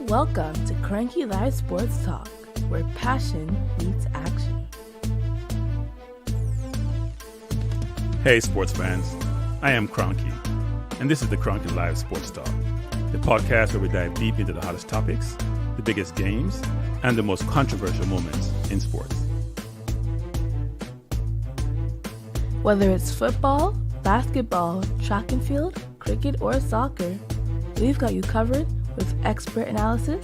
Welcome to Kranky Live Sports Talk, where passion meets action. Hey sports fans, I am Kranky, and this is the Kranky Live Sports Talk, the podcast where we dive deep into the hottest topics, the biggest games, and the most controversial moments in sports. Whether it's football, basketball, track and field, cricket, or soccer, we've got you covered with expert analysis,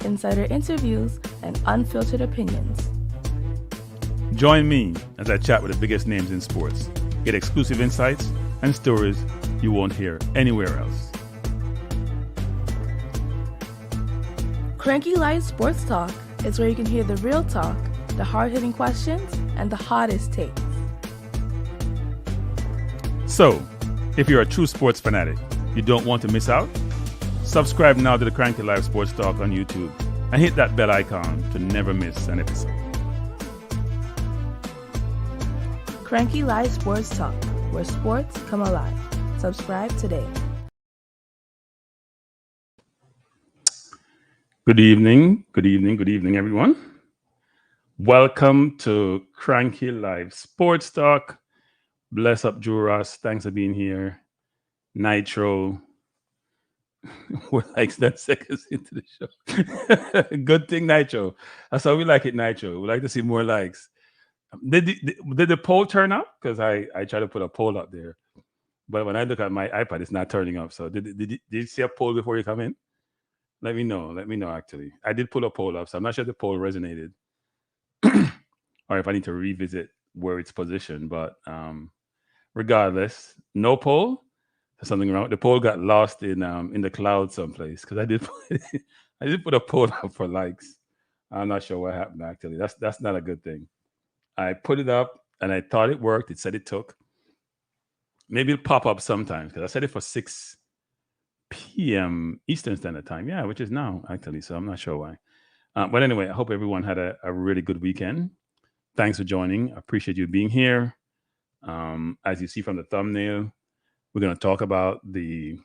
insider interviews, and unfiltered opinions. Join me as I chat with the biggest names in sports, get exclusive insights and stories you won't hear anywhere else. Kranky Live Sports Talk is where you can hear the real talk, the hard-hitting questions, and the hottest takes. So, if you're a true sports fanatic, you don't want to miss out? Subscribe now to the Kranky Live Sports Talk on YouTube and hit that bell icon to never miss an episode. Kranky Live Sports Talk, where sports come alive. Subscribe today. Good evening, everyone. Welcome to Kranky Live Sports Talk. Bless up, Juras. Thanks for being here. Nitro. We're like 10 seconds into the show. Good thing, Nitro. That's how we like it, Nitro. We like to see more likes. Did the poll turn up? Because I tried to put a poll up there. But when I look at my iPad, it's not turning up. So did you see a poll before you come in? Let me know, actually. I did pull a poll up, so I'm not sure if the poll resonated. Or if I need to revisit where it's positioned. But regardless, no poll. There's something wrong. The poll got lost in the cloud someplace because I did put a poll up for likes. I'm not sure what happened actually. That's not a good thing. I put it up and I thought it worked. It said it took. Maybe it'll pop up sometimes because I set it for 6 p.m. Eastern Standard Time. Yeah, which is now actually. So I'm not sure why. But anyway, I hope everyone had a really good weekend. Thanks for joining. I appreciate you being here. As you see from the thumbnail, we're going to talk about the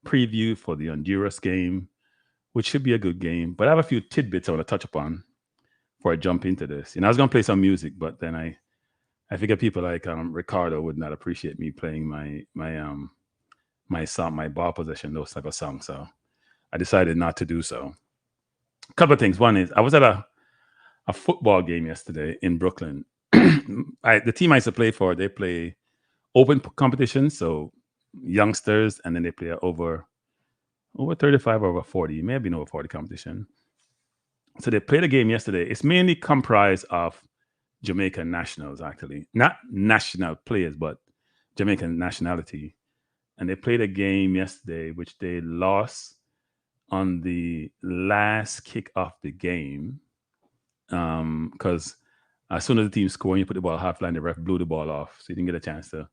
preview for the Honduras game, which should be a good game. But I have a few tidbits I want to touch upon before I jump into this. I was going to play some music, but then I figure people like Ricardo would not appreciate me playing my song, my ball possession, those type of songs. So I decided not to do so. A couple of things. One is I was at a football game yesterday in Brooklyn. The team I used to play for, they play open competition, so youngsters, and then they play over 35 or over 40. It may have been over 40 competition. So they played a game yesterday. It's mainly comprised of Jamaican nationals, actually. Not national players, but Jamaican nationality. And they played a game yesterday, which they lost on the last kick of the game. Because as soon as the team scored, you put the ball half line, the ref blew the ball off. So you didn't get a chance to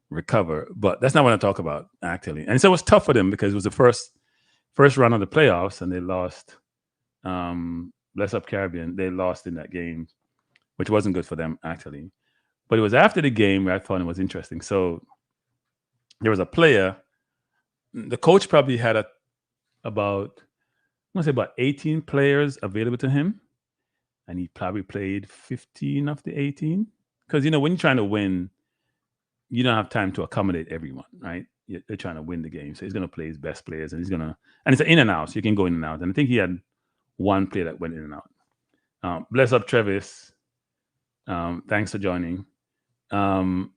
recover. But that's not what I talk about, actually. And so it was tough for them because it was the first run of the playoffs, and they lost. Bless up Caribbean. They lost in that game, which wasn't good for them, actually. But it was after the game where I thought it was interesting. So there was a player. The coach probably had about 18 players available to him. And he probably played 15 of the 18. Because, when you're trying to win, you don't have time to accommodate everyone, right? They're trying to win the game. So he's going to play his best players. And it's an in and out. So you can go in and out. And I think he had one player that went in and out. Bless up, Travis. Thanks for joining. So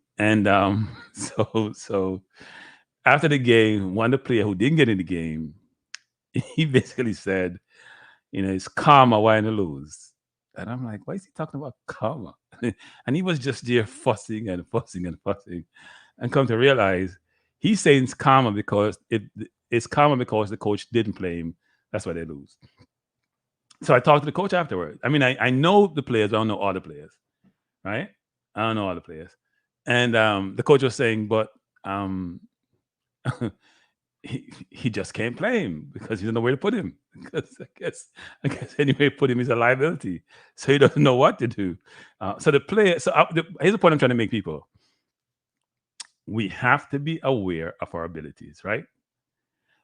after the game, one of the player who didn't get in the game, he basically said, it's karma why to lose. And I'm like, why is he talking about karma? And he was just there fussing and come to realize he's saying it's karma because it's karma because the coach didn't play him. That's why they lose. So I talked to the coach afterwards. I mean, I know the players, but I don't know all the players, right? I don't know all the players. And the coach was saying, but he just can't play him because he doesn't know where to put him. Because I guess anywhere you put him is a liability. So he doesn't know what to do. Here's the point I'm trying to make, people. We have to be aware of our abilities, right?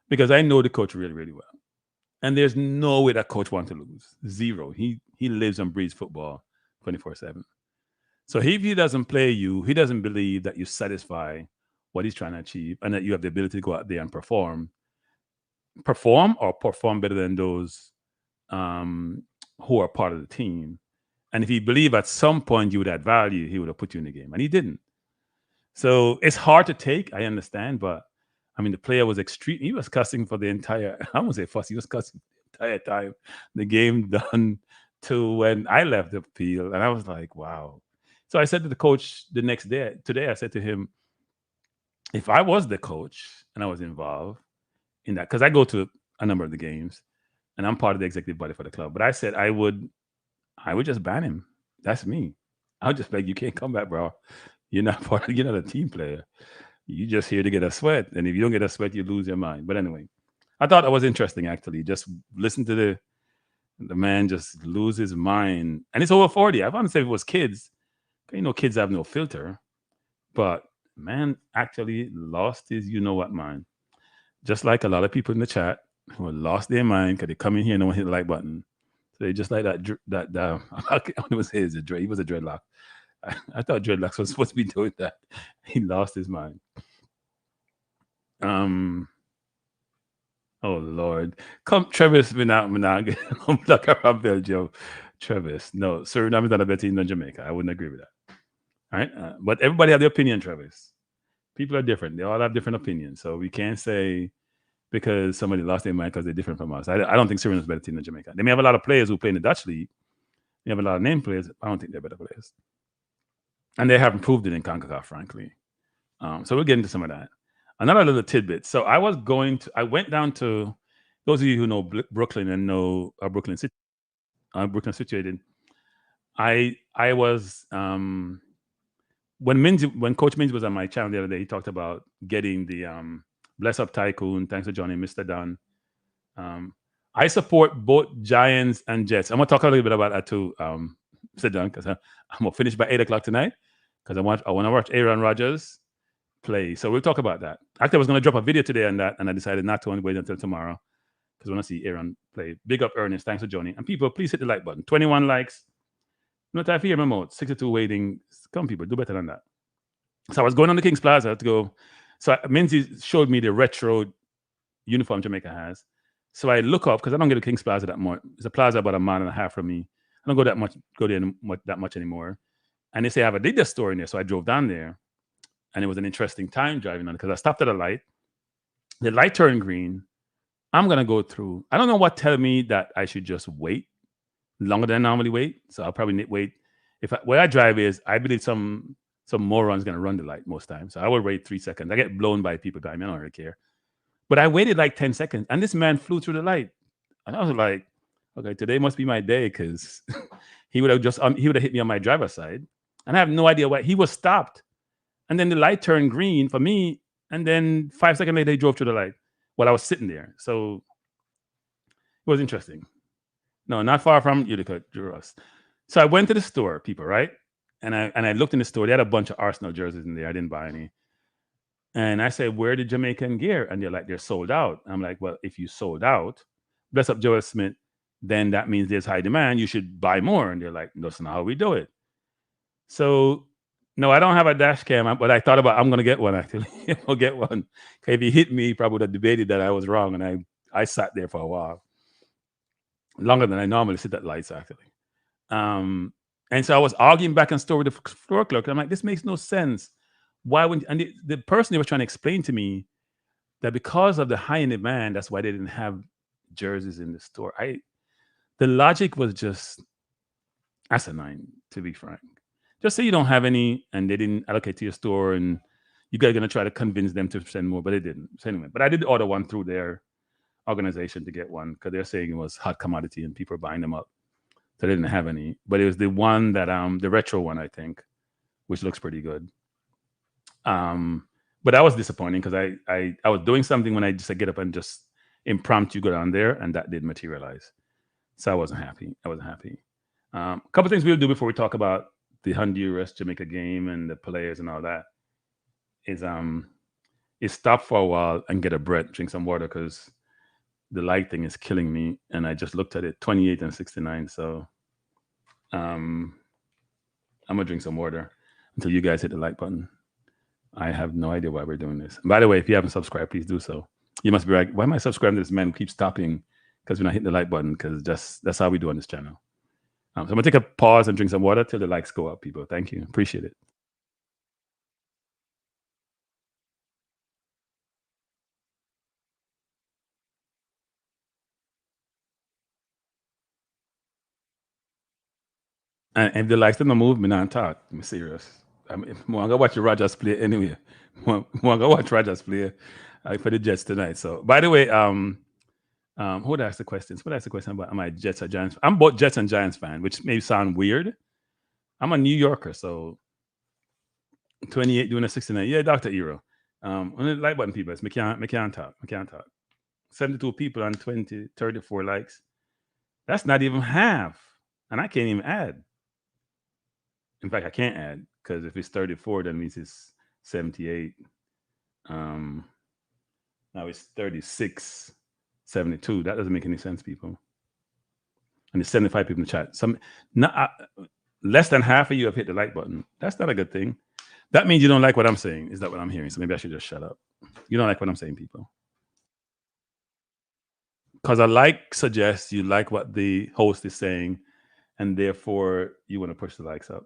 Because I know the coach really, really well. And there's no way that coach wants to lose. Zero. He lives and breathes football 24/7. So if he doesn't play you, he doesn't believe that you satisfy what he's trying to achieve and that you have the ability to go out there and perform better than those who are part of the team. And if he believed at some point you would add value, he would have put you in the game, and he didn't. So it's hard to take. I understand, but I mean, the player was extreme. He was cussing for the entire. I won't say fuss. He was cussing the entire time. The game done to when I left the field, and I was like, wow. So I said to the coach the next day. Today, I said to him, if I was the coach and I was involved in that, because I go to a number of the games, and I'm part of the executive body for the club. But I said I would just ban him. That's me. I would just like, you can't come back, bro. You're not you're not a team player. You're just here to get a sweat. And if you don't get a sweat, you lose your mind. But anyway, I thought that was interesting, actually. Just listen to the man just lose his mind. And it's over 40. I want to say if it was kids, kids have no filter. But man actually lost his what mind. Just like a lot of people in the chat who lost their mind because they come in here and don't hit the like button. So they just like that it was he was a dreadlock. I thought dreadlocks was supposed to be doing that. He lost his mind. Oh Lord. Come Travis Minag look around Belgium. Travis. No, Suriname is not a better team than Jamaica. I wouldn't agree with that. All right. But everybody have their opinion, Travis. People are different. They all have different opinions. So we can't say because somebody lost their mind because they're different from us. I don't think Suriname is a better team than Jamaica. They may have a lot of players who play in the Dutch league. They have a lot of name players. I don't think they're better players. And they haven't proved it in CONCACAF, frankly. So we'll get into some of that. Another little tidbit. So I went down to, those of you who know Brooklyn and know Brooklyn situated. I was, when Coach Minzy was on my channel the other day, he talked about getting the Bless Up Tycoon, thanks to Johnny, Mr. Dunn. I support both Giants and Jets. I'm going to talk a little bit about that too, Mr. Dunn, because I'm going to finish by 8 o'clock tonight, because I want to watch Aaron Rodgers play. So we'll talk about that. Actually, I was going to drop a video today on that, and I decided not to wait until tomorrow because I want to see Aaron play. Big up Ernest. Thanks for joining. And people, please hit the like button. 21 likes. No time for your remote. 62 waiting. Come, people, do better than that. So I was going on the King's Plaza to go. So Minzy showed me the retro uniform Jamaica has. So I look up because I don't get to King's Plaza that much. It's a plaza about a mile and a half from me. I don't go there that much anymore. And they say I have a Adidas store in there. So I drove down there. And it was an interesting time driving on it because I stopped at a light. The light turned green. I'm going to go through. I don't know what tell me that I should just wait longer than I normally wait. So I'll probably wait. Where I drive is, I believe some moron's going to run the light most times. So I will wait 3 seconds. I get blown by people behind me. I don't really care. But I waited like 10 seconds. And this man flew through the light. And I was like, okay, today must be my day because he would have hit me on my driver's side. And I have no idea why. He was stopped. And then the light turned green for me. And then 5 seconds later, he drove through the light while I was sitting there. So it was interesting. No, not far from Utica, Juros. So I went to the store, people, right? And I looked in the store. They had a bunch of Arsenal jerseys in there. I didn't buy any. And I said, where did Jamaican gear? And they're like, they're sold out. I'm like, well, if you sold out, bless up Joel Smith, then that means there's high demand. You should buy more. And they're like, that's not how we do it. So no, I don't have a dash cam, but I thought about I'm going to get one, actually. I'll get one. If he hit me, he probably would have debated that I was wrong. And I sat there for a while. Longer than I normally sit at lights, actually. And so I was arguing back and forth with the store clerk. I'm like, this makes no sense. Why wouldn't... And the person they was trying to explain to me that because of the high in demand, that's why they didn't have jerseys in the store. The logic was just asinine, to be frank. Just say you don't have any and they didn't allocate to your store and you guys are going to try to convince them to send more, but they didn't. So anyway, but I did order one through their organization to get one because they're saying it was hot commodity and people are buying them up. So they didn't have any, but it was the one that, the retro one, I think, which looks pretty good. But that was disappointing because I was doing something when I just get up and just impromptu go down there and that didn't materialize. So I wasn't happy. A couple things we'll do before we talk about the Honduras Jamaica game and the players and all that is stop for a while and get a breath, drink some water because the like thing is killing me. And I just looked at it, 28 and 69. So I'm gonna drink some water until you guys hit the like button. I have no idea why we're doing this. And by the way, if you haven't subscribed, please do so. You must be like, why am I subscribing to this man who keeps stopping because we're not hitting the like button? Because that's how we do on this channel. So I'm gonna take a pause and drink some water till the likes go up, people. Thank you, appreciate it. And if the likes don't move, me not talk. I'm serious. I'm gonna watch the Rogers play anyway. I'm gonna watch Rogers play for the Jets tonight. So, by the way, who would ask the questions? What asked the question about am I Jets or Giants? I'm both Jets and Giants fan, which may sound weird. I'm a New Yorker, so 28 doing a 69. Yeah, Dr. Eero. On the like button people, me can't talk. 72 people on 34 likes. That's not even half. And I can't even add. In fact, I can't add because if it's 34, that means it's 78. Now it's 36, 72. That doesn't make any sense, people. And there's 75 people in the chat. Less than half of you have hit the like button. That's not a good thing. That means you don't like what I'm saying. Is that what I'm hearing? So maybe I should just shut up. You don't like what I'm saying, people. Because a like suggests you like what the host is saying, and therefore you want to push the likes up.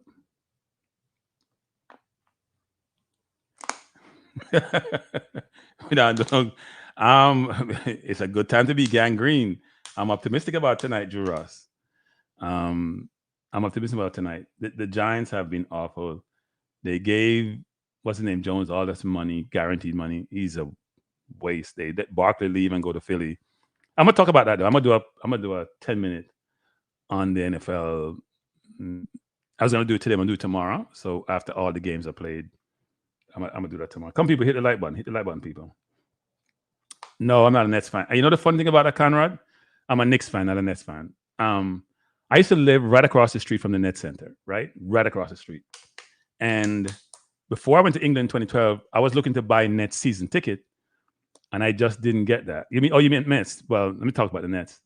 It's a good time to be gangrene. I'm optimistic about tonight, Drew Ross. I'm optimistic about tonight. The Giants have been awful. They gave what's his name Jones all this money, guaranteed money. He's a waste. They let Barkley leave and go to Philly. I'm gonna talk about that though. I'm gonna do a 10-minute on the NFL. I was gonna do it today. I'm gonna do it tomorrow. So after all the games are played, I'm gonna do that tomorrow. Come, people, hit the like button. Hit the like button, people. No, I'm not a Nets fan. And you know the fun thing about that, Conrad? I'm a Knicks fan, not a Nets fan. I used to live right across the street from the Nets Center, right? Right across the street. And before I went to England in 2012, I was looking to buy Nets season ticket, and I just didn't get that. You meant Mets? Well, let me talk about the Nets.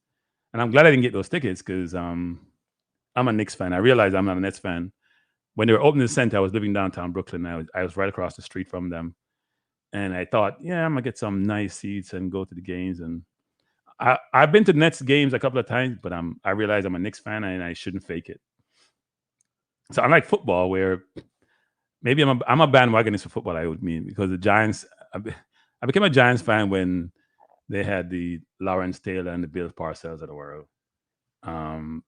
And I'm glad I didn't get those tickets because I'm a Knicks fan. I realized I'm not a Nets fan. When they were opening the center, I was living downtown Brooklyn. I was right across the street from them. And I thought, yeah, I'm going to get some nice seats and go to the games. And I've been to Nets games a couple of times, but I realize I'm a Knicks fan and I shouldn't fake it. So unlike football, where maybe I'm a bandwagonist for football, I would mean, because the Giants, I became a Giants fan when they had the Lawrence Taylor and the Bill Parcells of the world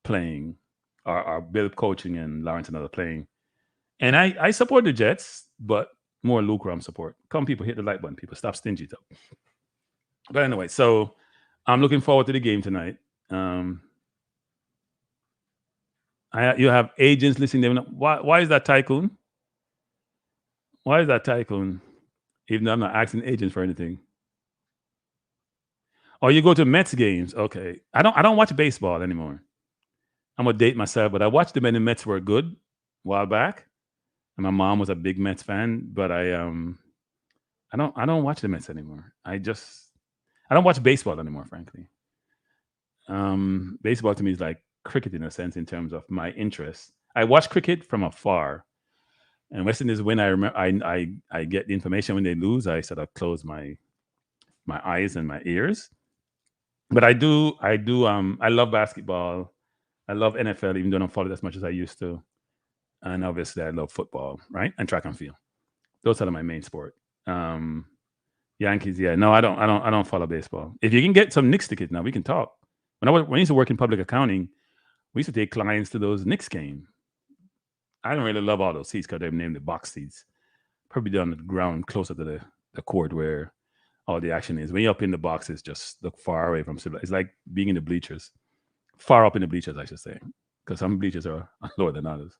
playing, or Bill coaching and Lawrence and other playing. And I support the Jets, but more lukewarm support. Come, people, hit the like button. People, stop stingy though. But anyway, so I'm looking forward to the game tonight. You have agents listening. Why is that Tycoon? Why is that Tycoon? Even though I'm not asking agents for anything. Oh, you go to Mets games? Okay. I don't watch baseball anymore. I'm gonna date myself, but I watched them when the Mets were good a while back. And my mom was a big Mets fan, but I don't watch the Mets anymore. I don't watch baseball anymore, frankly. Baseball to me is like cricket in a sense in terms of my interest. I watch cricket from afar. And West Indies win, I remember I get the information. When they lose, I sort of close my eyes and my ears. But I love basketball. I love NFL, even though I don't follow it as much as I used to. And obviously I love football, right? And track and field. Those are my main sport. Yankees, yeah. No, I don't follow baseball. If you can get some Knicks tickets now, we can talk. When I used to work in public accounting, we used to take clients to those Knicks games. I don't really love all those seats because they're named the box seats. Probably down the ground closer to the court where all the action is. When you're up in the boxes, just look far away from civil. It's like being in the bleachers. Far up in the bleachers, I should say. Because some bleachers are lower than others.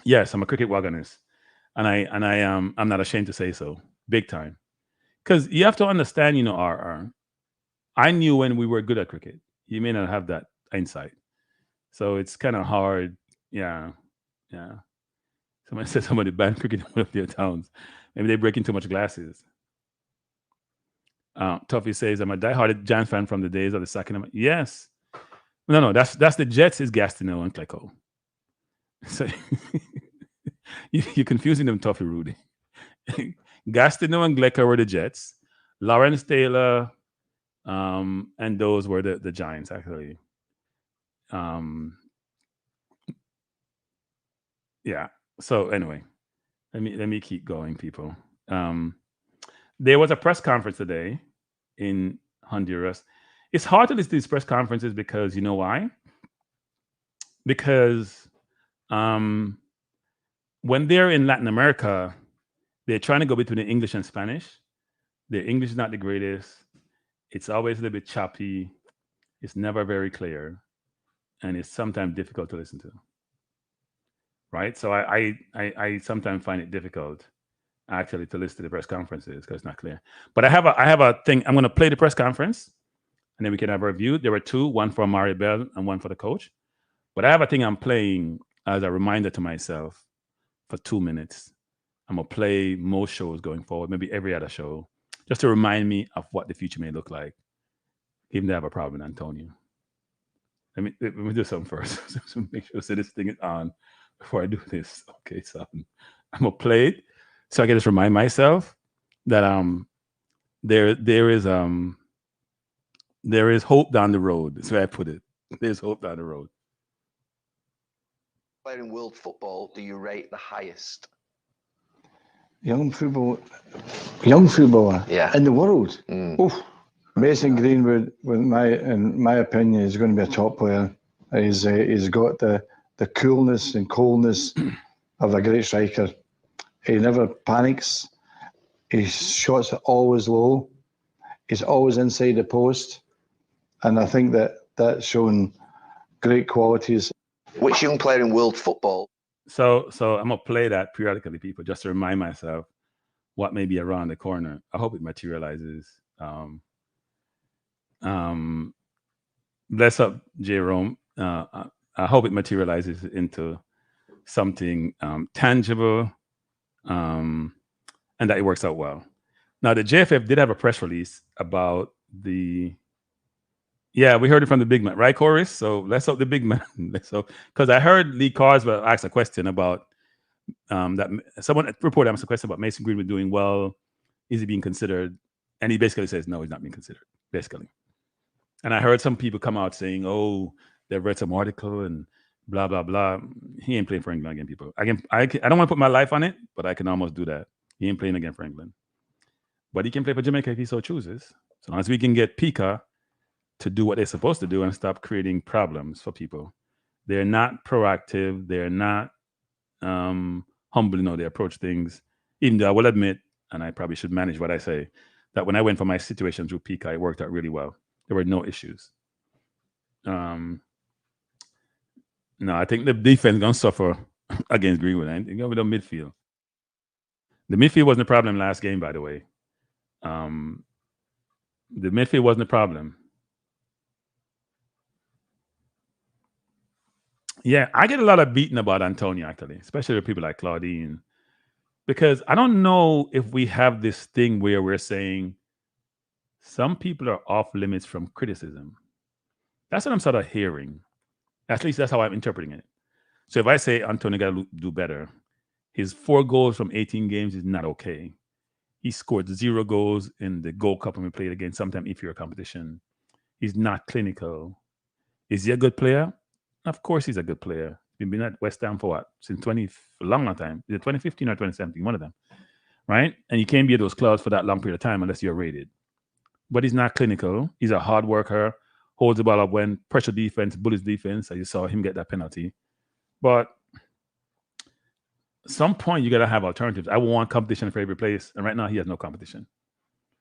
Yes, I'm a cricket wagonist. And I'm not ashamed to say so. Big time. Because you have to understand, I knew when we were good at cricket. You may not have that insight. So it's kind of hard. Yeah. Somebody said somebody banned cricket in one of their towns. Maybe they're breaking too much glasses. Tuffy says, I'm a diehard Giants fan from the days of the second. Yes. No, that's the Jets is Gastineau and Clecco. So you're confusing them, Tuffy Rudy. Gastineau and Glecko were the Jets. Lawrence Taylor, and those were the Giants, actually. Yeah. So anyway, let me keep going, people. There was a press conference today in Honduras. It's hard to listen to these press conferences because you know why? Because when they're in Latin America, they're trying to go between the English and Spanish. Their English is not the greatest. It's always a little bit choppy. It's never very clear, and it's sometimes difficult to listen to. Right? So I sometimes find it difficult actually to listen to the press conferences because it's not clear. But I have a thing. I'm going to play the press conference, and then we can have a review. There were two, one for Mario Bell and one for the coach. But I have a thing I'm playing as a reminder to myself for 2 minutes. I'm going to play most shows going forward, maybe every other show, just to remind me of what the future may look like. Even though I have a problem with Antonio. Let me do something first. So make sure this thing is on before I do this. Okay, so I'm going to play it so I can just remind myself that there is hope down the road. That's where I put it. There's hope down the road. Player in world football do you rate the highest? Young footballer in the world. Oof. Mason Greenwood, in my opinion, is going to be a top player. He's got the coolness and coldness of a great striker. He never panics. His shots are always low. He's always inside the post. And I think that's shown great qualities. Which young player in world football? So I'm going to play that periodically, people, just to remind myself what may be around the corner. I hope it materializes. Bless up, Jerome. I hope it materializes into something tangible, and that it works out well. Now, the JFF did have a press release about we heard it from the big man, right, Chorus? So let's hope the big man. Because I heard Lee Carswell ask a question about that. Someone reported asked a question about Mason Greenwood doing well. Is he being considered? And he basically says, no, he's not being considered, basically. And I heard some people come out saying, oh, they've read some article and blah, blah, blah. He ain't playing for England again, people. I don't want to put my life on it, but I can almost do that. He ain't playing again for England. But he can play for Jamaica if he so chooses. So as we can get Pika to do what they're supposed to do and stop creating problems for people. They're not proactive. They're not humble in how they approach things. Even though I will admit, and I probably should manage what I say, that when I went for my situation through Pika, it worked out really well. There were no issues. No, I think the defense is going to suffer against Greenwood. I think going with the midfield. The midfield wasn't a problem last game, by the way. The midfield wasn't a problem. Yeah, I get a lot of beating about Antonio, actually, especially with people like Claudine, because I don't know if we have this thing where we're saying some people are off limits from criticism. That's what I'm sort of hearing. At least that's how I'm interpreting it. So if I say Antonio got to do better, his 4 goals from 18 games is not okay. He scored 0 goals in the Gold Cup when we played against sometime inferior competition. He's not clinical. Is he a good player? Of course he's a good player. He's been at West Ham for what? Since a long time. Is it 2015 or 2017? One of them. Right? And you can't be at those clubs for that long period of time unless you're rated. But he's not clinical. He's a hard worker. Holds the ball up when pressure defense, bullies defense. You saw him get that penalty. But at some point, you got to have alternatives. I want competition for every place. And right now, he has no competition,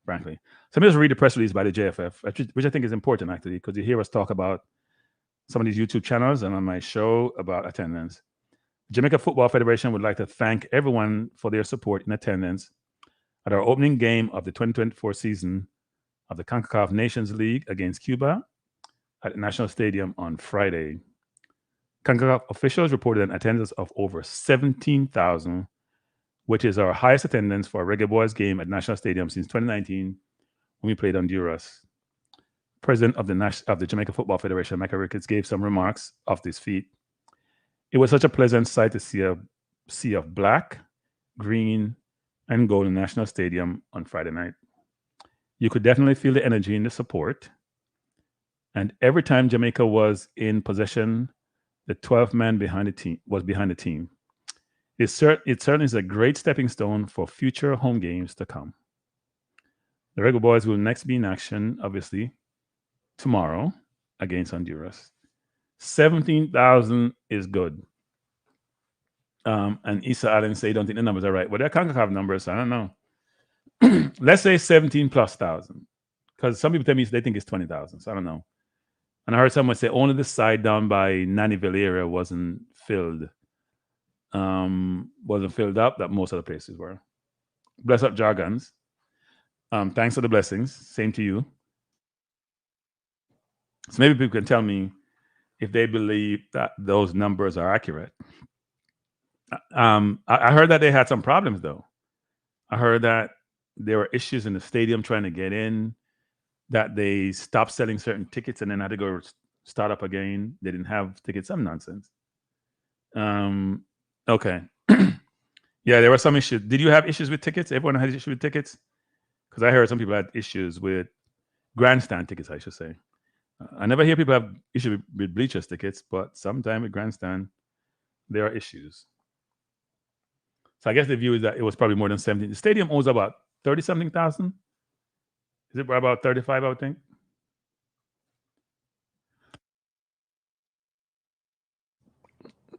frankly. So let me just read the press release by the JFF, which I think is important, actually, because you hear us talk about some of these YouTube channels and on my show about attendance. Jamaica Football Federation would like to thank everyone for their support in attendance at our opening game of the 2024 season of the Concacaf Nations League against Cuba at the National Stadium on Friday. Concacaf officials reported an attendance of over 17,000, which is our highest attendance for a Reggae Boys game at National Stadium since 2019, when we played Honduras. President of the Jamaica Football Federation, Michael Ricketts, gave some remarks of this feat. It was such a pleasant sight to see a sea of black, green, and gold in the National Stadium on Friday night. You could definitely feel the energy and the support. And every time Jamaica was in possession, the 12th man behind the team. It certainly is a great stepping stone for future home games to come. The Rebel Boys will next be in action, obviously, tomorrow against Honduras. 17,000 is good. And Issa Allen say, don't think the numbers are right. Well, they're Concacaf numbers, so I don't know. Let's say 17 plus thousand. Because some people tell me they think it's 20,000, so I don't know. And I heard someone say only the side down by Nannyville area wasn't filled. Wasn't filled up, that most other places were. Bless up, Jargons. Thanks for the blessings. Same to you. So maybe people can tell me if they believe that those numbers are accurate. I heard that they had some problems, though. I heard that there were issues in the stadium trying to get in, that they stopped selling certain tickets and then had to go start up again. They didn't have tickets. Some nonsense. Okay. Yeah, there were some issues. Did you have issues with tickets? Everyone had issues with tickets? Because I heard some people had issues with grandstand tickets, I should say. I never hear people have issues with bleachers tickets, but sometimes with grandstand, there are issues. So I guess the view is that it was probably more than 17. The stadium owns about 30-something thousand. Is it about 35, I would think?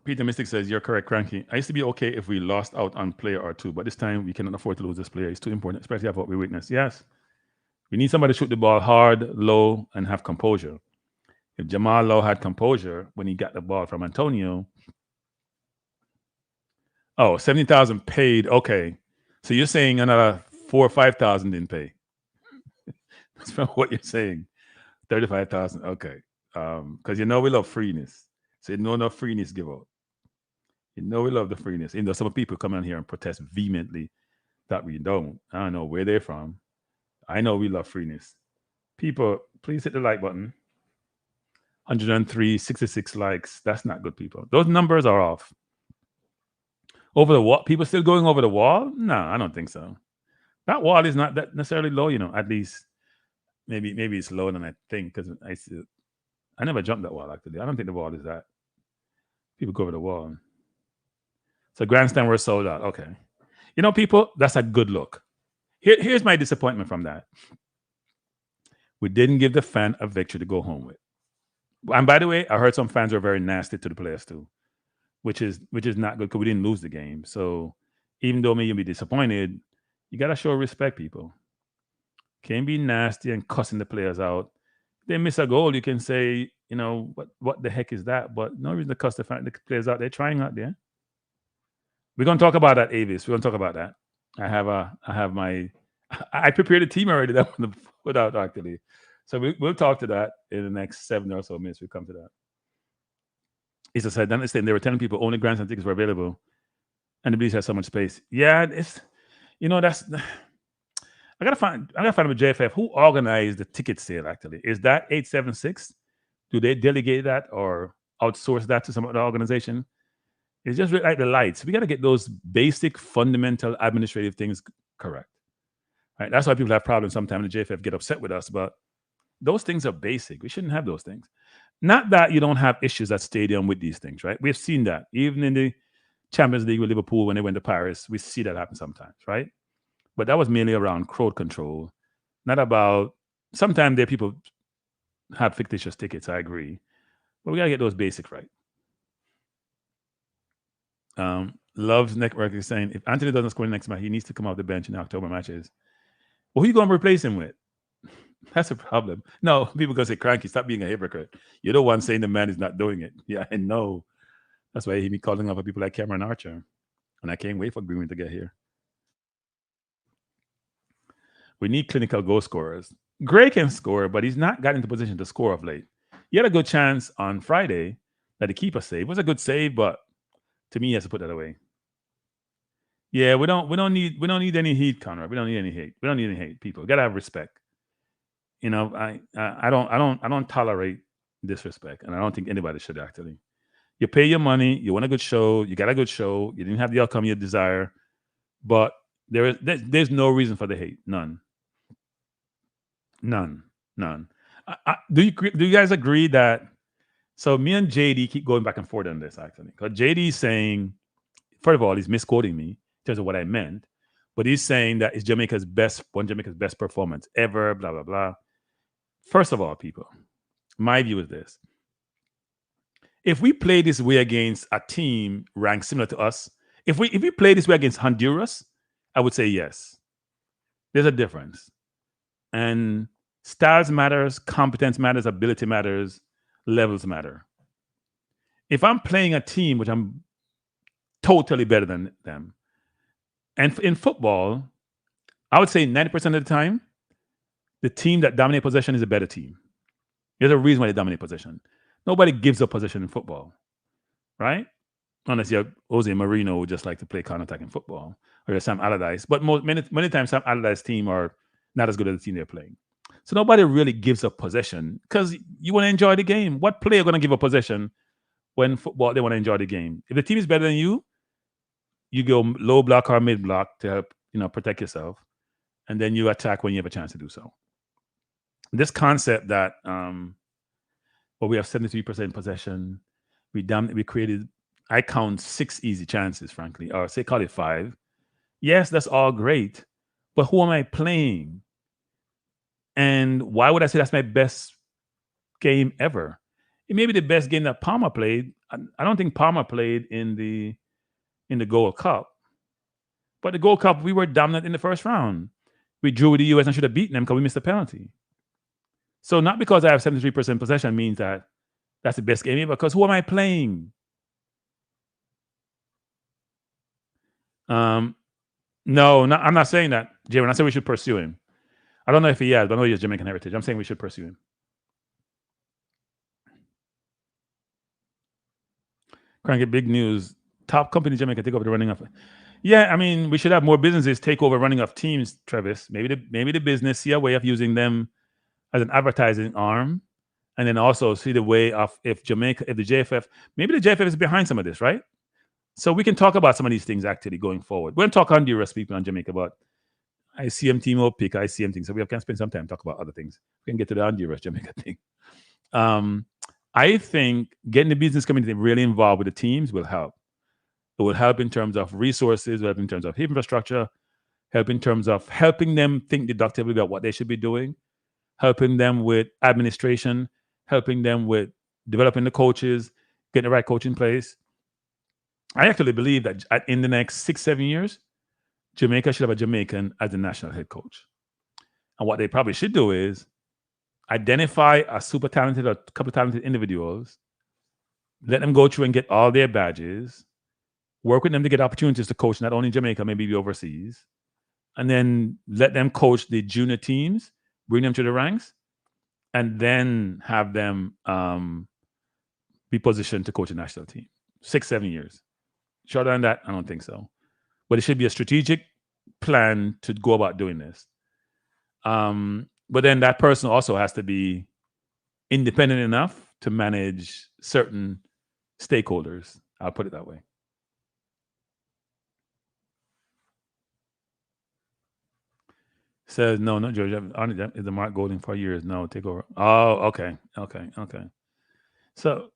Peter Mystic says, you're correct, Kranky. I used to be okay if we lost out on player or two, but this time we cannot afford to lose this player. It's too important, especially after what we witnessed. Yes. We need somebody to shoot the ball hard, low, and have composure. If Jamal Lowe had composure when he got the ball from Antonio. Oh, 70,000 paid. Okay. So you're saying another 4,000 or 5,000 didn't pay. That's from what you're saying. 35,000. Okay. Because you know we love freeness. So you know no freeness give out. You know we love the freeness. You know some people come in here and protest vehemently that we don't. I don't know where they're from. I know we love freeness. People, please hit the like button. 103, 66 likes. That's not good, people. Those numbers are off. Over the wall? People still going over the wall? No, I don't think so. That wall is not that necessarily low, at least maybe it's lower than I think, because I never jumped that wall, actually. I don't think the wall is that. People go over the wall. So grandstand were sold out. Okay. People, that's a good look. Here's my disappointment from that. We didn't give the fan a victory to go home with. And by the way, I heard some fans were very nasty to the players too, which is not good because we didn't lose the game. So even though you'll be disappointed, you got to show respect, people. Can't be nasty and cussing the players out. If they miss a goal, you can say, what the heck is that? But no reason to cuss the players out. They're trying out there. We're going to talk about that, Avis. We're going to talk about that. I prepared a team already that I'm going to put out, actually. So we'll talk to that in the next 7 or so minutes. We'll come to that. Issa said, understand they were telling people only grandstand tickets were available and the Bleach has so much space. Yeah, that's I gotta find a JFF who organized the ticket sale, actually. Is that 876? Do they delegate that or outsource that to some other organization? It's just like the lights. We got to get those basic, fundamental administrative things correct. Right? That's why people have problems sometimes. The JFF get upset with us, but those things are basic. We shouldn't have those things. Not that you don't have issues at stadium with these things, right? We've seen that. Even in the Champions League with Liverpool when they went to Paris, we see that happen sometimes, right? But that was mainly around crowd control, not about, sometimes there people have fictitious tickets, I agree. But we got to get those basics right. Love's Network is saying, if Anthony doesn't score the next match, he needs to come off the bench in October matches. Well, who are you going to replace him with? That's a problem. No, people going to say, Kranky, stop being a hypocrite. You're the one saying the man is not doing it. Yeah, I know. That's why he be calling up for people like Cameron Archer. And I can't wait for Greenwood to get here. We need clinical goal scorers. Gray can score, but he's not got into position to score of late. He had a good chance on Friday that the keeper save. It was a good save, but to me, he has to put that away. Yeah, we don't need any heat, Conrad. We don't need any hate. We don't need any hate, people. We gotta have respect. you know, I don't tolerate disrespect, and I don't think anybody should actually. You pay your money, you want a good show, you got a good show, you didn't have the outcome you desire, but there's no reason for the hate. None. Do you guys agree that? So me and JD keep going back and forth on this actually, because JD is saying, first of all, he's misquoting me in terms of what I meant, but he's saying that it's Jamaica's best performance ever, blah blah blah. First of all, people, my view is this: if we play this way against a team ranked similar to us, if we play this way against Honduras, I would say yes. There's a difference. And styles matters, competence matters, ability matters, levels matter. If I'm playing a team which I'm totally better than them, and in football, I would say 90% of the time, the team that dominates possession is a better team. There's a reason why they dominate possession. Nobody gives up possession in football, right? Unless you're Jose Mourinho who just like to play counter-attacking football, or you're Sam Allardyce. But many times Sam Allardyce's team are not as good as the team they're playing. So nobody really gives up possession because you want to enjoy the game. What player going to give up possession when football they want to enjoy the game? If the team is better than you, you go low block or mid block to help protect yourself, and then you attack when you have a chance to do so. This concept that we have 73% possession, we created, I count 6 easy chances, frankly, or say call it 5. Yes, that's all great, but who am I playing? And why would I say that's my best game ever? It may be the best game that Palmer played. I don't think Palmer played in the Gold Cup. But the Gold Cup, we were dominant in the first round. We drew with the U.S. and should have beaten them because we missed a penalty. So not because I have 73% possession means that that's the best game ever, because who am I playing? No, I'm not saying that, Jay. When I say we should pursue him, I don't know if he has, but I know he has Jamaican heritage. I'm saying we should pursue him. Kranky, big news. Top company Jamaica take over the running of. Yeah, I mean, we should have more businesses take over running of teams, Travis. Maybe the business see a way of using them as an advertising arm, and then also see the way of if the JFF, maybe the JFF is behind some of this, right? So we can talk about some of these things actually going forward. We're going to talk Honduras people on Jamaica, but ICM team will pick ICM things. So we can spend some time talk about other things. We can get to the Honduras Jamaica thing. I think getting the business community really involved with the teams will help. It will help in terms of resources, help in terms of infrastructure, help in terms of helping them think deductively about what they should be doing, helping them with administration, helping them with developing the coaches, getting the right coach in place. I actually believe that in the next 6-7 years, Jamaica should have a Jamaican as the national head coach. And what they probably should do is identify a super talented or a couple of talented individuals, let them go through and get all their badges, work with them to get opportunities to coach not only in Jamaica, maybe overseas, and then let them coach the junior teams, bring them to the ranks, and then have them be positioned to coach a national team. 6-7 years. Shorter than that, I don't think so. But it should be a strategic plan to go about doing this. But then that person also has to be independent enough to manage certain stakeholders. I'll put it that way. Says, no, not George. Is the Mark Golding for years? No, take over. Oh, okay. So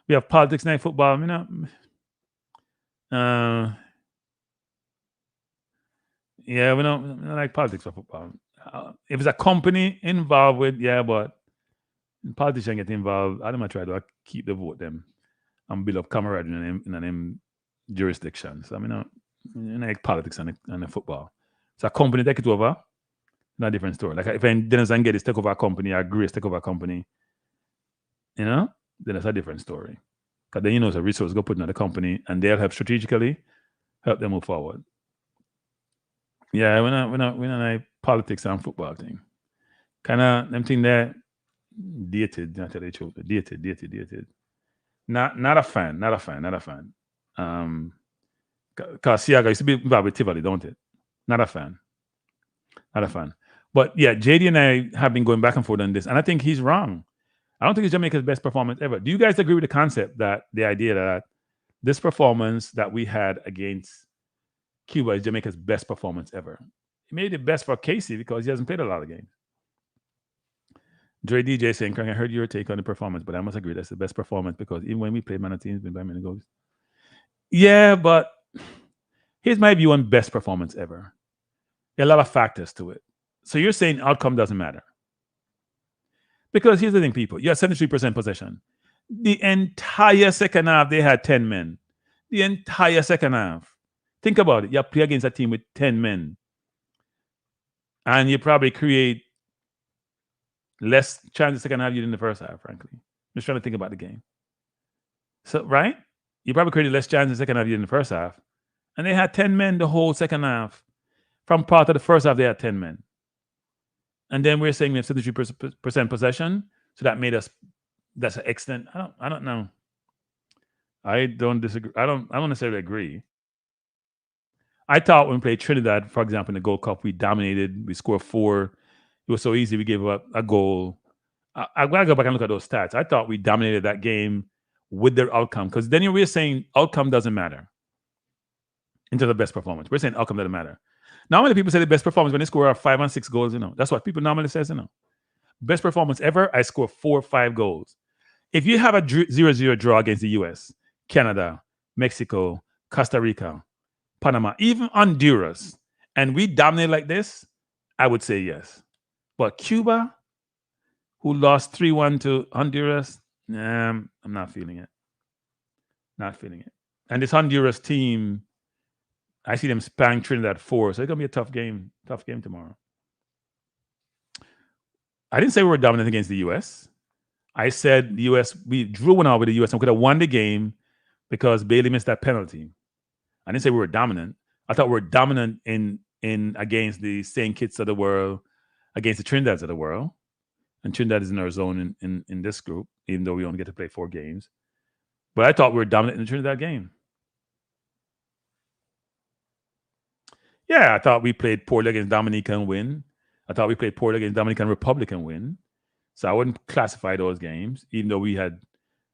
we have politics night football. Yeah, we don't like politics for football. If it's a company involved with, yeah, but politicians get involved, I don't try to keep the vote them and build up camaraderie in them jurisdiction. So I mean, like politics and the football. So a company take it over, not a different story. Like if Dennis and Geddes take over a company or Grace take over a company, then it's a different story. Because then it's a resource go put in the company and they'll help strategically help them move forward. Yeah, we're not like politics and football thing. Kind of them thing there dated, not tell the truth. Dated. Not a fan. Because Siaga used to be involved with Tivoli, don't it? Not a fan. But yeah, JD and I have been going back and forth on this, and I think he's wrong. I don't think it's Jamaica's best performance ever. Do you guys agree with the concept that the idea that this performance that we had against Cuba is Jamaica's best performance ever? It made it best for Casey because he hasn't played a lot of games. Dre DJ saying, Crank, I heard your take on the performance, but I must agree that's the best performance because even when we played Manatee, it's been by many goals. Yeah, but here's my view on best performance ever. There are a lot of factors to it. So you're saying outcome doesn't matter. Because here's the thing, people. You have 73% possession. The entire second half, they had 10 men. The entire second half. Think about it. You play against a team with 10 men. And you probably create less chances second half you did in the first half, frankly. Just trying to think about the game. So, right? You probably created less chances second half you did in the first half. And they had 10 men the whole second half. From part of the first half, they had 10 men. And then we're saying we have 73% possession. So that made us, that's an extent. I don't know. I don't disagree. I don't necessarily agree. I thought when we played Trinidad, for example, in the Gold Cup, we dominated. We scored 4. It was so easy. We gave up a goal. I've got to go back and look at those stats. I thought we dominated that game with their outcome. Because then we're saying outcome doesn't matter into the best performance. We're saying outcome doesn't matter. Normally, people say the best performance when they score 5 and 6 goals, That's what people normally say, Best performance ever, I score 4 or 5 goals. If you have a 0-0 draw against the US, Canada, Mexico, Costa Rica, Panama, even Honduras, and we dominate like this, I would say yes. But Cuba, who lost 3-1 to Honduras, I'm not feeling it. Not feeling it. And this Honduras team, I see them spank Trinidad 4, so it's gonna be a tough game tomorrow. I didn't say we were dominant against the US. I said the US, we drew one out with the US and we could have won the game because Bailey missed that penalty. I didn't say we were dominant. I thought we were dominant in against the St. Kitts of the world, against the Trinidads of the world. And Trinidad is in our zone in this group, even though we only get to play 4 games. But I thought we were dominant in the Trinidad game. Yeah, I thought we played poorly against Dominica and win. I thought we played poorly against Dominican Republic and win. So I wouldn't classify those games, even though we had,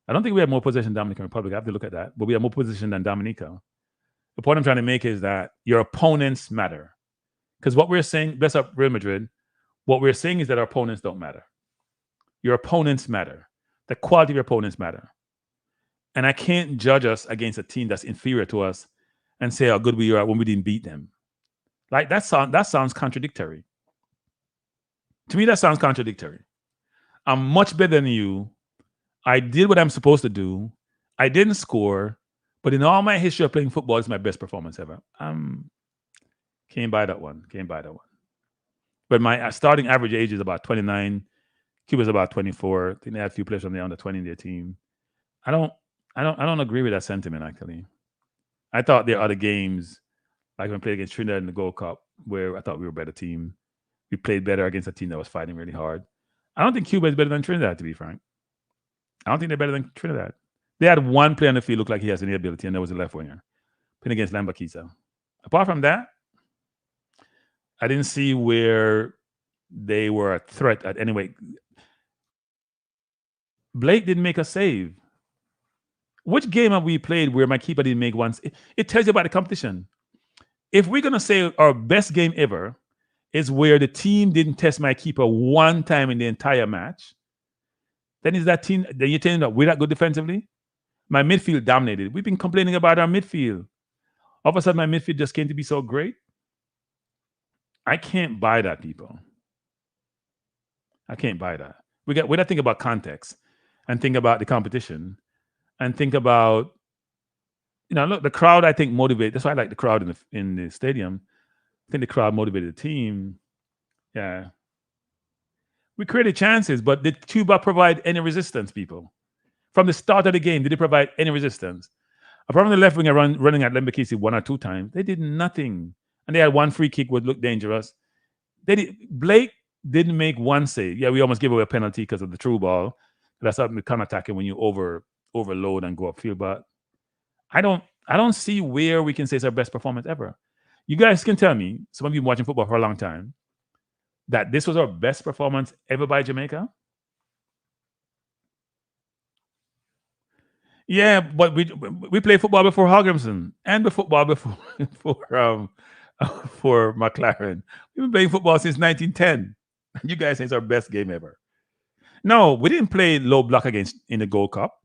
I don't think we had more possession than Dominican Republic. I have to look at that. But we had more possession than Dominica. The point I'm trying to make is that your opponents matter. Because what we're saying, best up Real Madrid, what we're saying is that our opponents don't matter. Your opponents matter. The quality of your opponents matter. And I can't judge us against a team that's inferior to us and say how good we are when we didn't beat them. Like that sounds contradictory. To me, that sounds contradictory. I'm much better than you. I did what I'm supposed to do. I didn't score, but in all my history of playing football, it's my best performance ever. Can't buy that one. But my starting average age is about 29. Cuba's about 24. I think they had a few players from the under 20 in their team. I don't agree with that sentiment, actually. I thought there are other games, like when we played against Trinidad in the Gold Cup, where I thought we were a better team. We played better against a team that was fighting really hard. I don't think Cuba is better than Trinidad, to be frank. I don't think they're better than Trinidad. They had one player on the field look like he has any ability, and that was a left winger, playing against Lambaquisa. Apart from that, I didn't see where they were a threat at any way. Blake didn't make a save. Which game have we played where my keeper didn't make one? It tells you about the competition. If we're going to say our best game ever is where the team didn't test my keeper one time in the entire match, then is that team, then you're telling me that we're not good defensively? My midfield dominated. We've been complaining about our midfield. All of a sudden, my midfield just came to be so great. I can't buy that, people. I can't buy that. We got to think about context and think about the competition and think about, look, the crowd, I think, motivated. That's why I like the crowd in the stadium. I think the crowd motivated the team. Yeah. We created chances, but did Cuba provide any resistance, people? From the start of the game, did they provide any resistance? Apart from the left winger running at Lambaquisa 1 or 2 times, they did nothing. And they had one free kick would look dangerous. Blake didn't make one save. Yeah, we almost gave away a penalty because of the through ball. That's something with counter-attacking when you overload and go upfield. But I don't see where we can say it's our best performance ever. You guys can tell me, some of you have been watching football for a long time. that this was our best performance ever by Jamaica? Yeah, but we played football before Hogginson and football before for McLaren. We've been playing football since 1910. You guys say it's our best game ever. No, we didn't play low block against in the Gold Cup.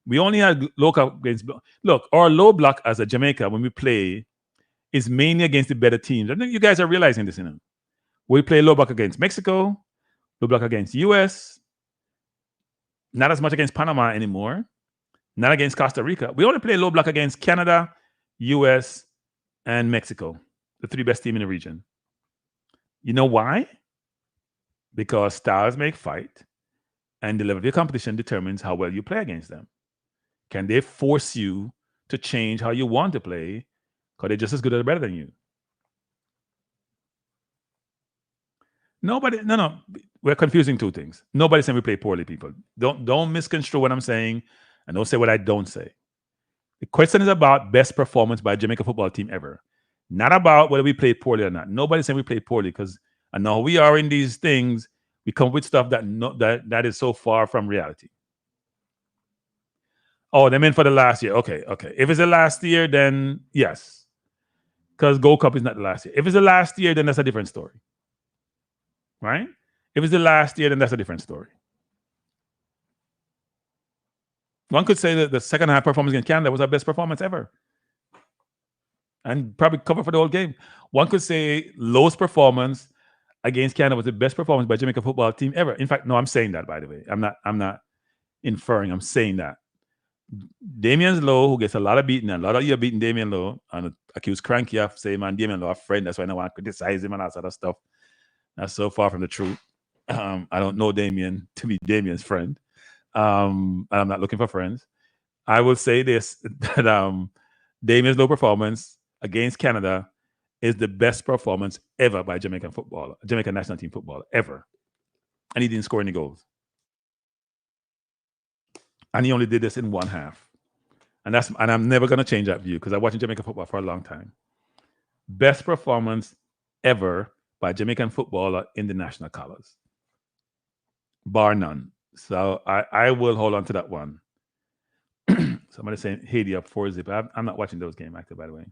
We only had low block against. Look, our low block as a Jamaica when we play is mainly against the better teams. I think you guys are realizing this, We play low block against Mexico, low block against US, not as much against Panama anymore, not against Costa Rica. We only play low block against Canada, US, and Mexico, the three best teams in the region. You know why? Because styles make fight, and the level of your competition determines how well you play against them. Can they force you to change how you want to play because they're just as good or better than you? No. We're confusing two things. Nobody's saying we play poorly, people. Don't misconstrue what I'm saying, and don't say what I don't say. The question is about best performance by a Jamaica football team ever, not about whether we played poorly or not. Nobody's saying we played poorly because I know we are in these things. We come with stuff that is so far from reality. Oh, they meant for the last year. Okay. If it's the last year, then yes. Because Gold Cup is not the last year. If it's the last year, then that's a different story. Right? If it's the last year, then that's a different story. One could say that the second half performance against Canada was our best performance ever. And probably cover for the whole game. One could say lowest performance against Canada was the best performance by Jamaica football team ever. In fact, no, I'm saying that, by the way. I'm not inferring. I'm saying that. Damien's Low, who gets a lot of beating, and a lot of you are beating Damien Low, and accuse Kranky of saying, man, Damien Low, a friend, that's why I don't want to criticize him and all that sort of stuff. That's so far from the truth. I don't know Damien to be Damien's friend. And I'm not looking for friends. I will say this, that Damien's Low performance against Canada is the best performance ever by Jamaican national team football, ever. And he didn't score any goals. And he only did this in one half. And I'm never going to change that view because I've watched Jamaican football for a long time. Best performance ever by Jamaican footballer in the national colors. Bar none. So I will hold on to that one. Somebody saying Haiti up 4-0. I'm not watching those games, actually, by the way.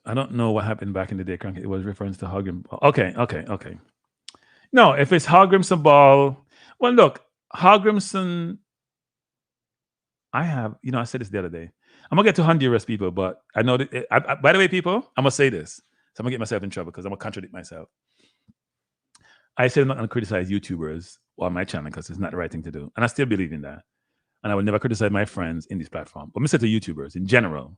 I don't know what happened back in the day, Kranky. It was reference to Hogrim. Okay. No, if it's Hogrimson ball, well, look, Hogrimson, I said this the other day. I'm going to get to Honduras, people, but I know that, by the way, people, I'm going to say this. So I'm going to get myself in trouble because I'm going to contradict myself. I said I'm not going to criticize YouTubers on my channel because it's not the right thing to do. And I still believe in that. And I will never criticize my friends in this platform. But I'm going to say to YouTubers in general,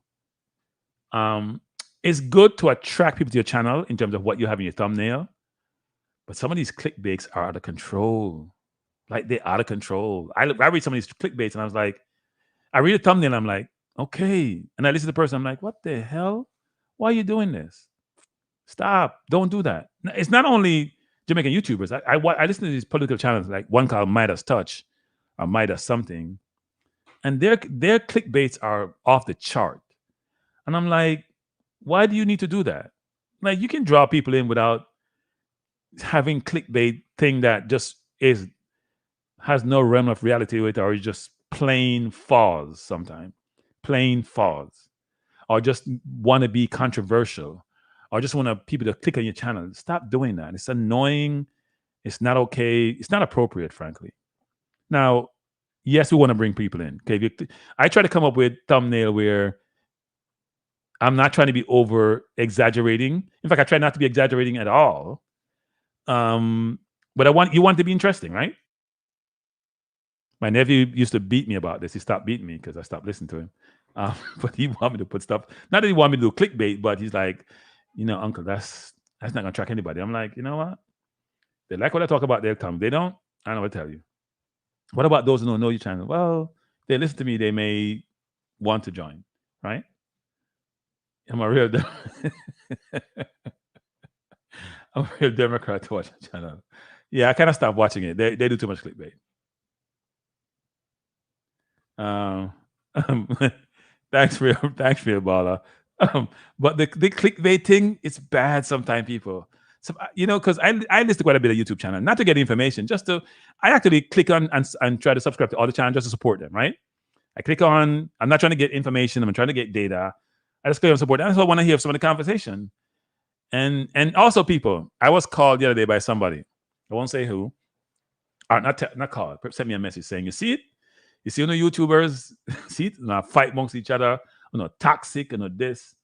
it's good to attract people to your channel in terms of what you have in your thumbnail. But some of these clickbaits are out of control. Like, they're out of control. I read some of these clickbaits and I was like, I read a thumbnail and I'm like, okay. And I listen to the person, I'm like, what the hell? Why are you doing this? Stop. Don't do that. It's not only Jamaican YouTubers. I listen to these political channels, like one called Midas Touch or Midas something. And their clickbaits are off the chart. And I'm like, why do you need to do that? Like, you can draw people in without having clickbait thing that just has no realm of reality to it, or is just plain false sometimes. Plain false. Or just want to be controversial. Or just want people to click on your channel. Stop doing that. It's annoying. It's not okay. It's not appropriate, frankly. Now, yes, we want to bring people in. Okay, I try to come up with thumbnail where I'm not trying to be over exaggerating. In fact, I try not to be exaggerating at all. But you want to be interesting, right? My nephew used to beat me about this. He stopped beating me because I stopped listening to him. But he wanted me to put stuff. Not that he wanted me to do clickbait, but he's like, Uncle, that's not gonna track anybody. I'm like, you know what? They like what I talk about, they'll come. They don't, I don't know what to tell you. What about those who don't know your channel? Well, they listen to me, they may want to join, right? I'm a real Democrat to watch the channel. Yeah, I kind of stopped watching it. They do too much clickbait. Thanks for your baller. But the clickbait thing, it's bad sometimes, people. So, because I listen to quite a bit of YouTube channel, not to get information, I actually click on and try to subscribe to all the channels just to support them, right? I click on, I'm not trying to get information, I'm trying to get data. I just click on support. That's what I want to hear some of the conversation. And also, people, I was called the other day by somebody. I won't say who. Not called. Sent me a message saying, you see it? You see, YouTubers see it? Fight amongst each other, toxic, this.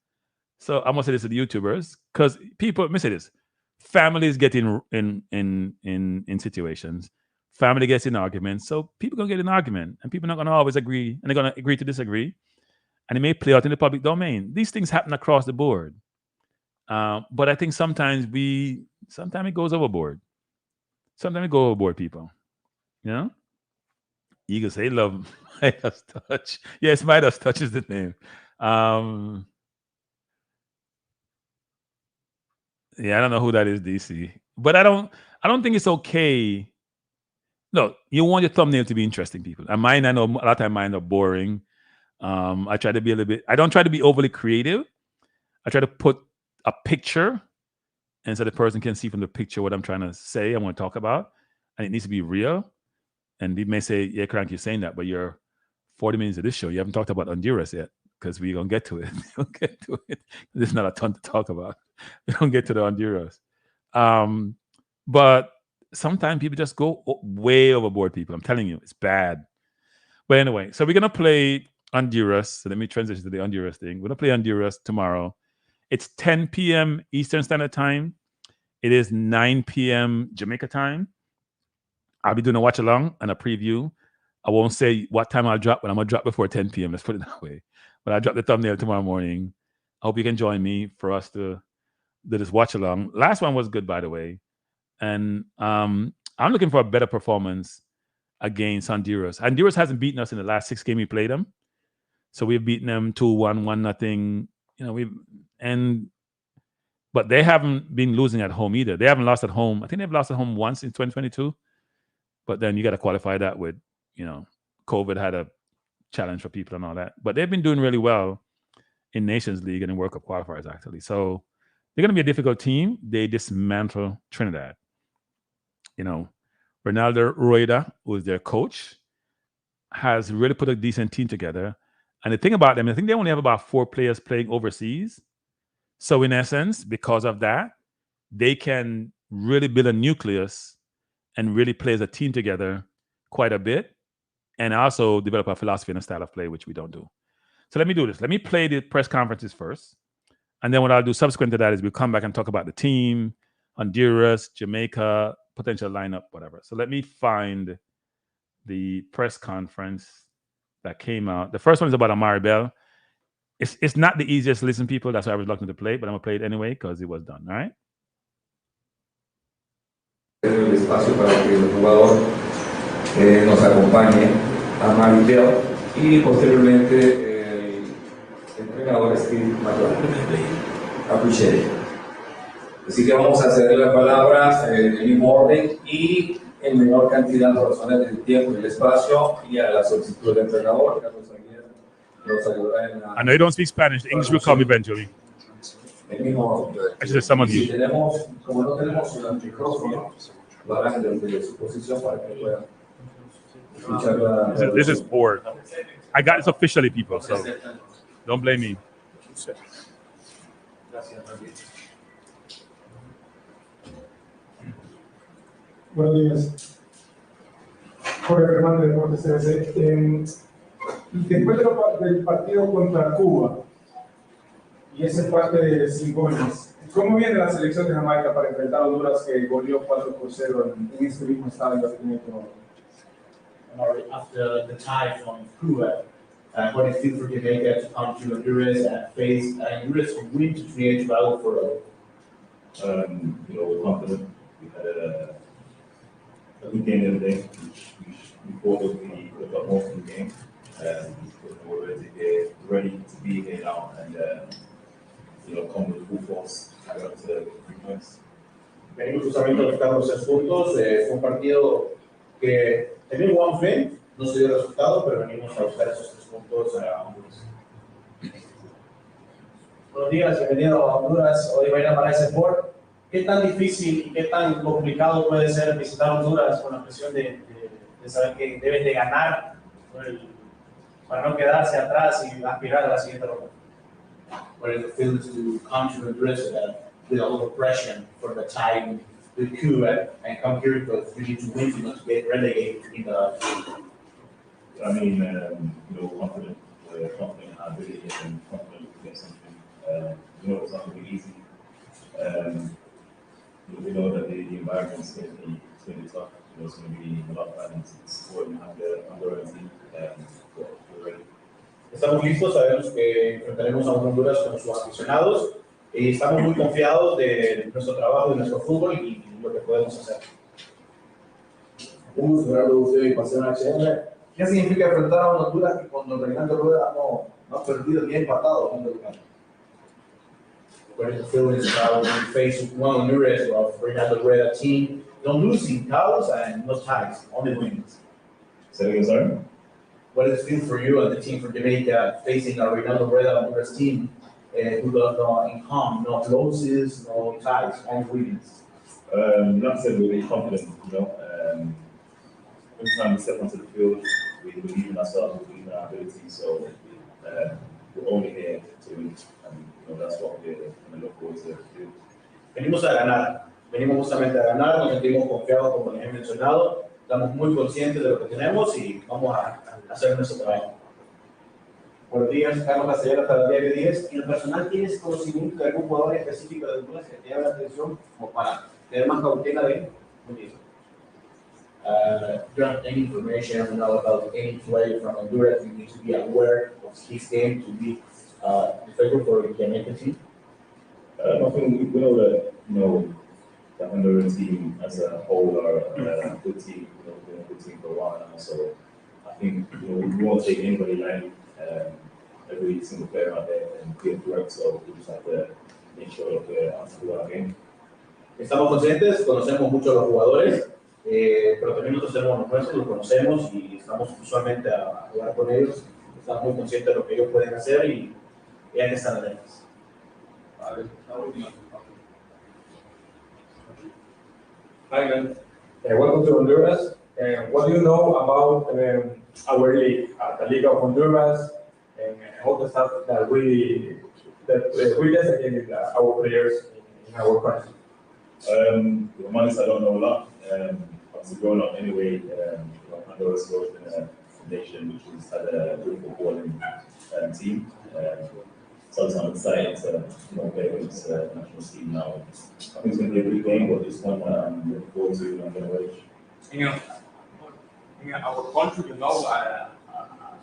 So I'm gonna say this to the YouTubers because people, let me say this: families get in situations, family gets in arguments, so people gonna get in argument, and people not gonna always agree, and they're gonna agree to disagree, and it may play out in the public domain. These things happen across the board, but I think sometimes it goes overboard. Sometimes we go overboard, people. Eagle say love Midas Touch. Yes, Midas Touch is the name. Yeah, I don't know who that is, DC. But I don't think it's okay. No, you want your thumbnail to be interesting, people. And mine, I know a lot of time mine are boring. I try to be I don't try to be overly creative. I try to put a picture, and so the person can see from the picture what I'm trying to say, I want to talk about. And it needs to be real. And they may say, yeah, Cranky, you're saying that, but you're 40 minutes of this show. You haven't talked about Honduras yet, because we're going to get to it. We'll get to it. There's not a ton to talk about. We don't get to the Honduras. But sometimes people just go way overboard, people. I'm telling you, it's bad. But anyway, so we're going to play Honduras. So let me transition to the Honduras thing. We're going to play Honduras tomorrow. It's 10 p.m. Eastern Standard Time. It is 9 p.m. Jamaica time. I'll be doing a watch along and a preview. I won't say what time I'll drop, but I'm going to drop before 10 p.m. Let's put it that way. But I'll drop the thumbnail tomorrow morning. I hope you can join me for us to do this watch along. Last one was good, by the way. And I'm looking for a better performance against Honduras. Honduras hasn't beaten us in the last 6 games we played them. So we've beaten them 2-1, 1-0. But they haven't been losing at home either. They haven't lost at home. I think they've lost at home once in 2022. But then you got to qualify that with, COVID had a challenge for people and all that. But they've been doing really well in Nations League and in World Cup qualifiers, actually. So they're going to be a difficult team. They dismantle Trinidad. Ronaldo Rueda, who is their coach, has really put a decent team together. And the thing about them, I think they only have about 4 players playing overseas. So in essence, because of that, they can really build a nucleus and really play as a team together quite a bit, and also develop a philosophy and a style of play, which we don't do. So let me do this. Let me play the press conferences first. And then what I'll do subsequent to that is we'll come back and talk about the team, Honduras, Jamaica, potential lineup, whatever. So let me find the press conference that came out. The first one is about Amari Bell. It's not the easiest to listen, people. That's why I was reluctant to play, but I'm going to play it anyway because it was done, all right? El espacio para que el jugador nos acompañe a Maribel y posteriormente el entrenador Steve McLaren. Appreciate it. Así que vamos a ceder la palabra en el mismo orden y en menor cantidad de razones del tiempo y el espacio y a la solicitud del entrenador. Carlos Aguirre nos ayudará en la... I know you don't speak Spanish. The English will come eventually. El mismo orden. I should have some of you. Como no tenemos un micrófono, lo harán desde su posición para que puedan escuchar la... This is bored. I got this officially, people, so don't blame me. Buenos días. Jorge Fernández de Deportes CBC. Después del partido contra Cuba y ese empate de 5 goles, ¿cómo viene la selección de Jamaica para enfrentar a Honduras que goleó 4-0 en este mismo estadio que tenía que After the tie from Cuba, what do you feel for Jamaica to come to Honduras and face Honduras to win to Trinidad and Tobago for a we're confident. We had a good game the other day. We thought that we could have got more from the game. We're ready to be here now and come with full force. I got 3 points. Venimos justamente a buscar los 6 puntos. Fue un partido que teníamos buen fe, no se dio resultado, pero venimos a buscar esos 3 puntos a Honduras. Buenos días, bienvenido a Honduras. Hoy va a ir a Paraíso Sport. ¿Qué tan difícil y qué tan complicado puede ser visitar Honduras con la presión de saber que deben de ganar para no quedarse atrás y aspirar a la siguiente ronda? What is it feels to come to Honduras with a lot of pressure for the time with Cuba and come here because we need to win to not get relegated in the. I mean, confident in our ability and confident to get something. It's not going to be easy. We know that the environment is going to be tough. It's going to be a lot of fans supporting under our team. We're ready. Estamos listos, sabemos que enfrentaremos a Honduras con sus aficionados y estamos muy confiados de nuestro trabajo, de nuestro fútbol y lo que podemos hacer. ¿Qué significa enfrentar a Honduras que con Reinaldo Rueda no ha perdido ni ha empatado en el local? What is the feelings about when you face one Honduras of Reinaldo Rueda team, don't losing cows and no ties, only wins? Say again, sorry? What does it feel for you and the team for Jamaica facing a Reinaldo Rueda Honduras team who does no income, no losses, no ties, only wins? Like I said, we're really confident, every time we step onto the field, we believe in ourselves, we believe in our ability, so we're only here to win, and that's what we're going to look forward to do. Venimos a ganar, venimos justamente a ganar, nos sentimos confiados como les he mencionado, estamos muy conscientes de lo que tenemos y vamos a hacer nuestro trabajo. Buenos días, Carlos Castellano, para Diario 10. ¿En el personal tienes conocimiento de algún jugador específico de Honduras que te llame la atención como para tener más cautela de él? Muy bien. Do you have any information about any player from Honduras you need to be aware of his game to be effective for the Jamaican team? I think we know that, the Honduran team as a whole are a good team. We've been a good team for a while now, so I think we won't take anybody lightly. Every single player out there and get correct, so we just have to make sure that we're on to our game. Estamos conscientes, conocemos mucho a los jugadores, pero también nosotros tenemos los nuestros, los conocemos y estamos usualmente a jugar con ellos. Estamos muy conscientes de lo que ellos pueden hacer y hay que estar atentos. Hi, guys. Welcome to Honduras. What do you know about our league, the League of Honduras, and all the stuff that we designated our players in our country? If I'm honest, I don't know a lot. Obviously, growing up anyway, Honduras was in a nation which has had a good footballing team. So I'm excited to play with this national team now. I think it's going to be a big game, but it's one that I'm looking forward to and I'm going to wait. In our country,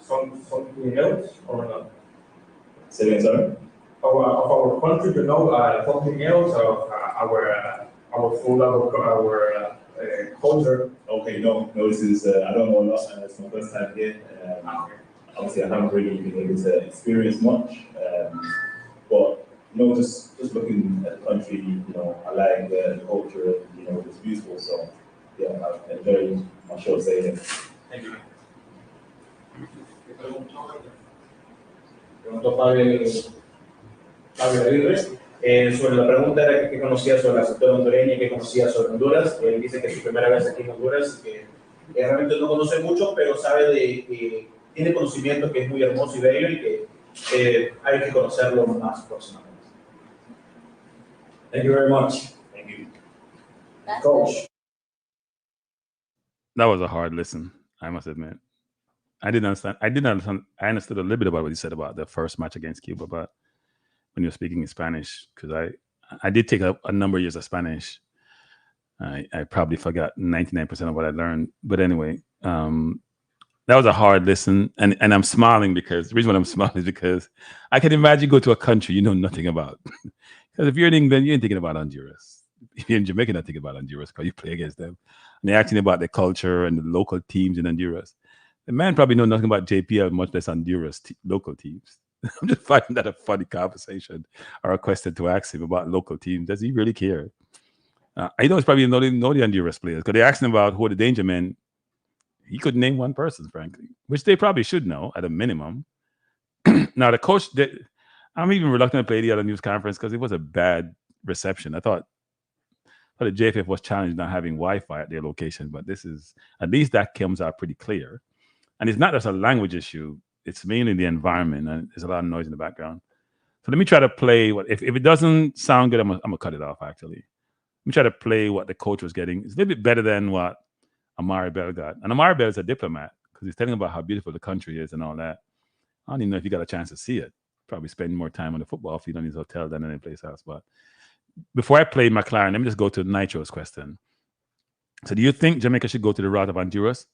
something else or not? Say again, sorry? Of our country, something else of our food, our culture. Okay, no, this is, I don't know a lot, it's my first time here. Obviously, I haven't really been able to experience much, but just looking at the country, I like the culture, it's beautiful, so yeah, I've enjoyed my short stay here. Thank you. Preguntó Pablo Aguirre sobre la pregunta era qué conocía sobre la cultura hondureña y qué conocía sobre Honduras. Él dice que es su primera vez aquí en Honduras y que realmente no conoce mucho, pero sabe que tiene conocimiento que es muy hermoso y bello y que hay que conocerlo más próximamente. Thank you very much. Thank you. Coach. That was a hard listen, I must admit. I didn't understand. I understood a little bit about what you said about the first match against Cuba, but when you're speaking in Spanish, because I did take a number of years of Spanish. I probably forgot 99% of what I learned. But anyway, that was a hard listen. And I'm smiling because the reason why I'm smiling is because I can imagine go to a country you know nothing about. Because if you're in England, you ain't thinking about Honduras. If you're in Jamaica, you're not thinking about Honduras because you play against them. And they're asking about the culture and the local teams in Honduras. The man probably know nothing about JPL, much less Honduras local teams. I'm just finding that a funny conversation or a question to ask him about local teams. Does he really care? I know it's probably know the Honduras players because they're asking about who are the danger men. He couldn't name one person, frankly, which they probably should know at a minimum. Now, the coach, I'm even reluctant to play the other news conference because it was a bad reception. I thought the JFF was challenged not having Wi-Fi at their location, but this is, at least that comes out pretty clear. And it's not just a language issue. It's mainly the environment, and there's a lot of noise in the background. So let me try to play what, if it doesn't sound good, I'm gonna cut it off, actually. Let me try to play what the coach was getting. It's a little bit better than what Amari Bell got. And Amari Bell is a diplomat because he's telling about how beautiful the country is and all that. I don't even know if you got a chance to see it. Probably spend more time on the football field on his hotel than any place else. But before I play McLaren, let me just go to Nitro's question. So do you think Jamaica should go to the route of Honduras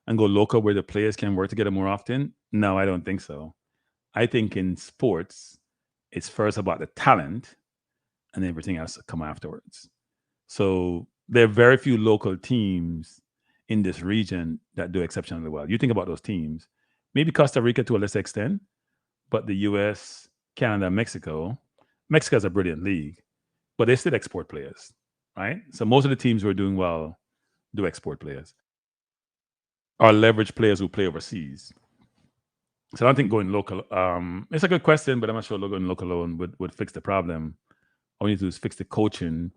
and go local where the players can work together more often? No, I don't think so. I think in sports, it's first about the talent and everything else come afterwards. So there are very few local teams in this region that do exceptionally well. You think about those teams, maybe Costa Rica to a lesser extent, but the US, Canada, Mexico has a brilliant league, but they still export players, right? So most of the teams who are doing well do export players or leverage players who play overseas. So I don't think going local, it's a good question, but I'm not sure going local alone would fix the problem. All we need to do is fix the coaching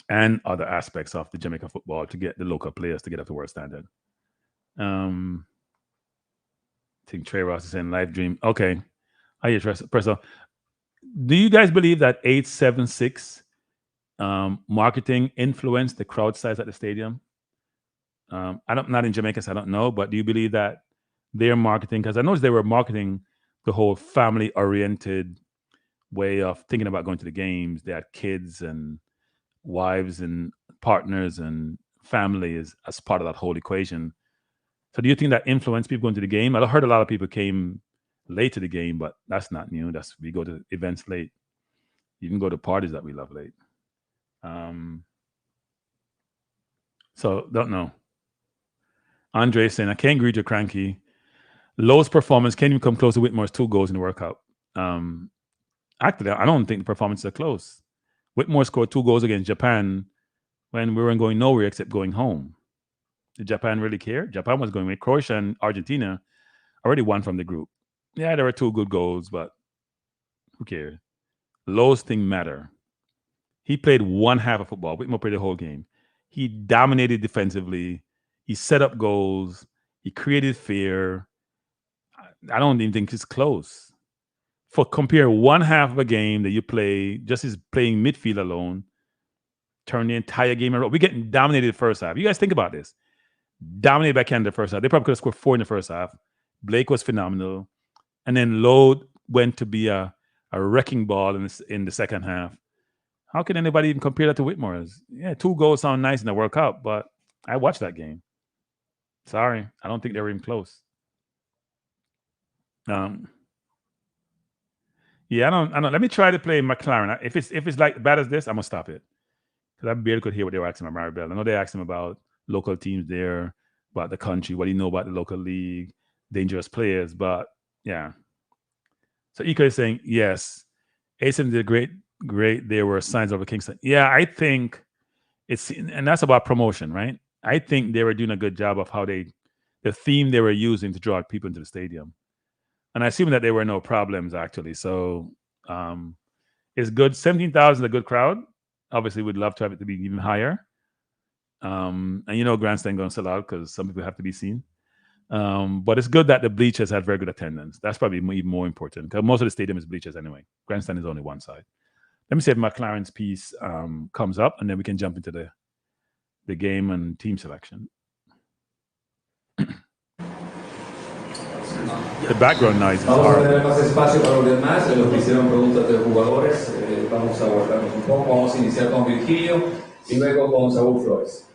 and other aspects of the Jamaica football to get the local players to get up to world standard. I think Trey Ross is saying live dream. Okay. I hear Presso. Do you guys believe that 876 marketing influenced the crowd size at the stadium? Not in Jamaica, so I don't know, but do you believe that their marketing, because I noticed they were marketing the whole family-oriented way of thinking about going to the games. They had kids and wives and partners and family as part of that whole equation. So do you think that influenced people going to the game? I heard a lot of people came late to the game, but that's not new. We go to events late. You can go to parties that we love late. So don't know. Andre saying, I can't agree with you, Kranky. Lowest performance can't even come close to Whitmore's 2 goals in the World Cup. Actually, I don't think the performances are close. Whitmore scored 2 goals against Japan when we weren't going nowhere except going home. Did Japan really care? Japan was going with Croatia and Argentina already won from the group. Yeah, there were 2 good goals, but who cares? Lowest thing matter. He played one half of football. Whitmore played the whole game. He dominated defensively. He set up goals. He created fear. I don't even think it's close. Compare one half of a game that you play, just as playing midfield alone, turn the entire game around. We're getting dominated the first half. You guys think about this. Dominated by Canada the first half. They probably could have scored 4 in the first half. Blake was phenomenal. And then Lowe went to be a wrecking ball in the second half. How can anybody even compare that to Whitmore's? Yeah, 2 goals sound nice in the World Cup, but I watched that game. Sorry, I don't think they were even close. Yeah, I don't. Let me try to play McLaren. If it's like bad as this, I'm gonna stop it because I barely could hear what they were asking about Maribel. I know they asked him about local teams there, about the country, what do you know about the local league, dangerous players, but yeah. So Ika is saying yes, Asen did great. There were signs of a Kingston. Yeah, I think and that's about promotion, right? I think they were doing a good job of the theme they were using to draw people into the stadium. And I assume that there were no problems, actually. So it's good. 17,000 is a good crowd. Obviously, we'd love to have it to be even higher. And Grandstand going to sell out because some people have to be seen. But it's good that the bleachers had very good attendance. That's probably even more important because most of the stadium is bleachers anyway. Grandstand is only one side. Let me see if McLaren's piece comes up, and then we can jump into the game and team selection. The background noise is Vamos a tener más espacio para los demás, los que hicieron preguntas de jugadores. Vamos a aguardarnos un poco. Vamos a iniciar con Virgilio y luego con Saúl Flores.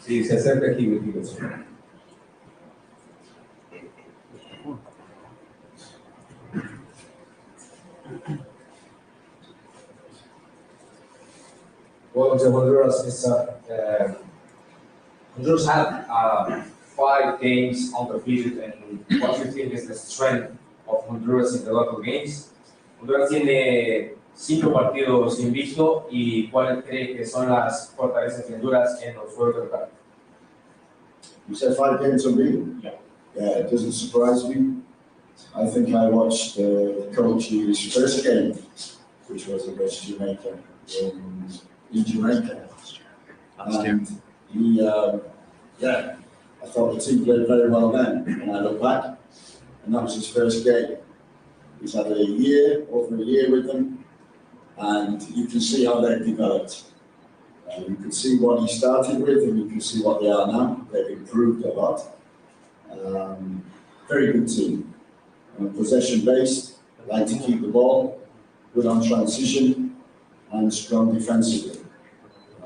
Sí, se acerca aquí, Virgilio. Welcome to Honduras. Honduras had 5 games on the field, and what do you think is the strength of Honduras in the local games? Honduras tiene 5 partidos invicto, y ¿cuáles cree que son las fortalezas de Honduras en los juegos locales? You said 5 games unbeaten? Yeah. Yeah, it doesn't surprise me. I think I watched the coach's first game, which was against Jamaica in Jamaica. And he, I thought the team played very well then. And I look back, and that was his first game. He's had over a year with them, and you can see how they've developed. You can see what he started with, and you can see what they are now. They've improved a lot. Very good team. Possession-based, like to keep the ball, good on transition, and strong defensively.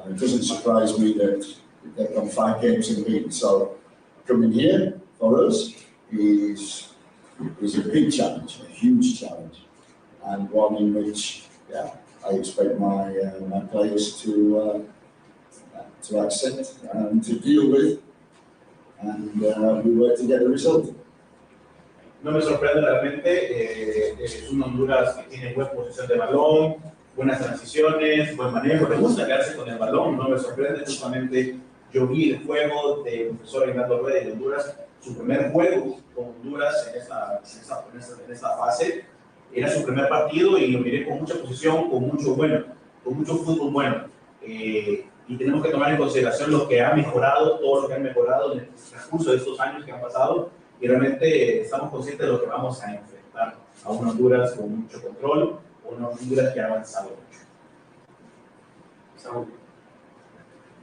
It doesn't surprise me that they've got 5 games unbeaten. So coming here for us is a big challenge, a huge challenge, and one in which, I expect my players to accept and to deal with, and we work to get the result. No me sorprende realmente, es un Honduras que tiene buena posición de balón, buenas transiciones, buen manejo, le gusta quedarse con el balón, no me sorprende. Justamente yo vi el juego del profesor Reinaldo Rueda de Honduras, su primer juego con Honduras en esta fase, era su primer partido y lo miré con mucha posición, con mucho fútbol bueno. Y tenemos que tomar en consideración lo que ha mejorado, todo lo que han mejorado en el transcurso de estos años que han pasado, y realmente estamos conscientes de lo que vamos a enfrentar a un Honduras con mucho control, un Honduras que ha avanzado mucho. Saúl.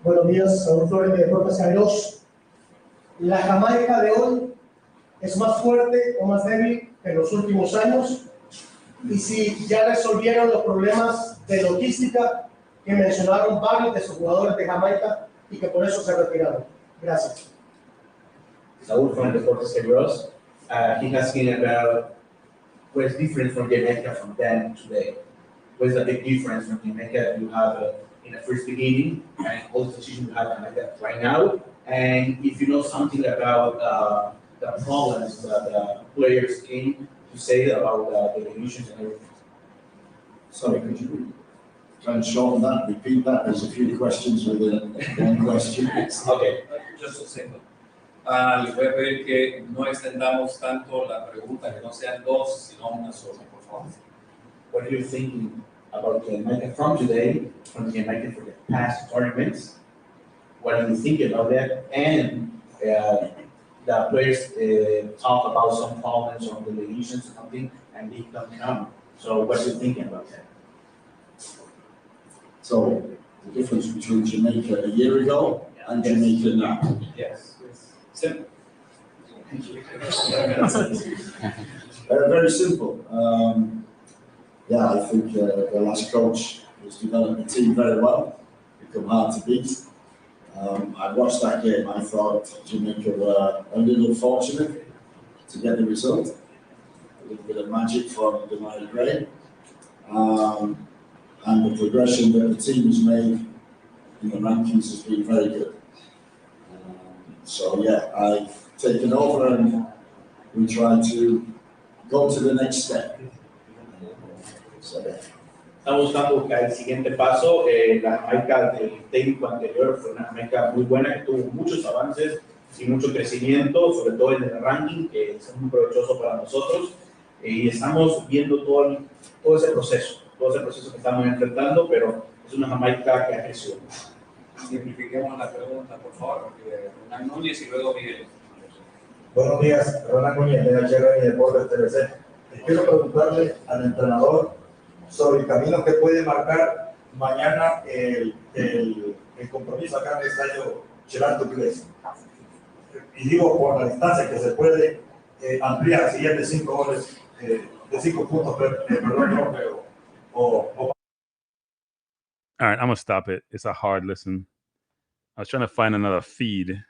Buenos días, Saúl Flores de Deportes Aeros. ¿La Jamaica de hoy es más fuerte o más débil que en los últimos años? Y si ya resolvieron los problemas de logística que mencionaron varios de sus jugadores de Jamaica y que por eso se retiraron. Gracias. Saúl from Deportes Aeros. He has been about what is different from Jamaica from then to today. What is the big difference from Jamaica you have in the first beginning and all the decisions you have in Jamaica right now? And if you know something about the problems that the players came to say about the regulations and everything. Sorry, could you try and shorten that, repeat that? There's a few questions within one question. Okay, just a second. Les voy a pedir que no extendamos tanto la pregunta, que no sean 2, sino una sola, por favor. What are you thinking about Jamaica from today, from Jamaica for the past tournaments? What are you thinking about that? And the players talk about some problems on the regulations or something, and they don't come. So what are you thinking about that? So the difference between Jamaica a year ago and Jamaica now? Yes. Simple. Very simple. I think the last coach has developed the team very well, become hard to beat. I watched that game. I thought Jamaica were a little fortunate to get the result. A little bit of magic from Demolishing Gray. And the progression that the team has made in the rankings has been very good. I've taken over and we try to go to the next step. Estamos buscando buscar el siguiente paso. La Jamaica del técnico anterior fue una Jamaica muy buena que tuvo muchos avances y mucho crecimiento, sobre todo en el ranking, que es muy provechoso para nosotros. Y estamos viendo todo ese proceso que estamos enfrentando, pero es una Jamaica que ha crecido. Simplifiquemos la pregunta, por favor. Ronald Núñez y luego Miguel. Buenos días, Ronald Núñez, de HRN y Deportes TVC. Quiero preguntarle al entrenador sobre el camino que puede marcar mañana el compromiso acá en el estadio Gerardo Cles. Y digo por la distancia que se puede ampliar, si es de 5 goles, de 5 puntos, perdón, All right, I'm going to stop it. It's a hard listen. I was trying to find another feed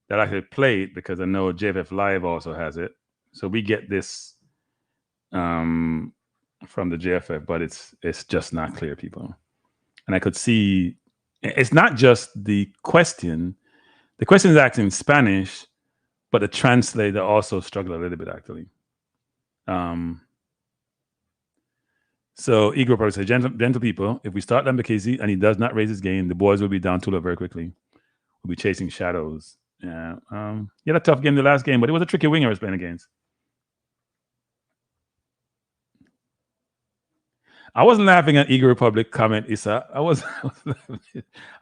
that I could play it because I know JFF Live also has it. So we get this from the JFF, but it's just not clear, people. And I could see it's not just the question. The question is actually in Spanish, but the translator also struggled a little bit, actually. So Igor probably said, gentle people, if we start Lambakese and he does not raise his game, the boys will be down 2-0 very quickly. We'll be chasing shadows. Yeah. He had a tough game the last game, but it was a tricky winger he was playing against. I wasn't laughing at Eagle Republic comment, Issa. I was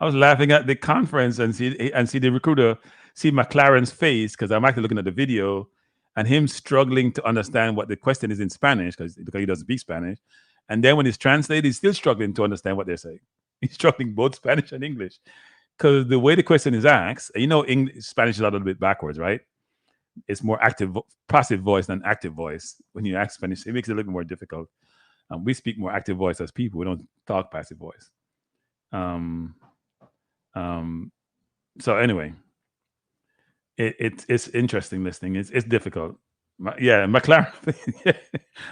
laughing at the conference and see the recruiter see McLaren's face, because I'm actually looking at the video and him struggling to understand what the question is in Spanish because he doesn't speak Spanish. And then when it's translated, he's still struggling to understand what they're saying. He's struggling both Spanish and English because the way the question is asked, Spanish is a little bit backwards, right? It's more passive voice than active voice. When you ask Spanish, it makes it a little bit more difficult. We speak more active voice as people. We don't talk passive voice. So anyway, it's interesting listening. It's difficult. Yeah, McLaren.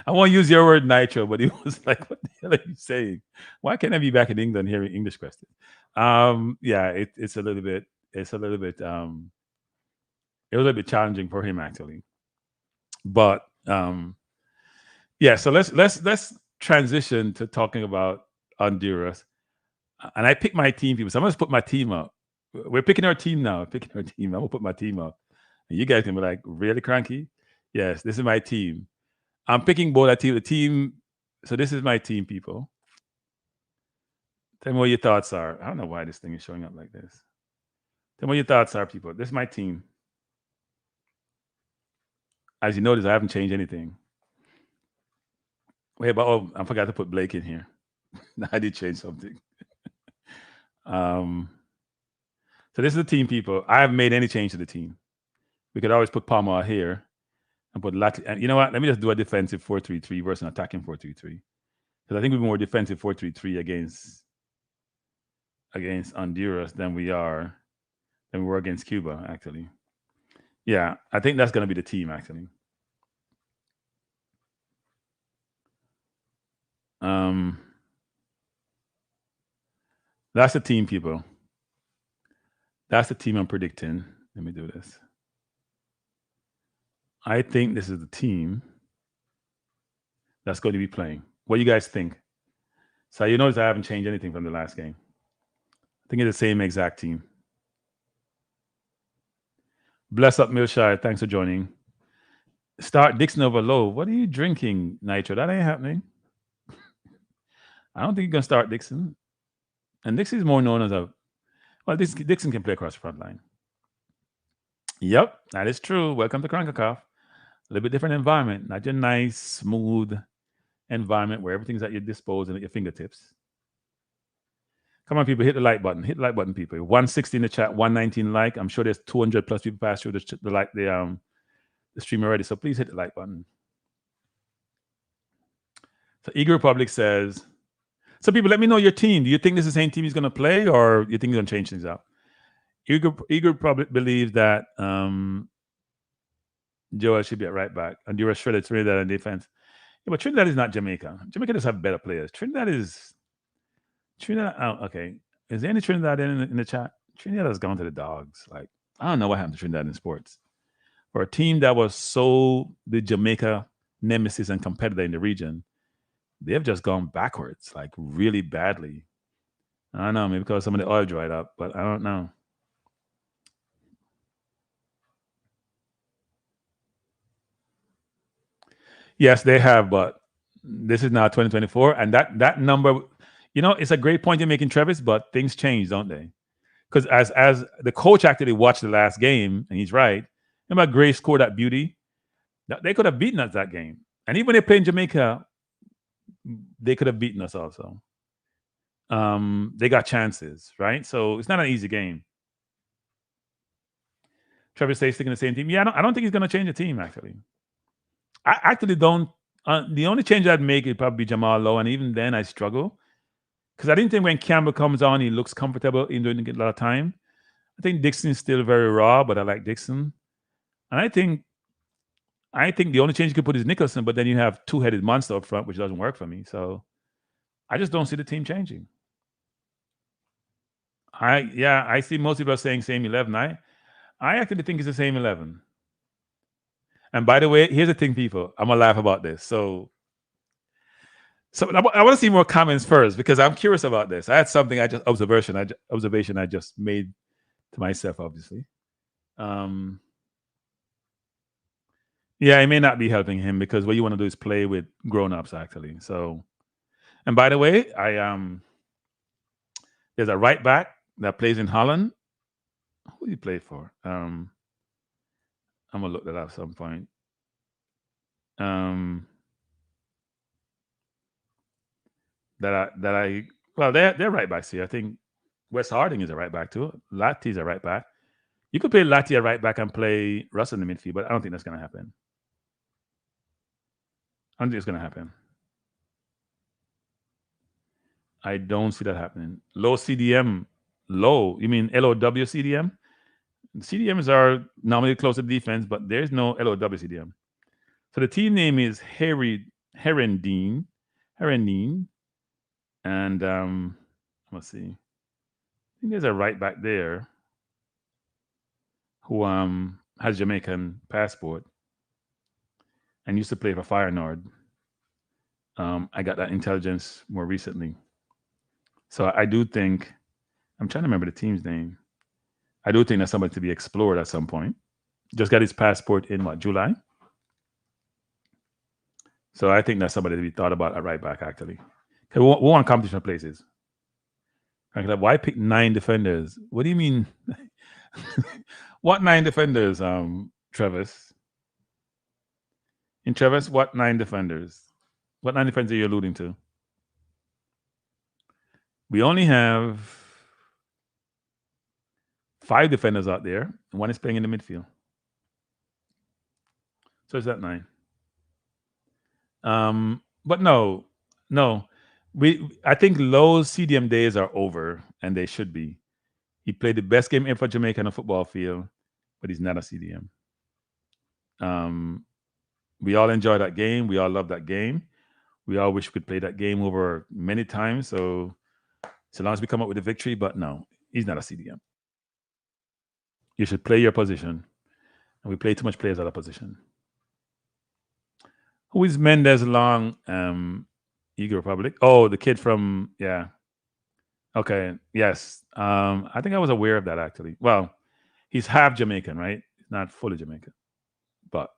I won't use your word nitro, but he was like, "What the hell are you saying? Why can't I be back in England hearing English questions?" Yeah, it was a little bit challenging for him actually. But yeah, so let's transition to talking about Honduras. And I picked my team, people. So I'm going to put my team up. We're picking our team now. I'm going to put my team up. And you guys can be like, really, Kranky? Yes, this is my team. I'm picking both the team. So this is my team, people. Tell me what your thoughts are. I don't know why this thing is showing up like this. Tell me what your thoughts are, people. This is my team. As you notice, I haven't changed anything. Wait, but I forgot to put Blake in here. I did change something. So this is the team, people. I haven't made any change to the team. We could always put Palma here and put Latin. And you know what? Let me just do a defensive 4-3-3 versus an attacking 4-3-3. Because I think we're more defensive 4-3-3 against Honduras than we were against Cuba, actually. Yeah, I think that's going to be the team, actually. That's the team, people. That's the team I'm predicting. Let me do this. I think this is the team that's going to be playing. What do you guys think? So you notice I haven't changed anything from the last game. I think it's the same exact team. Bless up, Milshire. Thanks for joining. Start Dixon over low. What are you drinking, Nitro? That ain't happening. I don't think you're going to start Dixon. And Dixon is more known as Dixon can play across the front line. Yep, that is true. Welcome to Concacaf. A little bit different environment. Not your nice, smooth environment where everything's at your disposal and at your fingertips. Come on, people, hit the like button. Hit the like button, people. 160 in the chat, 119 like. I'm sure there's 200 plus people pass through the stream already. So please hit the like button. So Eagle Republic says, so people, let me know your team. Do you think this is the same team he's going to play, or you think he's going to change things up? Eagle Republic believes that Joel should be at right back. And you're shredded Trinidad in defense. Yeah, but Trinidad is not Jamaica. Jamaica does have better players. Trinidad. Oh, okay. Is there any Trinidad in the chat? Trinidad has gone to the dogs. Like, I don't know what happened to Trinidad in sports. For a team that was so the Jamaica nemesis and competitor in the region, they have just gone backwards, like really badly. I don't know, maybe because some of the oil dried up, but I don't know. Yes, they have, but this is now 2024, and that number, it's a great point you're making, Travis, but things change, don't they? Because as the coach actually watched the last game, and he's right. Remember Gray scored that beauty? They could have beaten us that game. And even when they play in Jamaica, they could have beaten us also. They got chances, right? So it's not an easy game. Trevor stays sticking the same team. Yeah, I don't think he's going to change the team, actually. I actually don't. The only change I'd make would probably be Jamal Lowe, and even then I struggle. Because I didn't think when Campbell comes on, he looks comfortable in doing a lot of time. I think Dixon's still very raw, but I like Dixon. And I think the only change you could put is Nicholson, but then you have two-headed monster up front, which doesn't work for me. So I just don't see the team changing. I see most people are saying same 11. I actually think it's the same 11. And by the way, here's the thing, people. I'm gonna laugh about this. So I want to see more comments first because I'm curious about this. I had something observation I just made to myself, obviously. Yeah, it may not be helping him because what you want to do is play with grown-ups, actually. So And by the way, there's a right back that plays in Holland. Who do you play for? I'm gonna look that up at some point. Well, they're right backs here. I think Wes Harding is a right back too. Latty's a right back. You could play Latty at right back and play Russell in the midfield, but I don't think that's gonna happen. I don't think it's gonna happen. I don't see that happening. Low CDM. Low. You mean LOW CDM? CDMs are normally close to defense, but there's no LOW CDM. So the team name is Herendeen. And let's see. I think there's a right back there who has Jamaican passport and used to play for Feyenoord. I got that intelligence more recently. So I do think, I'm trying to remember the team's name. I do think that's somebody to be explored at some point. Just got his passport in July? So I think that's somebody to be thought about at right back, actually. Okay, we want competition places. Why pick 9 defenders? What do you mean? What 9 defenders, Travis? In Travis, what 9 defenders? What 9 defenders are you alluding to? We only have 5 defenders out there, and 1 is playing in the midfield. So is that 9? But no. I think Lowe's CDM days are over, and they should be. He played the best game ever for Jamaica on a football field, but he's not a CDM. We all enjoy that game. We all love that game. We all wish we could play that game over many times. So long as we come up with a victory, but no, he's not a CDM. You should play your position. And we play too much players out of position. Who is Mendez Long? Eagle Republic. Oh, the kid from, yeah. Okay, yes. I think I was aware of that, actually. Well, he's half Jamaican, right? He's not fully Jamaican. But,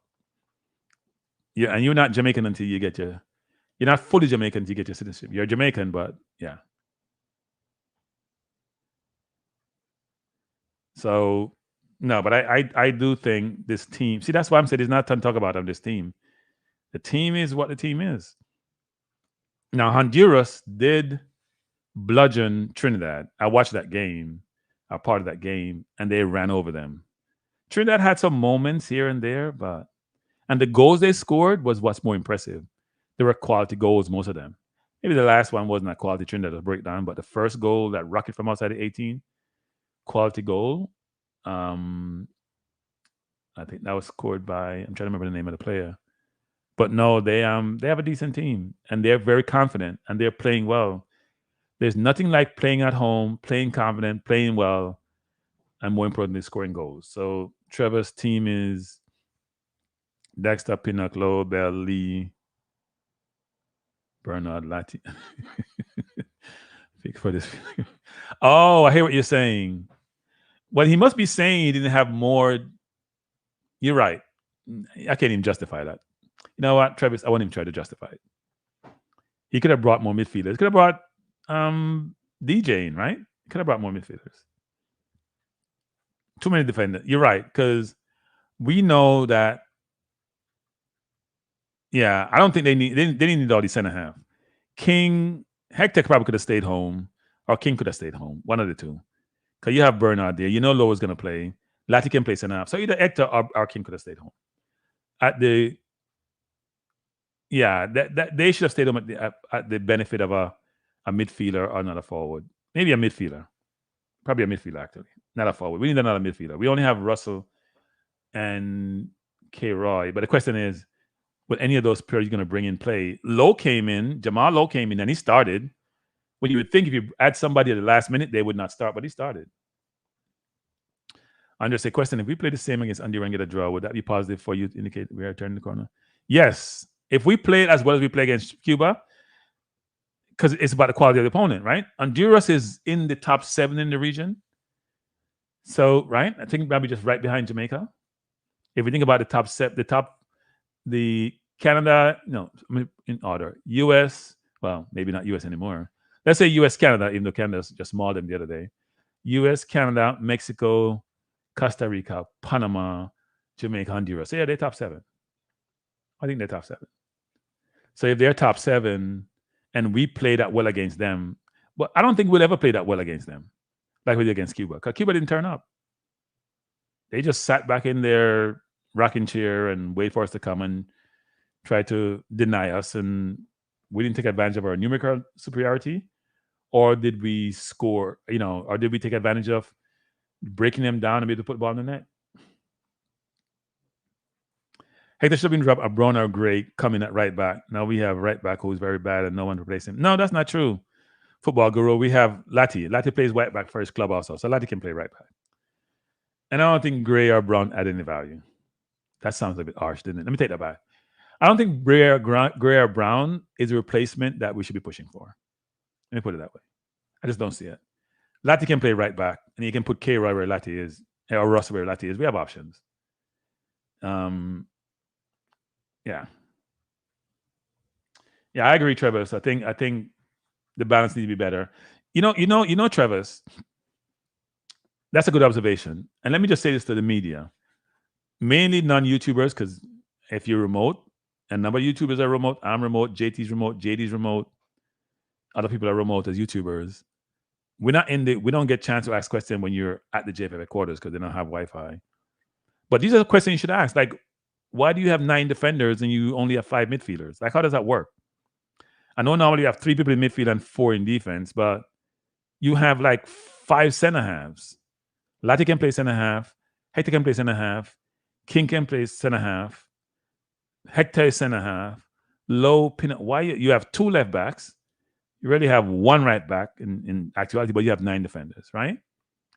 yeah, and you're not Jamaican until you get you're not fully Jamaican until you get your citizenship. You're Jamaican, but, yeah. So, no, but I do think this team, see, that's why I'm saying there's not a ton to talk about on this team. The team is what the team is. Now, Honduras did bludgeon Trinidad. I watched that game, a part of that game, and they ran over them. Trinidad had some moments here and there, and the goals they scored was what's more impressive. They were quality goals, most of them. Maybe the last one wasn't a quality Trinidad breakdown, but the first goal, that rocket from outside the 18, quality goal. I think that was scored by, I'm trying to remember the name of the player. But no, they have a decent team, and they're very confident, and they're playing well. There's nothing like playing at home, playing confident, playing well, and more importantly, scoring goals. So Trevor's team is Dexter, Pinocchio, Bell, Lee, Bernard, Lati. For this. Oh, I hear what you're saying. Well, he must be saying he didn't have more. You're right. I can't even justify that. You know what, Travis? I won't even try to justify it. He could have brought more midfielders. He could have brought DJing, right? He could have brought more midfielders. Too many defenders. You're right, because we know that. Yeah, I don't think they didn't need all these center half. Hector probably could have stayed home, or King could have stayed home. One of the two. Because you have Bernard there. You know Lowe's going to play. Lati can play center half. So either Hector or King could have stayed home. They should have stayed home at the benefit of a midfielder or another forward. Maybe a midfielder. Probably a midfielder, actually. Not a forward. We need another midfielder. We only have Russell and K. Roy. But the question is, will any of those players you're going to bring in play? Jamal Lowe came in, and he started. When you would think if you add somebody at the last minute, they would not start, but he started. Andres, a question, if we play the same against Honduras and get a draw, would that be positive for you to indicate we are turning the corner? Yes. If we play it as well as we play against Cuba, because it's about the quality of the opponent, right? Honduras is in the top 7 in the region. So, right? I think maybe just right behind Jamaica. If we think about the Canada, no, in order. US, Well, maybe not U.S. anymore. Let's say U.S. Canada, even though Canada just mauled them the other day. U.S. Canada, Mexico, Costa Rica, Panama, Jamaica, Honduras. So yeah, they're top 7. I think they're top 7. So if they're top 7 and we play that well against them, but I don't think we'll ever play that well against them, like we did against Cuba, because Cuba didn't turn up. They just sat back in their rocking chair and wait for us to come and try to deny us, and we didn't take advantage of our numerical superiority. Or did we score, or did we take advantage of breaking them down and be able to put the ball in the net? Hector should have been dropped a brown or gray coming at right back. Now we have right back who's very bad and no one to replace him. No, that's not true. Football guru, we have Lati. Lati plays right back for his club also. So Lati can play right back. And I don't think gray or brown add any value. That sounds a bit harsh, didn't it? Let me take that back. I don't think gray or brown is a replacement that we should be pushing for. Let me put it that way. I just don't see it. Lati can play right back, and you can put K-Roy where Lati is, or Russ where Lati is. We have options. Yeah, I agree, Travis. I think the balance needs to be better. Travis. That's a good observation. And let me just say this to the media, mainly non-YouTubers, because if you're remote, and a number of YouTubers are remote, I'm remote, JT's remote, JD's remote, other people are remote as YouTubers. We don't get a chance to ask questions when you're at the JFF headquarters because they don't have Wi-Fi. But these are the questions you should ask. Like, why do you have 9 defenders and you only have 5 midfielders? Like, how does that work? I know normally you have 3 people in midfield and 4 in defense, but you have like 5 center halves. Lati can play center half. Hector can play center half. King can play center half. Hector is center half. Low pin. Why you have 2 left backs? You really have 1 right back in actuality, but you have 9 defenders, right?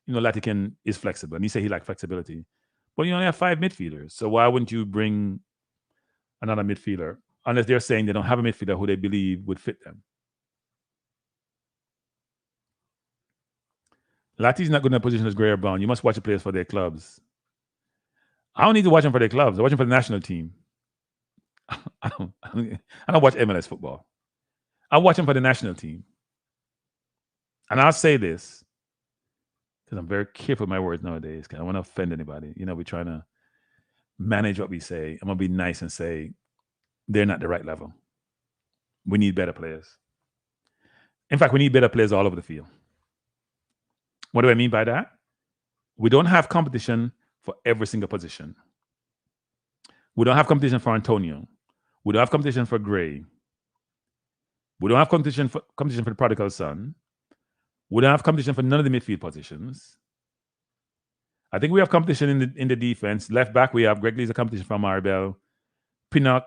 Lati is flexible, and he said he likes flexibility. But you only have 5 midfielders. So why wouldn't you bring another midfielder? Unless they're saying they don't have a midfielder who they believe would fit them. Lati's not good in a position as Gray or Brown. You must watch the players for their clubs. I don't need to watch them for their clubs. I watch them for the national team. I don't watch MLS football. I watch them for the national team. And I'll say this, because I'm very careful with my words nowadays, because I don't want to offend anybody. We're trying to manage what we say. I'm going to be nice and say they're not the right level. We need better players. In fact, we need better players all over the field. What do I mean by that? We don't have competition for every single position. We don't have competition for Antonio. We don't have competition for Gray. We don't have competition for the prodigal son. We don't have competition for none of the midfield positions. I think we have competition in the defense. Left back, we have Greg Lee's a competition for Maribel. Pinnock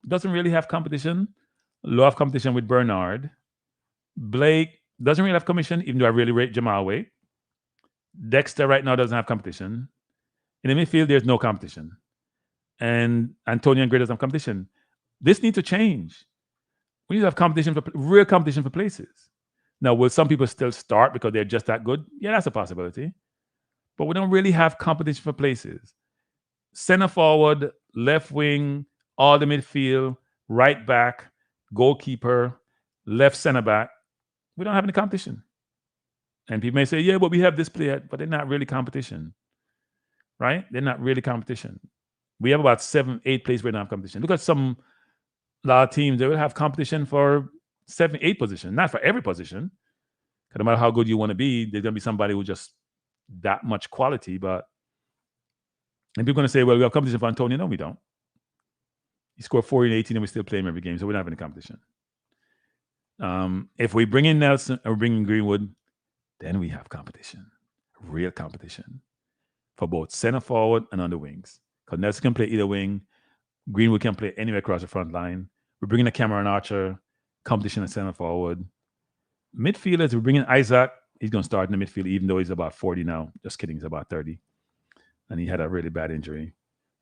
doesn't really have competition. Low of competition with Bernard. Blake doesn't really have competition, even though I really rate Jamal Wade. Dexter right now doesn't have competition. In the midfield, there's no competition. And Antonio and Gray doesn't have competition. This needs to change. We need to have competition real competition for places. Now, will some people still start because they're just that good? Yeah, that's a possibility. But we don't really have competition for places. Center forward, left wing, all the midfield, right back, goalkeeper, left center back. We don't have any competition. And people may say, yeah, but we have this player, but they're not really competition. Right? They're not really competition. We have about 7, 8 places where we don't have competition. Look at a lot of teams, they will have competition for 7, 8 positions, not for every position. No matter how good you want to be, there's going to be somebody who just that much quality. But and people are going to say, well, we have competition for Antonio. No, we don't. He scored 40 and 18 and we still play him every game, so we don't have any competition. If we bring in Nelson or bring in Greenwood, then we have competition, real competition for both center forward and on the wings. Because Nelson can play either wing. Greenwood can play anywhere across the front line. We're bringing a Cameron Archer, competition at center forward. Midfielders, we're bringing Isaac. He's going to start in the midfield, even though he's about 40 now. Just kidding, he's about 30. And he had a really bad injury.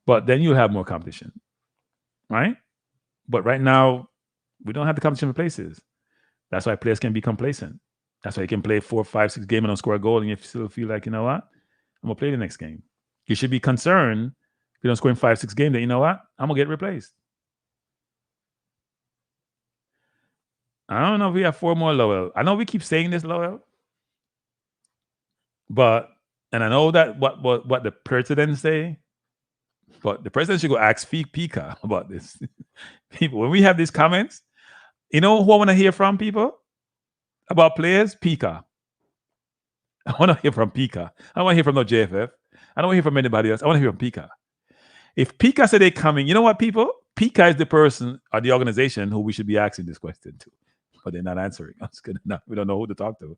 But then you'll have more competition, right? But right now, we don't have the competition for places. That's why players can be complacent. That's why you can play 4, 5, 6 games and don't score a goal, and you still feel like, you know what? I'm going to play the next game. You should be concerned if you don't score in 5, 6 games, that you know what? I'm going to get replaced. I don't know if we have 4 more, Lowell. I know we keep saying this, Lowell. But, and I know that what the president say, but the president should go ask Pika about this. People, when we have these comments, you know who I want to hear from, people? About players? Pika. I want to hear from Pika. I don't want to hear from no JFF. I don't want to hear from anybody else. I want to hear from Pika. If Pika said they're coming, you know what, people? Pika is the person or the organization who we should be asking this question to. But they're not answering. That's good enough. We don't know who to talk to.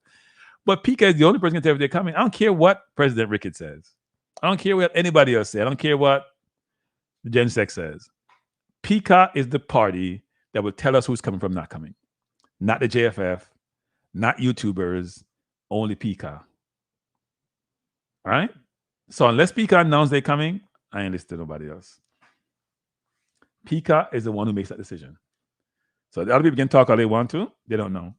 But Pika is the only person who can tell if they're coming. I don't care what President Ricketts says. I don't care what anybody else says. I don't care what the Gen Sec says. Pika is the party that will tell us who's coming from not coming. Not the JFF, not YouTubers, only Pika. All right? So unless Pika announces they're coming, I ain't listening to nobody else. Pika is the one who makes that decision. So the other people can talk all they want to. They don't know.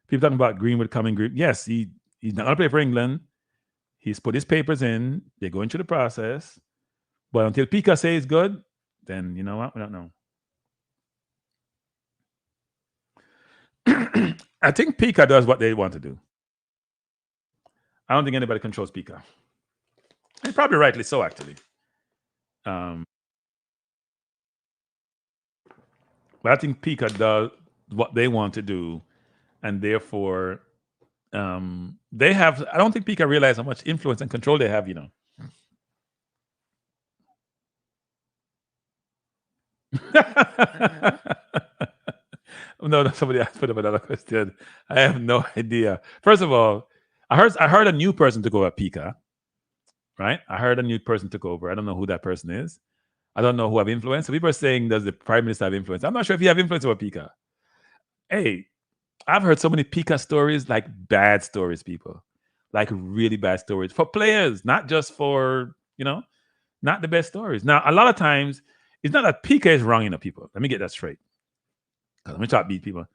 People talking about Greenwood coming. Yes, he's not going to play for England. He's put his papers in. They're going through the process. But until Pika says it's good, then you know what? We don't know. I think Pika does what they want to do. I don't think anybody controls Pika. And probably rightly so, actually. But I think Pika does what they want to do, and therefore they have. I don't think Pika realizes how much influence and control they have. You know. No, somebody asked for another question. I have no idea. First of all, I heard a new person took over at Pika, right? I heard a new person took over. I don't know who that person is. I don't know who have influence. So people are saying, does the prime minister have influence? I'm not sure if you have influence over Pika. Hey, I've heard so many Pika stories, like bad stories, people. Like really bad stories for players, not just for, not the best stories. Now, a lot of times, it's not that Pika is wrong, people. Let me get that straight. Let me try to beat people.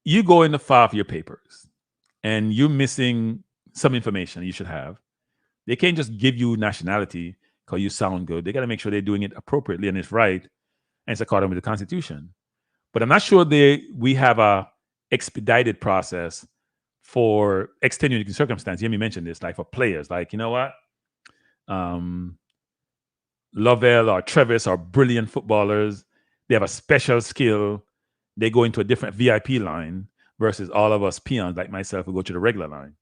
You go in the file for your papers and you're missing some information you should have. They can't just give you nationality because you sound good. They got to make sure they're doing it appropriately and it's right and it's according with the Constitution. But I'm not sure we have a expedited process for extenuating circumstances. You hear me mention this, like for players. Like, you know what? Lovell or Travis are brilliant footballers. They have a special skill. They go into a different VIP line versus all of us peons like myself who go to the regular line,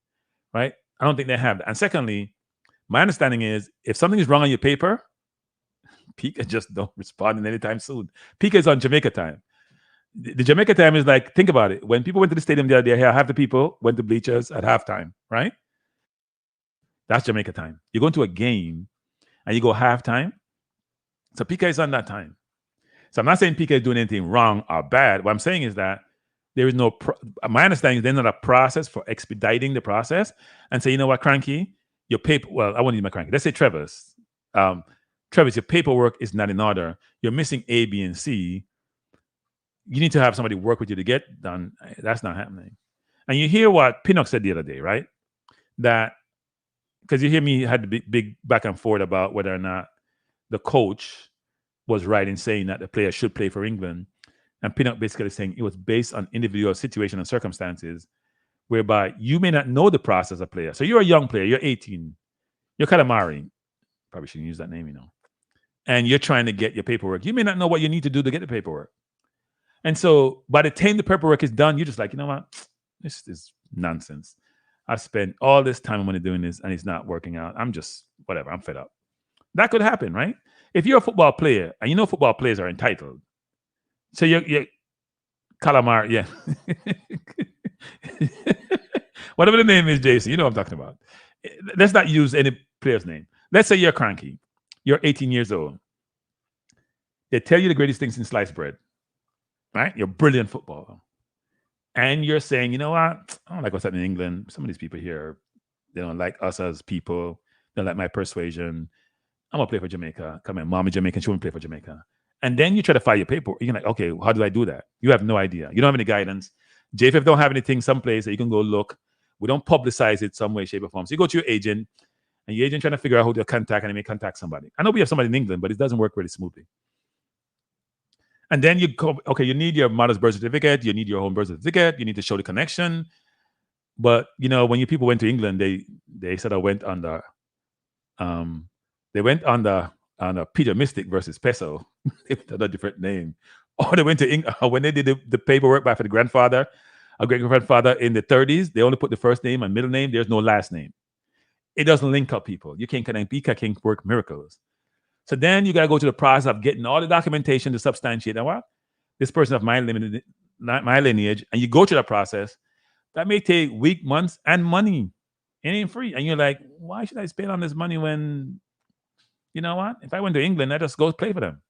right? I don't think they have that. And secondly, my understanding is if something is wrong on your paper, Pika just don't respond anytime soon. Pika is on Jamaica time. The Jamaica time is like, think about it. When people went to the stadium the other day, half the people went to bleachers at halftime, right? That's Jamaica time. You go into a game and you go halftime. So Pika is on that time. So I'm not saying Pika is doing anything wrong or bad. What I'm saying is that there is no, my understanding is there's not a process for expediting the process and say, you know what, Kranky, your paper, well, I won't use my Kranky. Let's say Trevor's. Trevor's, your paperwork is not in order. You're missing A, B, and C. You need to have somebody work with you to get done. That's not happening. And you hear what Pinnock said the other day, right? That, because you hear me had the big back and forth about whether or not the coach was right in saying that the player should play for England. And Pinnock basically saying it was based on individual situation and circumstances whereby you may not know the process of player. So you're a young player, you're 18, you're kind of marrying. Probably shouldn't use that name, And you're trying to get your paperwork. You may not know what you need to do to get the paperwork. And so by the time the paperwork is done, you're just like, you know what? This is nonsense. I've spent all this time and money doing this and it's not working out. I'm just, whatever, I'm fed up. That could happen, right? If you're a football player, and you know football players are entitled, so you're Calamar, yeah. Whatever the name is, Jason, you know what I'm talking about. Let's not use any player's name. Let's say you're Kranky. You're 18 years old. They tell you the greatest things in sliced bread, right? You're a brilliant footballer. And you're saying, you know what? I don't like what's happening in England. Some of these people here, they don't like us as people. They don't like my persuasion. I'm going to play for Jamaica. Come on, mommy Jamaican, she won't play for Jamaica. And then you try to file your paperwork. You're like, okay, how do I do that? You have no idea. You don't have any guidance. JFF don't have anything someplace that you can go look. We don't publicize it some way, shape, or form. So you go to your agent, and your agent trying to figure out who to contact, and they may contact somebody. I know we have somebody in England, but it doesn't work really smoothly. And then you go, okay, you need your mother's birth certificate, you need your home birth certificate, you need to show the connection. But you know, when you people went to England, they sort of went on the Peter Mystic versus Peso. It's a different name. Or they went to England when they did the paperwork back for the grandfather, a great grandfather in the 30s. They only put the first name and middle name. There's no last name. It doesn't link up people. You can't connect. PICA can't work miracles. So then you got to go to the process of getting all the documentation to substantiate. Now what? This person of my lineage, and you go through that process. That may take weeks, months, and money. It ain't free. And you're like, why should I spend on this money when, you know what? If I went to England, I just go play for them.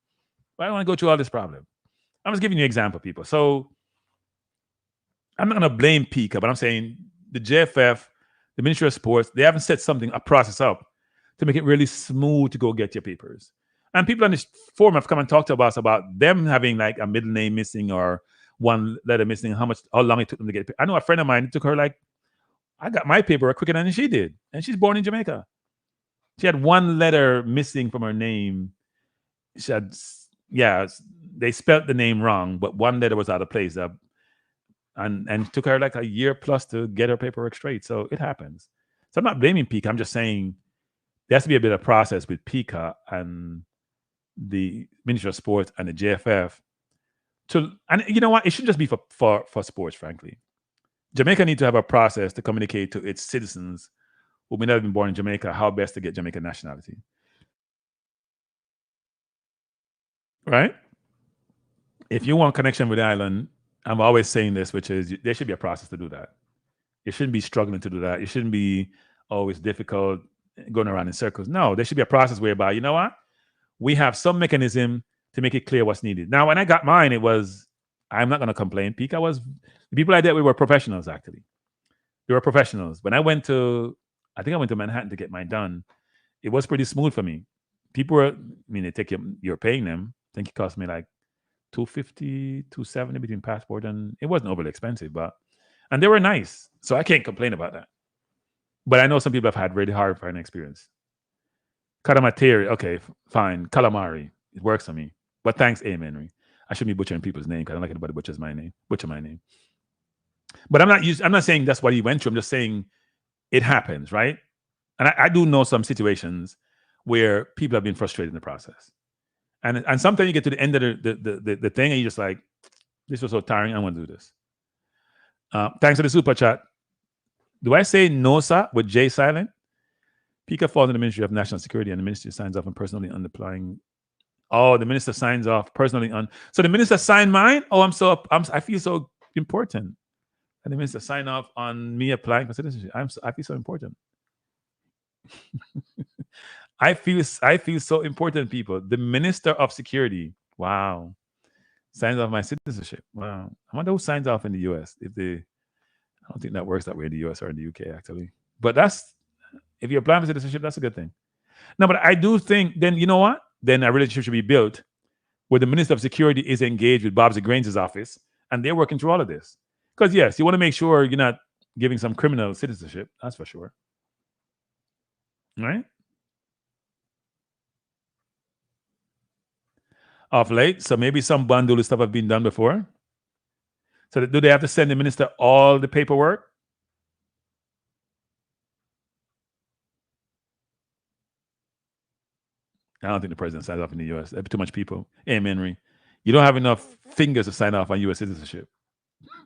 Why do I want to go through all this problem? I'm just giving you an example, people. So I'm not going to blame PICA, but I'm saying the JFF, the Ministry of Sports, they haven't set a process up to make it really smooth to go get your papers. And people on this forum have come and talked to us about them having like a middle name missing or one letter missing, how long it took them to get it. I know a friend of mine, it took her like, I got my paperwork quicker than she did. And she's born in Jamaica. She had one letter missing from her name. She had, they spelled the name wrong, but one letter was out of place. And it took her like a year plus to get her paperwork straight. So it happens. So I'm not blaming PICA. I'm just saying there has to be a bit of process with PICA and the Ministry of Sports and the JFF. And you know what? It shouldn't just be for sports, frankly. Jamaica needs to have a process to communicate to its citizens who may not have been born in Jamaica how best to get Jamaican nationality. Right? If you want connection with the island, I'm always saying this, which is there should be a process to do that. You shouldn't be struggling to do that. It shouldn't be always difficult going around in circles. No, there should be a process whereby, you know what? We have some mechanism to make it clear what's needed. Now, when I got mine, I'm not going to complain. The people I dealt with were professionals, actually. They were professionals. When I went to Manhattan to get mine done, it was pretty smooth for me. People you're paying them. I think it cost me like $250, $270 between passport, and it wasn't overly expensive, and they were nice. So I can't complain about that. But I know some people have had really hard for an experience. Karamateri, okay, fine. Calamari, it works for me. But thanks, Henry. I shouldn't be butchering people's name because I don't like anybody butcher my name. But I'm not saying that's what he went through. I'm just saying it happens, right? And I do know some situations where people have been frustrated in the process. And sometimes you get to the end of the thing and you're just like, this was so tiring, I want to do this. Thanks for the super chat. Do I say NOSA with J silent? PICA falls in the Ministry of National Security and the ministry signs off on personally on applying. Oh, the minister signs off personally on. So the minister signed mine? Oh, I feel so important. And the minister signed off on me applying for citizenship. I feel so important. I feel so important, people. The Minister of Security, wow, signs off my citizenship. Wow. I wonder who signs off in the US. I don't think that works that way in the US or in the UK, actually. But if you're applying for citizenship, that's a good thing. No, but I do think then, you know what? Then a relationship should be built where the Minister of Security is engaged with Bobsy Grange's office and they're working through all of this. Because yes, you want to make sure you're not giving some criminal citizenship. That's for sure. Right? Of late, so maybe some bandulu stuff have been done before. So do they have to send the minister all the paperwork? I don't think the president signs off in the U.S. There's too much people. Hey, Henry, you don't have enough fingers to sign off on U.S. citizenship.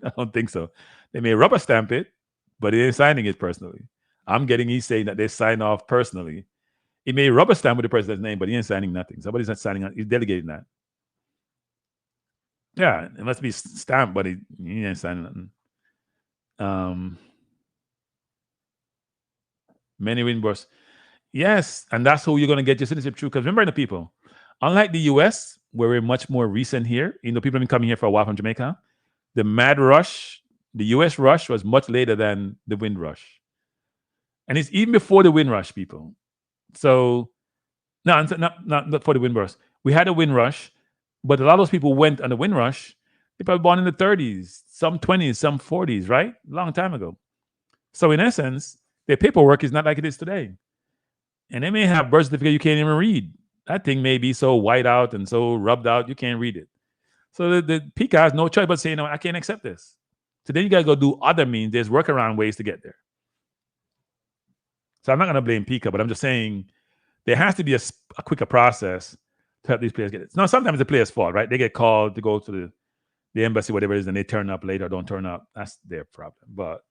I don't think so. They may rubber stamp it, but he ain't signing it personally. He's saying that they sign off personally. He may rubber stamp with the president's name, but he ain't signing nothing. Somebody's not signing on. He's delegating that. Yeah, it must be stamped, but he ain't signing nothing. Many Winbursts. Yes, and that's who you're going to get your citizenship through. Because remember, the people, unlike the U.S., where we're much more recent here, people have been coming here for a while from Jamaica, the mad rush, the U.S. rush was much later than the wind rush. And it's even before the wind rush, people. So, no, not for the wind rush. We had a wind rush, but a lot of those people went on the wind rush. They probably born in the 30s, some 20s, some 40s, right? Long time ago. So in essence, their paperwork is not like it is today. And they may have birth certificate you can't even read. That thing may be so white out and so rubbed out, you can't read it. So the PICA has no choice but saying, no, I can't accept this. So then you got to go do other means. There's workaround ways to get there. So I'm not going to blame PICA, but I'm just saying there has to be a quicker process to help these players get it. Now, sometimes the players' fault, right? They get called to go to the embassy, whatever it is, and they turn up late or don't turn up. That's their problem. But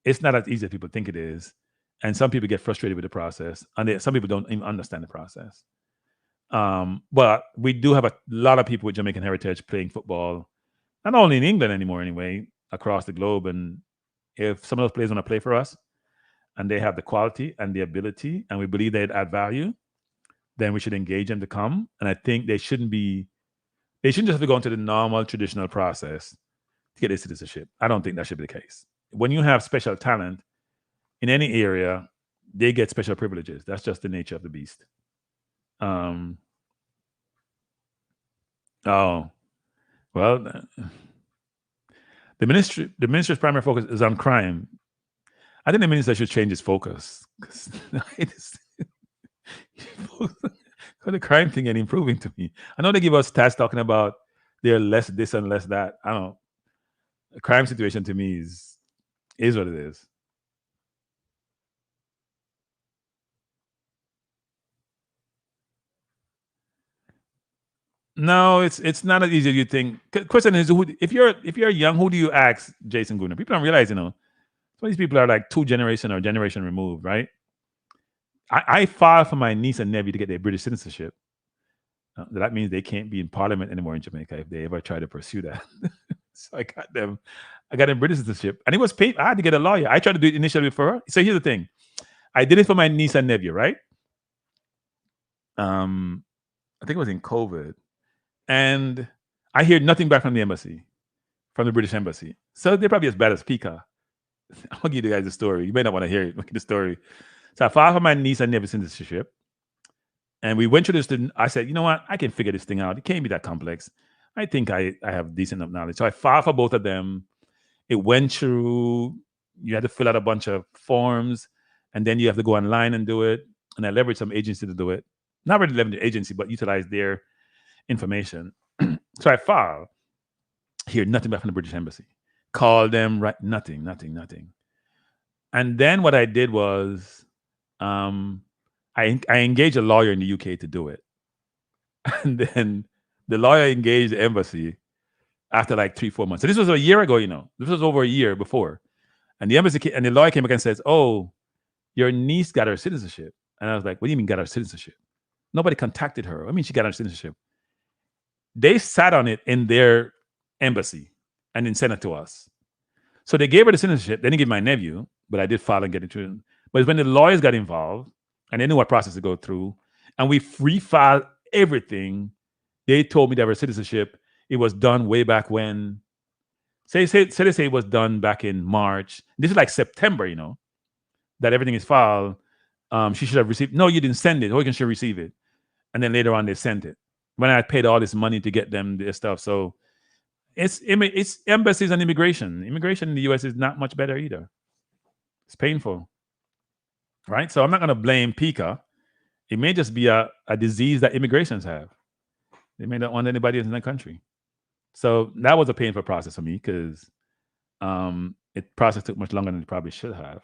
it's not as easy as people think it is. And some people get frustrated with the process. And some people don't even understand the process. But we do have a lot of people with Jamaican heritage playing football, not only in England anymore anyway, across the globe. And if some of those players want to play for us and they have the quality and the ability and we believe they'd add value, then we should engage them to come. And I think they shouldn't just have to go into the normal traditional process to get their citizenship. I don't think that should be the case. When you have special talent in any area, they get special privileges. That's just the nature of the beast. The minister's primary focus is on crime. I think the minister should change his focus. The crime thing ain't improving to me. I know they give us stats talking about they're less this and less that. I don't know. The crime situation to me is what it is. No, it's not as easy as you think. Question is, if you're young, who do you ask, Jason Guna? People don't realize, some of these people are like 2 generation or generation removed, right? I filed for my niece and nephew to get their British citizenship. That means they can't be in Parliament anymore in Jamaica if they ever try to pursue that. So I got them British citizenship, and it was paid. I had to get a lawyer. I tried to do it initially for her. So here's the thing: I did it for my niece and nephew, right? I think it was in COVID. And I hear nothing back from the embassy, from the British embassy. So they're probably as bad as PICA. I'll give you guys the story. You may not want to hear it. Look at the story. So I filed for my niece and nephew citizenship. And we went through this. I said, you know what? I can figure this thing out. It can't be that complex. I think I have decent enough knowledge. So I filed for both of them. It went through. You had to fill out a bunch of forms. And then you have to go online and do it. And I leveraged some agency to do it. Not really leverage the agency, but utilize their information. So I filed. Hear nothing back from the British embassy. Call them, right? Nothing. And then what I did was I engaged a lawyer in the UK to do it. And then the lawyer engaged the embassy after like 3-4 months. So this was a year ago, This was over a year before. And the embassy and the lawyer came back and says, oh, your niece got her citizenship. And I was like, what do you mean got her citizenship? Nobody contacted her. I mean, she got her citizenship. They sat on it in their embassy and then sent it to us. So they gave her the citizenship. They didn't give my nephew, but I did file and get it to him. But when the lawyers got involved and they knew what process to go through, and we refiled everything, they told me that her citizenship, it was done way back when. Say it was done back in March. This is like September, that everything is filed. She should have received. No, you didn't send it. Or you should receive it. And then later on, they sent it. When I paid all this money to get them this stuff. So it's embassies and immigration. Immigration in the U.S. is not much better either. It's painful. Right? So I'm not going to blame PICA. It may just be a disease that immigrations have. They may not want anybody in the country. So that was a painful process for me because process took much longer than it probably should have.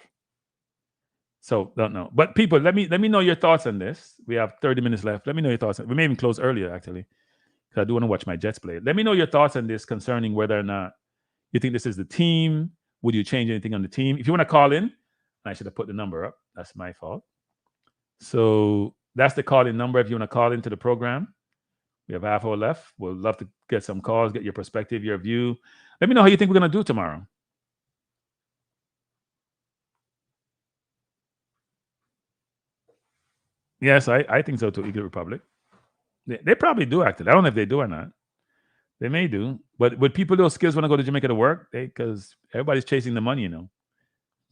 So don't know. But people, let me know your thoughts on this. We have 30 minutes left. Let me know your thoughts. We may even close earlier, actually, because I do want to watch my Jets play. Let me know your thoughts on this concerning whether or not you think this is the team. Would you change anything on the team? If you want to call in, I should have put the number up. That's my fault. So that's the call-in number if you want to call into the program. We have half hour left. We'd love to get some calls, get your perspective, your view. Let me know how you think we're going to do tomorrow. Yes, I think so too, Eagle Republic. They probably do, actually. I don't know if they do or not. They may do. But with people with those skills want to go to Jamaica to work, because everybody's chasing the money,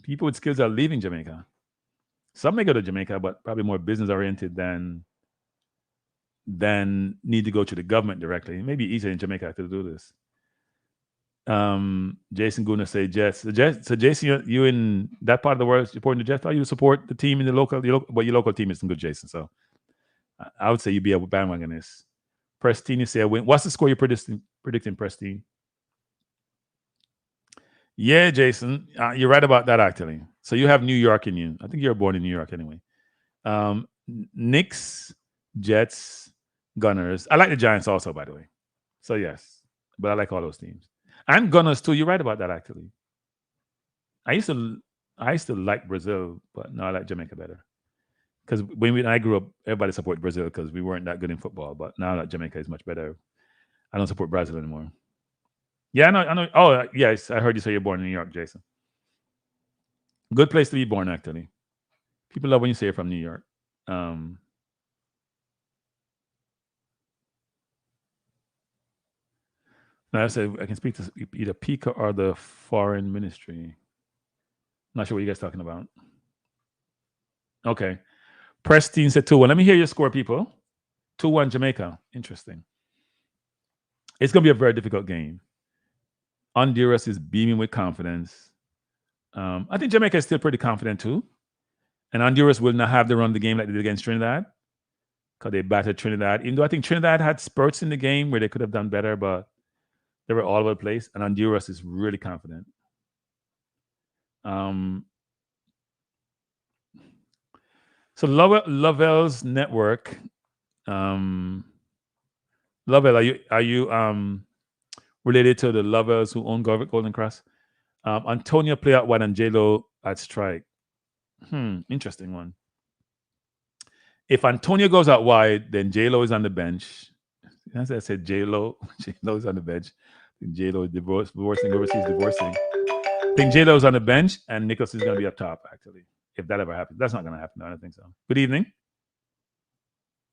People with skills are leaving Jamaica. Some may go to Jamaica, but probably more business-oriented than need to go to the government directly. It may be easier in Jamaica to do this. Jason Guna say Jets. So Jason, you in that part of the world supporting the Jets? Or you support the team in the local? Your local team isn't good, Jason. So I would say you'd be a bandwagonist. Prestini say a win. What's the score you're predicting predicting Pristine. Yeah, Jason, you're right about that actually. So you have New York in you. I think you're born in New York anyway. Knicks, Jets, Gunners. I like the Giants also, by the way. So yes, but I like all those teams. And Gunners too. You're right about that actually. I used to like Brazil, but now I like Jamaica better. Because when I grew up, everybody supported Brazil because we weren't that good in football. But now that Jamaica is much better, I don't support Brazil anymore. Yeah, I know. Oh, yes, I heard you say you're born in New York, Jason. Good place to be born, actually. People love when you say you're from New York. Now I said I can speak to either PICA or the foreign ministry. Not sure what you guys talking about. Okay. Prestine said 2-1. Let me hear your score, people. 2-1 Jamaica. Interesting. It's going to be a very difficult game. Honduras is beaming with confidence. I think Jamaica is still pretty confident too. And Honduras will not have to run the game like they did against Trinidad because they battered Trinidad. Even though I think Trinidad had spurts in the game where they could have done better, but they were all over the place. And Honduras is really confident. So Lovell's network. Lovell, are you related to the Lovers who own Golden Cross? Antonio play out wide and J-Lo at strike. Interesting one. If Antonio goes out wide, then J-Lo is on the bench. As I said, J-Lo is on the bench. J-Lo is divorcing, overseas divorcing. I think J-Lo is on the bench and Nicholas is going to be up top, actually. If that ever happens. That's not going to happen. I don't think so. Good evening.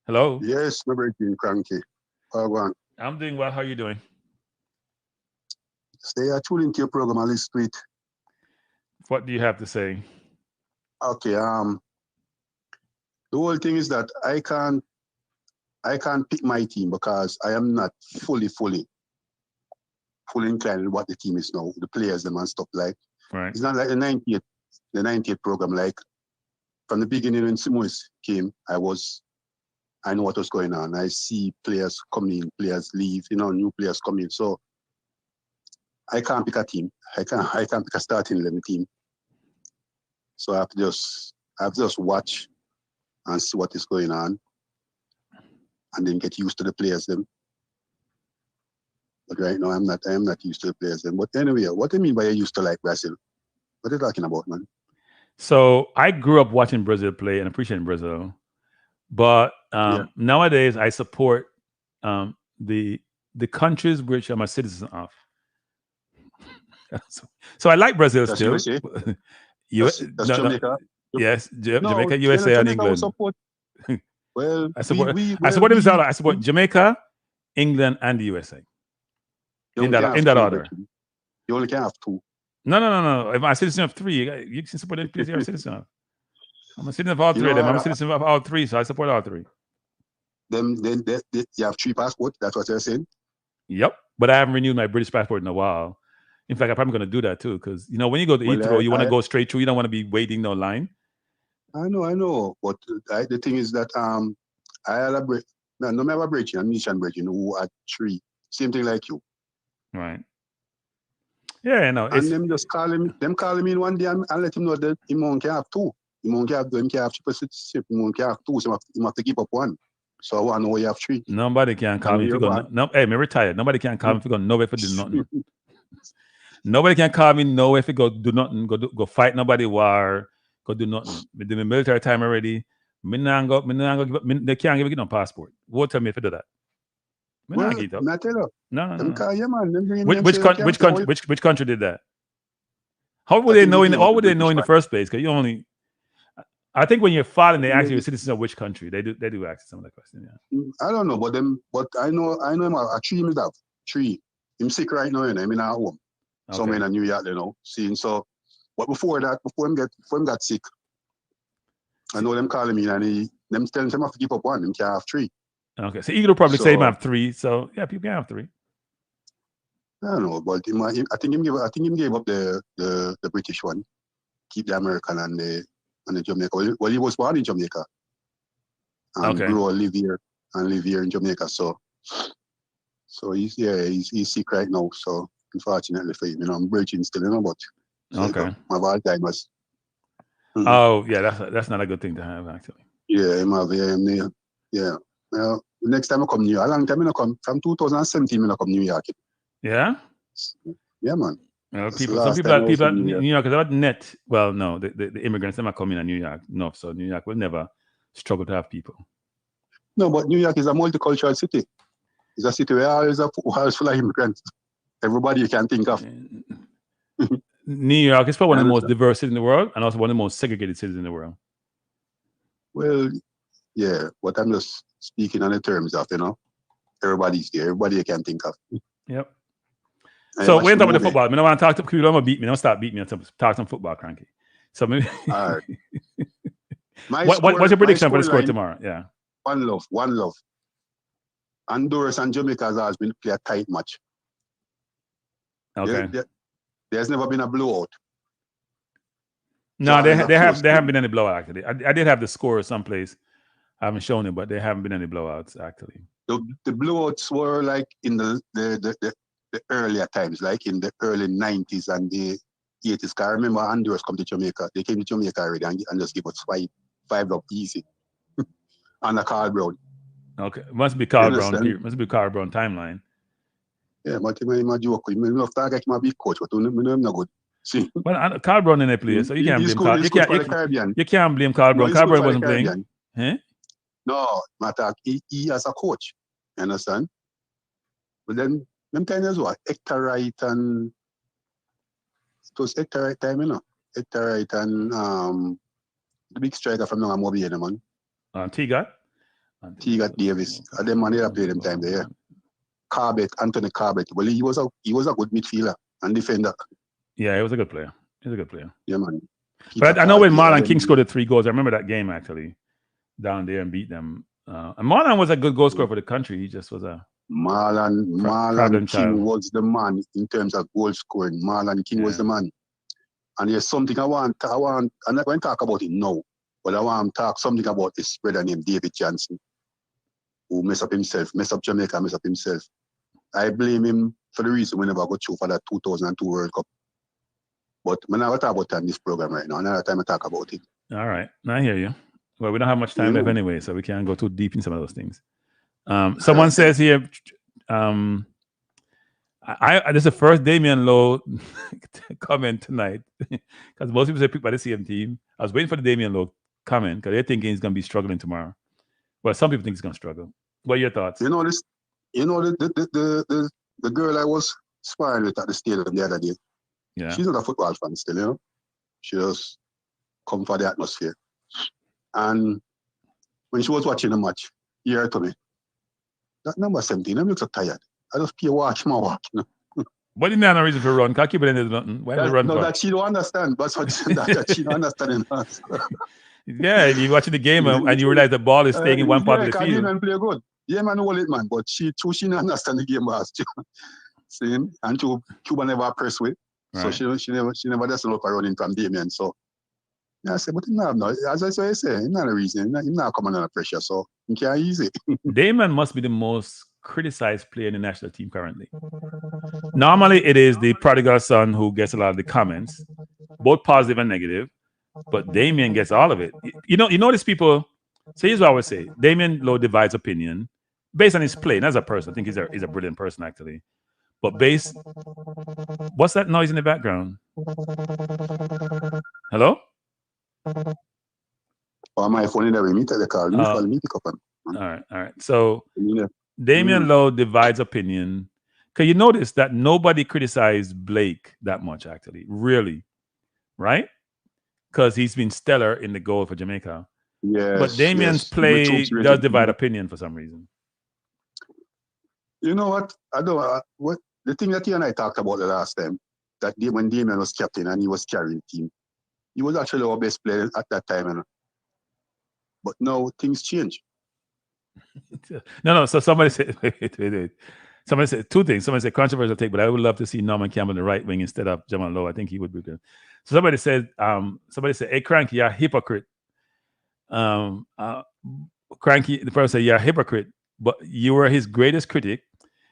Hello. Yes, my breaking Kranky. I'm doing well. How are you doing? Stay tuned into your program, I'll listen to it. What do you have to say? Okay, the whole thing is that I can't pick my team because I am not fully inclined in what the team is now, the players, them and stuff like. Right. It's not like the 98th program. Like from the beginning when Simoes came, I know what was going on. I see players coming in, players leave, new players come in. So I can't pick a team. I can't pick a starting 11 team. So I have to just watch and see what is going on, and then get used to the players them. But right now I am not used to the players them. But anyway, what do you mean by you're used to like Brazil? What are you talking about, man? So I grew up watching Brazil play and appreciating Brazil, but nowadays I support the countries which I'm a citizen of. So I like Brazil still. That's Jamaica. Yes, Jamaica, USA, and England. Well, I support Jamaica, England, and the USA. In that order. You only can have 2. No. If I'm a citizen of 3, you can support any place you're a citizen of. I'm a citizen of all 3 of them. I'm a citizen of all 3, so I support all 3. Then you have 3 passports. That's what you're saying. Yep, but I haven't renewed my British passport in a while. In fact, I'm probably going to do that too, because when you go to Heathrow, you want to go straight through. You don't want to be waiting no line. I know, but the thing is that I had a break. No, I have a break, a mission break, who had 3. Same thing like you. Right. Yeah, I know. And them just call him in one day and let him know that he won't have 2. He won't have triple citizenship. He won't have 2, so he have to give up 1. So I want to know you have 3. Nobody can call me if you go. Hey, me retired. Nobody can call me if you go nowhere for do nothing. Nobody can call me nowhere if you go do nothing. Go fight nobody war. Go do nothing. Me do my military time already. Me nah go give up. They can't give me no passport. What tell me if you do that? Well, not tell you. No. Which country did that? How would they know in the first place? Because you only. I think when you're filing, they ask you a citizen of which country. They do ask some of that question. Yeah. I don't know, but I know him. A 3 him have 3. Him sick right now. I'm in our home. Okay. Somewhere in New York, seeing so. But before him got sick, I know them calling me and them telling him have to give up 1. Him can't have 3. Okay, so Eagle probably say him have 3. So yeah, people can have 3. I don't know, but I think him gave up the British one, keep the American and the Jamaica. Well, he was born in Jamaica and grew live here in Jamaica. So So he's sick right now. So unfortunately for him, I'm breaking still, but so okay. My Alzheimer's. Oh yeah, that's not a good thing to have actually. Yeah, yeah. Well, next time I come New York, a long time I come from 2017 I come New York. Yeah? Yeah, man. Some people at New York is about net. Well, no, the immigrants never come in at New York. No, so New York will never struggle to have people. No, but New York is a multicultural city. It's a city where always full of immigrants. Everybody you can think of. New York is probably one of the most diverse cities in the world, and also one of the most segregated cities in the world. Well, yeah, but I'm just speaking on the terms of, everybody's there. Everybody you can think of. Yep. So we're talking about the football. I don't want to talk to people. Don't beat me. Don't start beating me. Talk some football, Kranky. So maybe. All right. What's your prediction for the score tomorrow? Yeah. One love. Honduras and Jamaica has been play a tight match. Okay. There's never been a blowout. No, they haven't been any blowout actually. I did have the score someplace. I haven't shown it, but there haven't been any blowouts actually. The blowouts were like in the earlier times, like in the early 90s and the 80s. I remember Honduras come to Jamaica. They came to Jamaica already and just give us five up easy on a Carl Brown. Okay, must be Carl Brown. Must be Carl Brown timeline. Yeah, but I'm a joke. I love to get my big coach, but I'm not good. See? Well, Carl Brown in the play, so you can't blame Carl. You can't blame Carl Brown. Carl Brown wasn't playing. Huh? No, matter he as a coach. You understand? But then them time as well, Hector Wright and it was Hector Wright time, Hector Wright and the big striker from now Mobile, man. T-Got Davis. And them man they played them time there. Anthony Corbett. Well, he was a good midfielder and defender. Yeah, he was a good player. Yeah, man. But I know when Marlon King scored the 3 goals. I remember that game actually down there and beat them. And Marlon was a good goal scorer for the country. He just was a Marlon King was the man in terms of goal scoring. Marlon King was the man. And there's something I want. I'm not going to talk about it now, but I want to talk something about this brother named David Johnson, who mess up Jamaica, mess up himself. I blame him for the reason we never got through for that 2002 World Cup. But I'm not talk about that in this program right now. Another time I talk about it. All right. I hear you. Well, we don't have much time left anyway, so we can't go too deep in some of those things. Someone says here, this is the first Damian Lowe comment tonight, because most people say picked by the same team. I was waiting for the Damian Lowe comment because they're thinking he's going to be struggling tomorrow. Well, some people think he's going to struggle. What are your thoughts? The girl I was sparring with at the stadium the other day. Yeah, she's not a football fan still, She just come for the atmosphere. And when she was watching the match, he heard to me, that number 17, I'm looks so tired. I just pay watch my walk. What didn't have no reason for run? Can't keep it in nothing. Why run for? That she don't understand. That's what that she don't understand. Yeah, you're watching the game and you realize the ball is staying in one part of the field. Yeah, play good. Yeah, man, hold it, man. But she don't understand the game as See? And Cuba never press with. Right. So she never does look running from Damien. So yeah, I said, but as I say, not a reason. He's not coming under pressure, so he can't easy. Damon must be the most criticized player in the national team currently. Normally, it is the prodigal son who gets a lot of the comments, both positive and negative. But Damien gets all of it. You notice people. So here's what I would say: Damien Lowe divides opinion based on his play. And as a person, I think he's a brilliant person actually. But what's that noise in the background? Hello? Oh, my phone in the room. The call. All right. So Damian Lowe divides opinion. Because you notice that nobody criticized Blake that much, actually. Really. Right? Because he's been stellar in the goal for Jamaica. Yes, but Damian's play does divide opinion for some reason. You know what? The thing that you and I talked about the last time, that when Damian was captain and he was carrying the team, he was actually our best player at that time. But now things change. No. So somebody said, wait. Somebody said 2 things. Somebody said controversial take, but I would love to see Norman Campbell on the right wing instead of Jamal Lowe. I think he would be good. So somebody said, hey, Kranky, you're a hypocrite. Kranky, the person said, you're a hypocrite, but you were his greatest critic.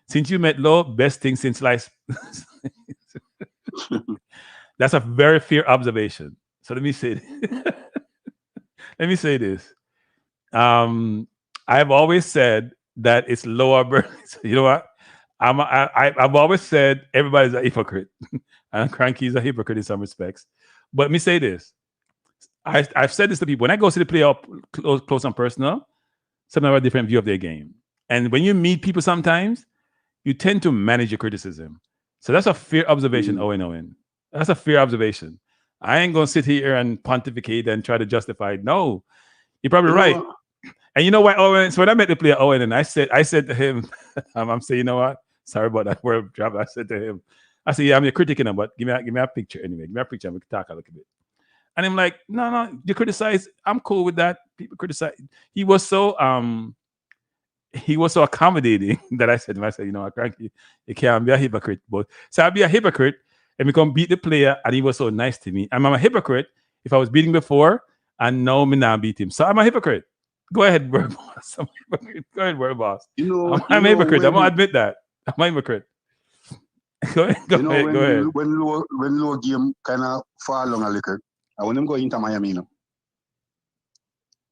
Since you met Lo, best thing since life. That's a very fair observation. So let me say let me say this. I've always said that it's lower birth. You know what? I've always said everybody's a hypocrite. And Kranky is a hypocrite in some respects. But let me say this. I've said this to people. When I go see the player up close and personal, some have a different view of their game. And when you meet people sometimes, you tend to manage your criticism. So that's a fair observation, Owen. That's a fair observation. I ain't going to sit here and pontificate and try to justify it. No, you're probably right. And you know what, Owen? So when I met the player, Owen, and I said to him, I'm saying, you know what? Sorry about that word drop. I said to him, I said, yeah, I'm your critic, but give me a picture anyway. Give me a picture and we can talk a little bit. And I'm like, no, you criticize. I'm cool with that. People criticize. He was so accommodating that I said to him, you know, Kranky, you can't be a hypocrite. But so I'll be a hypocrite and we can beat the player, and he was so nice to me. I'm a hypocrite if I was beating before and now me now beat him. So I'm a hypocrite. Go ahead, word boss. I'm a hypocrite. Go ahead, word boss. I'm a hypocrite. I'm gonna admit that. I'm a hypocrite. Go ahead. When low game kind of fall along a little, I want him go into Miami, you know.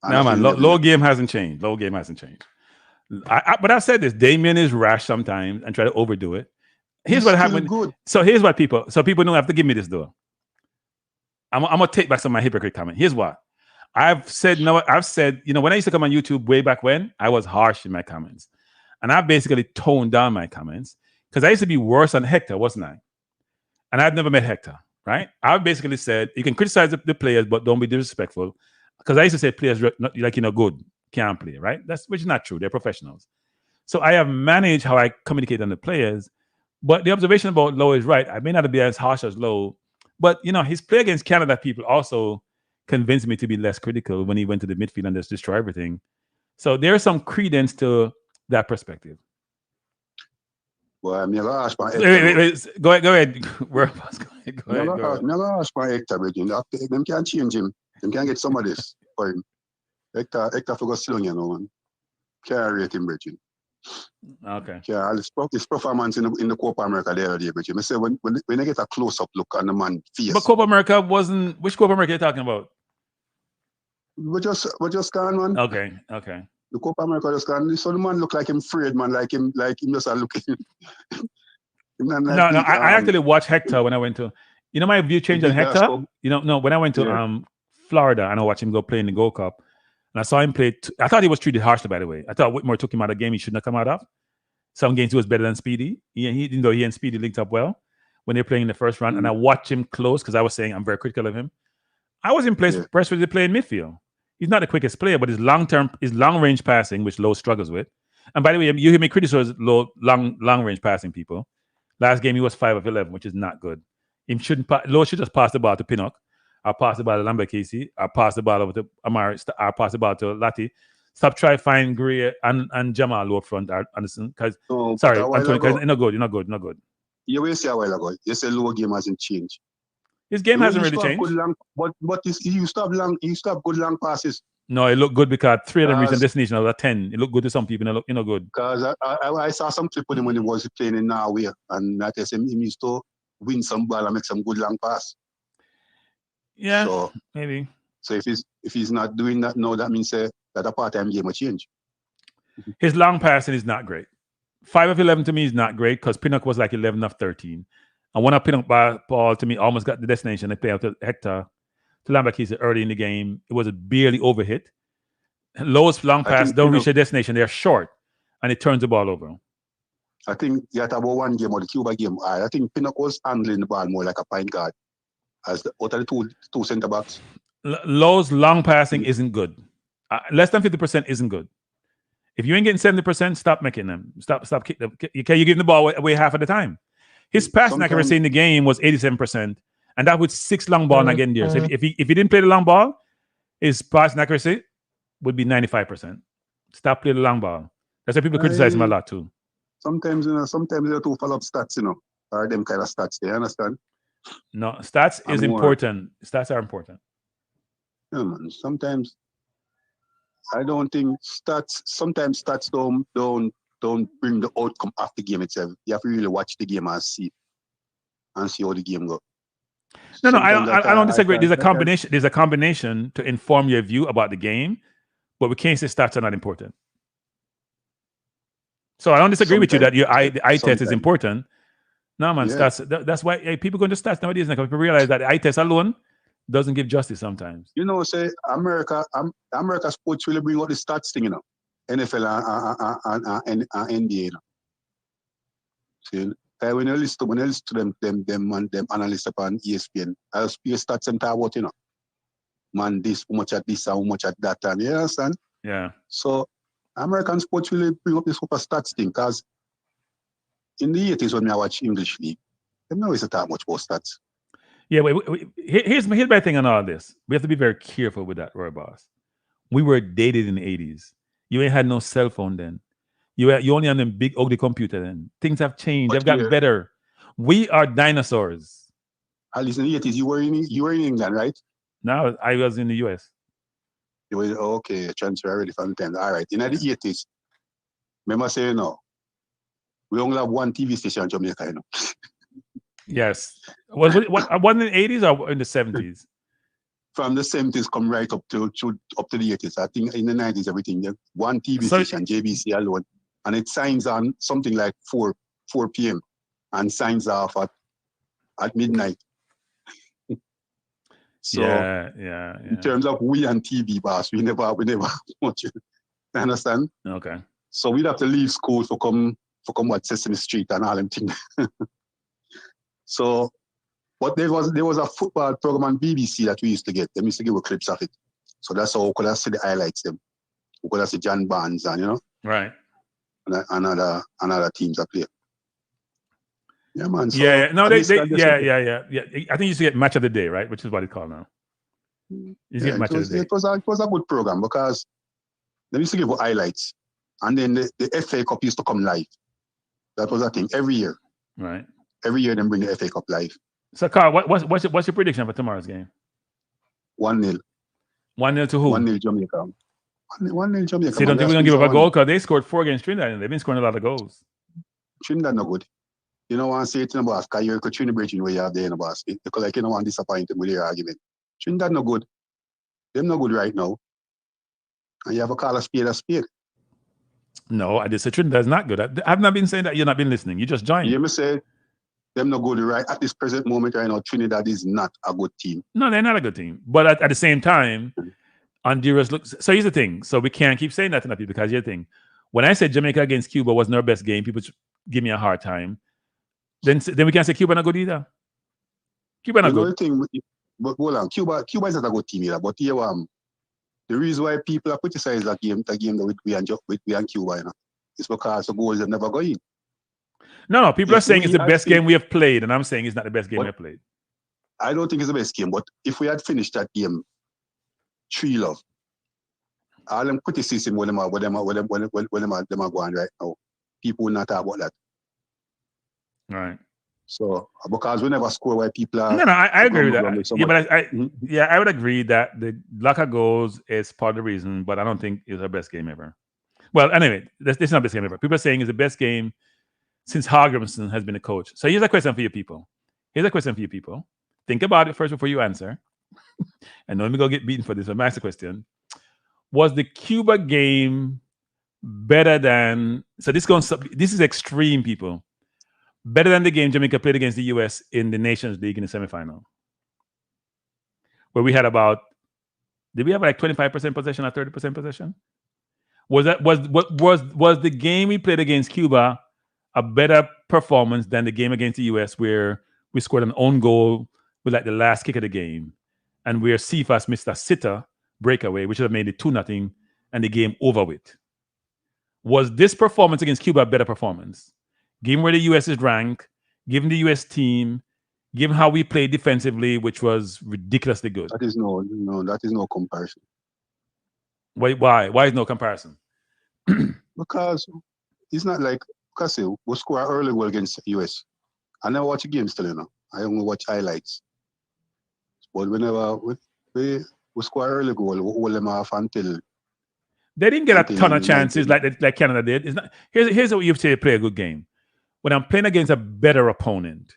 No, man, low game hasn't changed. Low game hasn't changed. But I said this: Damien is rash sometimes and try to overdo it. Here's what happened. So here's what people don't have to give me this though. I'm gonna take back some of my hypocrite comment. Here's what I've said. No, I've said, you know, when I used to come on YouTube way back when, I was harsh in my comments, and I basically toned down my comments because I used to be worse than Hector, wasn't I? And I've never met Hector, right? I basically said you can criticize the players, but don't be disrespectful. Because I used to say players good, can't play, right? Which is not true. They're professionals. So I have managed how I communicate on the players. But the observation about Lowe is right. I may not be as harsh as Lowe, but you know, his play against Canada people also convinced me to be less critical when he went to the midfield and just destroy everything. So there's some credence to that perspective. Well, I'm never asked my Go ahead. Go ahead. Never asked my Hector, but them can change him. Them can get some of this for him. Hector forgot Silong, you know, man. Can't rate him, Bridget. Okay. Yeah, his performance in the Copa America the other day, Bridget. I say when I get a close-up look on the man's face. But Copa America wasn't. Which Copa America are you talking about? We just gone, man. Okay. The Copa America just gone. So the man look like him afraid, man. Like him just looking. I actually watched Hector when I went to. You know my view changed on Hector. When I went to Florida and I watched him go play in the Gold Cup, and I saw him play. I thought he was treated harshly, by the way. I thought Whitmore took him out of the game he shouldn't have come out of. Some games he was better than Speedy. He didn't know he and Speedy linked up well when they were playing in the first round. And I watched him close because I was saying I'm very critical of him. I was impressed with the play in midfield. He's not the quickest player, but his long-range passing, which Lowe struggles with. And by the way, you hear me criticize Lowe long-range passing people. Last game he was 5 of 11, which is not good. Lowe should just pass the ball to Pinnock. I'll pass the ball to Lambert Casey. I'll pass the ball over to Amari. I'll pass the ball to Lati. Stop trying to find Gray and Jamal low front, Anderson. Sorry, Anthony, because you're not good. You will say a while ago. You say Lowe game hasn't changed. His game hasn't really changed. But you stop good long passes. No, it looked good because 3 of them reached a destination out of 10. It looked good to some people. It looked good. Because I saw some clip with him when he was playing in Norway, and I guess he used to win some ball and make some good long pass. Yeah, so, maybe. So if he's not doing that now, that means that a part-time game will change. His long passing is not great. 5 of 11 to me is not great because Pinnock was like 11 of 13. And one of Pinnock ball to me almost got the destination. They play out to Hector, to Lambert Casey early in the game. It was a barely overhit. Lowe's long pass don't reach their destination. They're short, and it turns the ball over. I think you had about one game or the Cuba game. I think Pinnock was handling the ball more like a point guard as out of the two center backs. Lowe's long passing isn't good. Less than 50% isn't good. If you ain't getting 70%, stop making them. Stop kick them. You're giving the ball away half of the time. His passing accuracy in the game was 87%, and that with 6 long ball not getting there. So if he didn't play the long ball, his passing accuracy would be 95%. Stop playing the long ball. That's why people criticize him a lot too. Sometimes they're too follow up stats, or them kind of stats. You understand? No, stats is important. Stats are important. Yeah, man. Sometimes I don't think stats. Sometimes stats don't don't bring the outcome of the game itself. You have to really watch the game and see how the game goes. No, I don't disagree. There's a combination. There's a combination to inform your view about the game, but we can't say stats are not important. So I don't disagree with you that the eye test is important. No, man, stats. That's why people go to stats nowadays. Like, people realize that the eye test alone doesn't give justice sometimes. You know, say America sports really bring out the stats thing, you know, NFL and NBA, you know. See, when you listen to them analysts upon ESPN, I'll speak stats and talk about, you know, man, this, how much at this, and how much at that, and you understand? Yeah. So American sports really bring up this super stats thing, because in the 80s when I watch English League, they never used to talk much about stats. Yeah, here's my thing on all this. We have to be very careful with that, Roy Boss. We were dated in the 80s. You ain't had no cell phone then. You only on a big ugly computer then. Things have changed. They've gotten better. We are dinosaurs. At least in the 80s, you were in England, right? No, I was in the US. You were okay, transfer already from the time. All right. In the 80s, remember saying no. We only have one TV station in Jamaica, you know. Yes. Was it in the 80s or in the 70s? From the 70s come right up to the 80s. I think in the 90s, everything. One TV station, JBC alone. And it signs on something like 4 p.m. and signs off at midnight. So yeah. In terms of we and TV, boss, we never watch it. You understand? Okay. So we'd have to leave school for come watch Sesame Street and all them things. So, but there was a football program on BBC that we used to get. They used to give us clips of it. So that's how we could see the highlights them. We could see John Barnes and, you know. Right. And other teams that play. Yeah, man. So yeah. No, I think you used to get match of the day, right? Which is what it's called now. You get match of the day. It was a good program because they used to give us highlights. And then the FA Cup used to come live. That was a thing every year. Right. Every year, they bring the FA Cup live. So, Carl, what's your prediction for tomorrow's game? 1-0. 1-0 to who? 1-0 Jamaica. 1-0 Jamaica. So you don't think we're going to give up a goal? Because they scored 4 against Trinidad, and they've been scoring a lot of goals. Trinidad no good. You know what I'm saying to the boss? Because you're Trinidad Bridge where you have there in the boss. Because like you don't want to disappoint them with your argument. Trinidad no good. Them no good right now. And you have a call a spade a spade. No, I just said Trinidad is not good. I've not been saying that. You've not been listening. You just joined. You me say them no good right at this present moment right now. Trinidad is not a good team. No, they're not a good team. But at the same time, Honduras looks. So here's the thing. So we can't keep saying that to people because here's the thing. When I said Jamaica against Cuba wasn't our best game, people give me a hard time. Then we can't say Cuba not good either. Cuba not good. But hold on, Cuba is not a good team either. But here, the reason why people are criticizing that game with we and Cuba, you know, is because the goals have never gone in. No, people are saying it's the best game we have played, and I'm saying it's not the best game we have played. I don't think it's the best game, but if we had finished that game 3-0, all them criticism when them are going right now, people will not talk about that. Right. So because we never score why people are. No, I agree with that. Yeah, but I would agree that the lack of goals is part of the reason, but I don't think it's our best game ever. Well, anyway, this is not the best game ever. People are saying it's the best game since Hargrimson has been a coach. So here's a question for you people. Think about it first before you answer. And don't go get beaten for this. But ask the question: was the Cuba game better than? So this is extreme, people. Better than the game Jamaica played against the US in the Nations League in the semifinal, where we had did we have like 25% possession or 30% possession? Was the game we played against Cuba a better performance than the game against the US, where we scored an own goal with like the last kick of the game, and where Cephas missed a sitter breakaway, which would have made it 2-0 and the game over with? Was this performance against Cuba a better performance? Given where the US is ranked, given the US team, given how we played defensively, which was ridiculously good. That is no comparison. Why? Why is no comparison? Because it's not like we score an early goal against the US. I never watch a game still, you know. I only watch highlights. But whenever we score an early goal, we hold them off until They didn't get a ton of chances like Canada did. It's not. Here's what you have to say to play a good game. When I'm playing against a better opponent,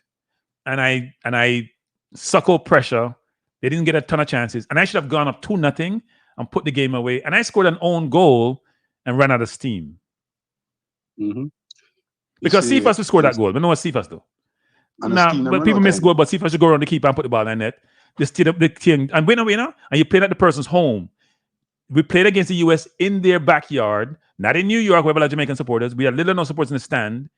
and I suckle pressure, they didn't get a ton of chances, and I should have gone up 2-0 and put the game away. And I scored an own goal and ran out of steam. Mm-hmm. Because Cephas will score that goal. We know what Cephas do. But people miss goal, but Cephas should go around the keeper and put the ball in the net. They steal up the thing and win, and you play at the person's home. We played against the US in their backyard, not in New York, where we have Jamaican supporters. We had little or no supporters in the stand.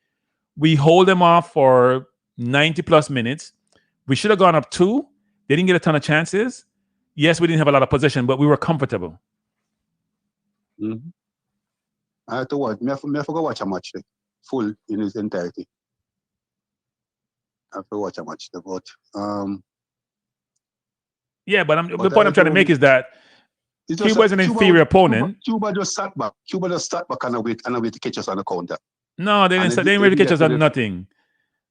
We hold them off for 90 plus minutes. We should have gone up 2. They didn't get a ton of chances. Yes, we didn't have a lot of possession, but we were comfortable. Mm-hmm. I had to watch. I forgot watch a match full in its entirety. I have to watch a match, but yeah, but the point I'm trying to make is that Cuba is an inferior opponent. Cuba just sat back. And wait to catch us on the counter. No, they didn't really catch us on nothing.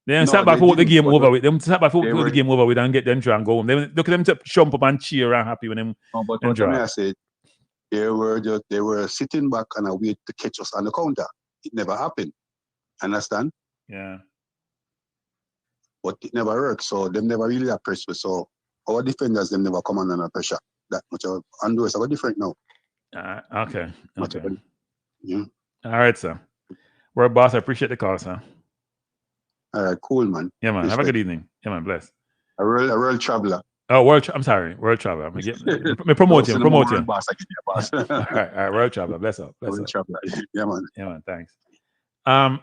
They didn't sat back for the game over with. They sat back for the game over with and get them try and go home. They look at them to jump up and cheer and happy when them. But what I said, they were sitting back and wait to catch us on the counter. It never happened. Understand? Yeah. But it never worked. So them never really that pressure. So our defenders them never come under pressure that much. Honduras are different now. Okay. Yeah. All right, sir. We're boss. I appreciate the call, sir. All right, cool, man. Yeah, man. Have a good evening. Yeah, man. Bless. A world traveler. Oh, I'm sorry. World traveler. Me promote him. Boss, all right. World traveler. Bless up. World traveler. Yeah, man. Yeah, man. Thanks.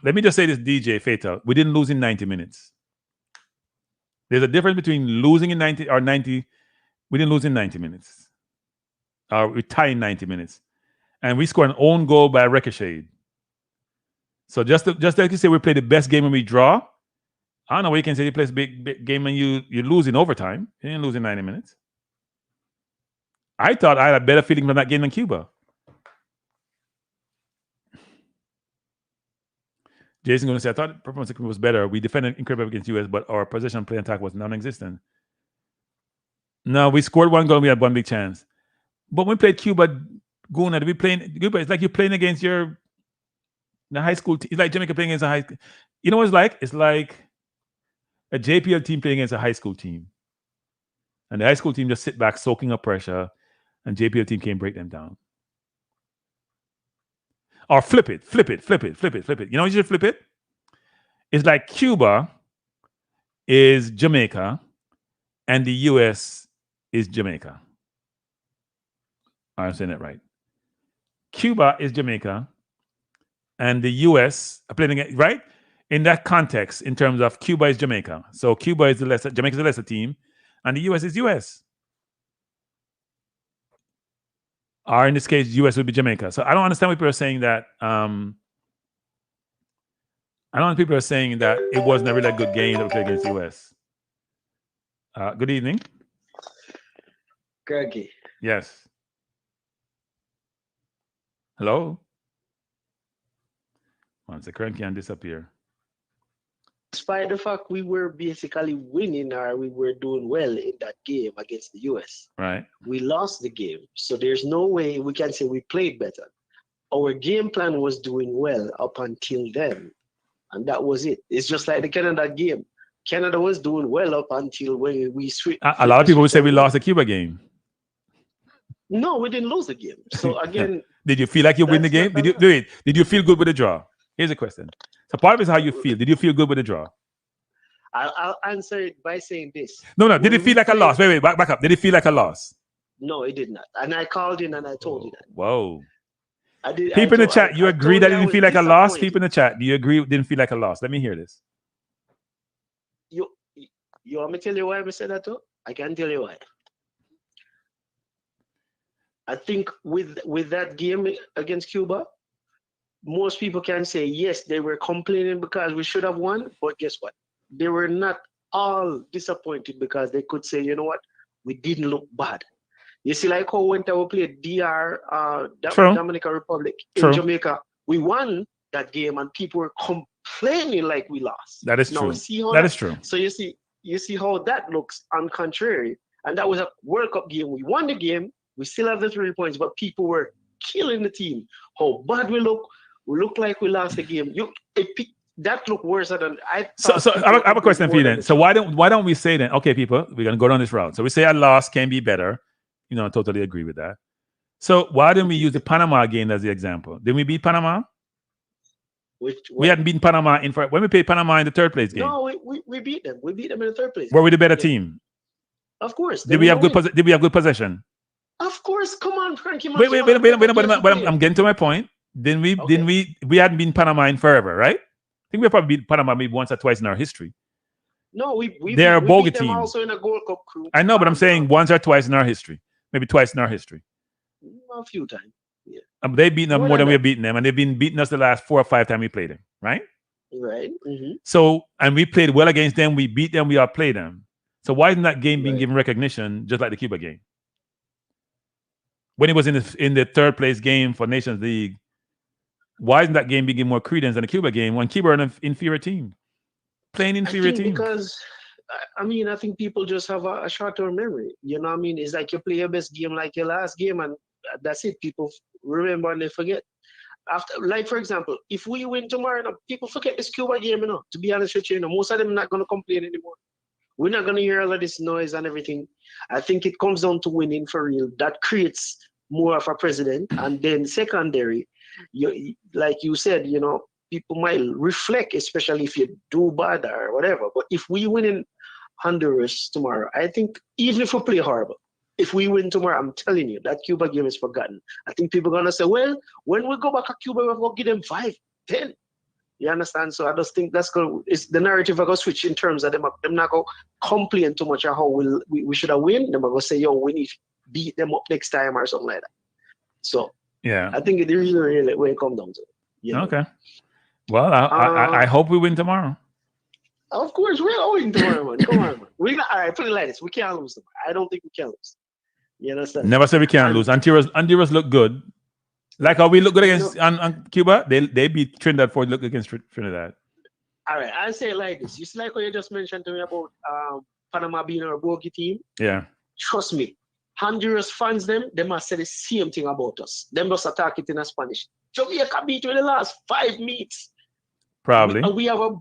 Let me just say this, DJ Fatal. We didn't lose in 90 minutes. There's a difference between losing in 90 or 90. We didn't lose in 90 minutes. We tied in 90 minutes. And we scored an own goal by Ricochet. So just like you say, we played the best game and we draw. I don't know what you can say. You play a big game and you lose in overtime. You didn't lose in 90 minutes. I thought I had a better feeling from that game than Cuba. Jason going to say, I thought performance was better. We defended incredible against US, but our possession play attack was non-existent. No, we scored one goal and we had one big chance. But when we played Cuba, Guna, Cuba, it's like you're playing against the high school team. It's like Jamaica playing against a high school. You know what it's like? It's like a JPL team playing against a high school team. And the high school team just sit back, soaking up pressure, and JPL team can't break them down. Or flip it. You know what you should flip it? It's like Cuba is Jamaica and the US is Jamaica. I'm saying that right. Cuba is Jamaica and the US are playing against, right? In that context, in terms of Cuba is Jamaica. So Cuba is Jamaica is the lesser team and the US is US. Or in this case, US would be Jamaica. So I don't understand when people are saying that. I don't know people are saying that it wasn't a really good game that we played against the US. Good evening. Kranky. Yes. Hello. Once the Kranky and disappear. Despite the fact we were basically winning or we were doing well in that game against the US. Right. We lost the game. So there's no way we can say we played better. Our game plan was doing well up until then. And that was it. It's just like the Canada game. Canada was doing well up until when we switched. A lot of people would say we lost the Cuba game. No, we didn't lose the game. So again, did you feel like you win the game? Did you feel good with the draw? Here's a question. So part of it is how you feel. Did you feel good with the draw? I'll answer it by saying this. No. Did it feel like a loss? Wait, back up. Did it feel like a loss? No, it did not. And I called in and I told you that. Whoa. I did. People in the chat, you agree that it didn't feel like a loss? People in the chat, do you agree it didn't feel like a loss? Let me hear this. You want me to tell you why I said that too? I can tell you why. I think with that game against Cuba, most people can say, yes, they were complaining because we should have won, but guess what? They were not all disappointed because they could say, you know what, we didn't look bad. You see, like how when we played Dominican Republic in Jamaica, we won that game and people were complaining like we lost. That is true. That is true. So you see how that looks on contrary. And that was a World Cup game. We won the game. We still have the 3 points, but people were killing the team. How bad we look like we lost the game. That looked worse than I thought. So I have a question for you then. So why don't we say then, okay, people, we're gonna go down this route. So we say our loss can be better. You know, I totally agree with that. So why didn't we use the Panama game as the example? Did we beat Panama? We hadn't beaten Panama when we played Panama in the third place game. No, we beat them. We beat them in the third place. Were we the better team? Of course. Did we have good possession? Of course. Come on, Cranky. Wait. I'm getting to my point. We hadn't been Panama in forever, right? I think we probably beat Panama maybe once or twice in our history. No, they're a bogey beat them team. Also in a Gold Cup crew. I know, but I'm saying once or twice in our history, maybe twice in our history. A few times. Yeah. They've beaten them more than we've beaten them, and they've been beating us the last 4 or 5 times we played them, right? Right. Mm-hmm. So, and we played well against them. We beat them. We outplayed them. So why isn't that game being given recognition just like the Cuba game? When it was in the third place game for Nations League, why isn't that game being given more credence than the Cuba game when Cuba are an inferior team? Playing inferior team. Because, I think people just have a short-term memory. You know what I mean? It's like you play your best game like your last game, and that's it. People remember and they forget. After, like, for example, if we win tomorrow, people forget this Cuba game, to be honest with you, most of them are not going to complain anymore. We're not going to hear all of this noise and everything. I think it comes down to winning for real. That creates more of a president. And then secondary, like you said, people might reflect, especially if you do bad or whatever. But if we win in Honduras tomorrow, I think even if we play horrible, if we win tomorrow, I'm telling you, that Cuba game is forgotten. I think people are going to say, well, when we go back to Cuba, we're going to give them 5, 10. You understand? So I just think it's the narrative are going to switch in terms of them not going to complain too much of how we should have win. They're going to say, yo, we need to beat them up next time or something like that. So yeah, I think it really where it comes down to. Okay. Well, I hope we win tomorrow. Of course, we're going to win tomorrow, man. Come on, man. All right, put it like this. We can't lose tomorrow. I don't think we can lose. You understand? Never said we can't lose. Honduras look good. Like how we look good against on Cuba, they beat Trinidad for look against Trinidad. All right, I'll say it like this. You see, like what you just mentioned to me about Panama being our bogey team. Yeah. Trust me, Honduras fans they must say the same thing about us. Them just attack it in Spanish. Jamaica beat you in the last 5 meets. Probably. We have a.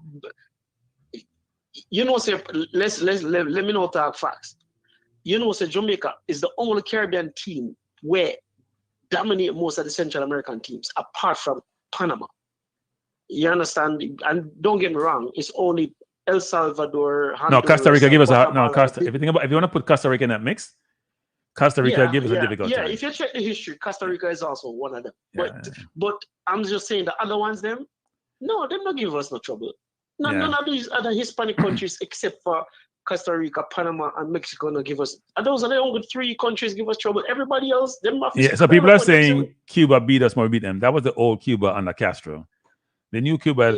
Say let me know talk facts. Say Jamaica is the only Caribbean team where dominate most of the Central American teams, apart from Panama. You understand? And don't get me wrong, it's only El Salvador, Honduras. No, Costa Rica give us if you want to put Costa Rica in that mix, Costa Rica give us a difficult time. Yeah, if you check the history, Costa Rica is also one of them. But I'm just saying the other ones, they're not give us no trouble. None of these other Hispanic countries except for Costa Rica, Panama, and Mexico gonna give us. And those are the only 3 countries give us trouble. Everybody else, them. So people are saying Cuba beat us more, we beat them. That was the old Cuba under Castro. The new Cuba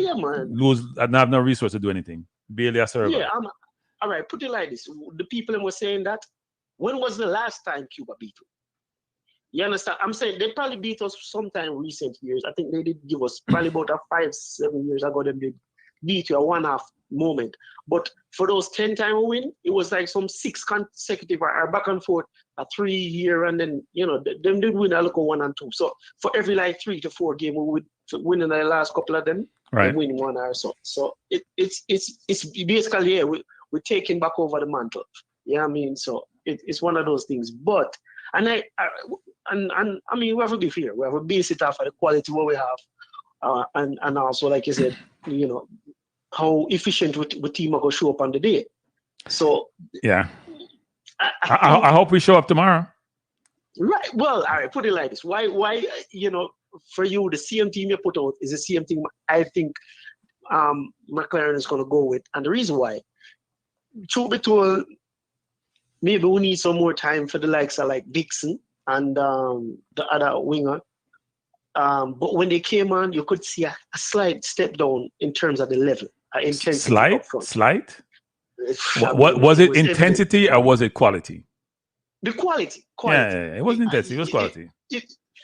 lose and have no resource to do anything. Barely a server. Yeah, all right. Put it like this: the people were saying that. When was the last time Cuba beat us? You understand? I'm saying they probably beat us sometime recent years. I think they did give us probably about 5-7 years ago. Them did beat you a one-off moment. But for those 10 time we win, it was like some 6 consecutive or back and forth, a 3 year, and then them did win a local 1 and 2. So for every like 3 to 4 game, we would win in the last couple of them, and win 1 or so. So it's basically we're taking back over the mantle. You know what I mean? So it's one of those things. But I mean, we have to be fair. We have to base it off of the quality what we have, and also like you said, how efficient with team are going to show up on the day. So yeah, I hope we show up tomorrow. Right. Well, all right. Put it like this: why for you the same team you put out is the same team I think McLaren is going to go with, and the reason why, truth be told, maybe we need some more time for the likes of like Dixon and the other winger. But when they came on, you could see a slight step down in terms of the level. Slight? What was it? Intensity or was it quality? The quality. Yeah, it wasn't intensity. It was quality.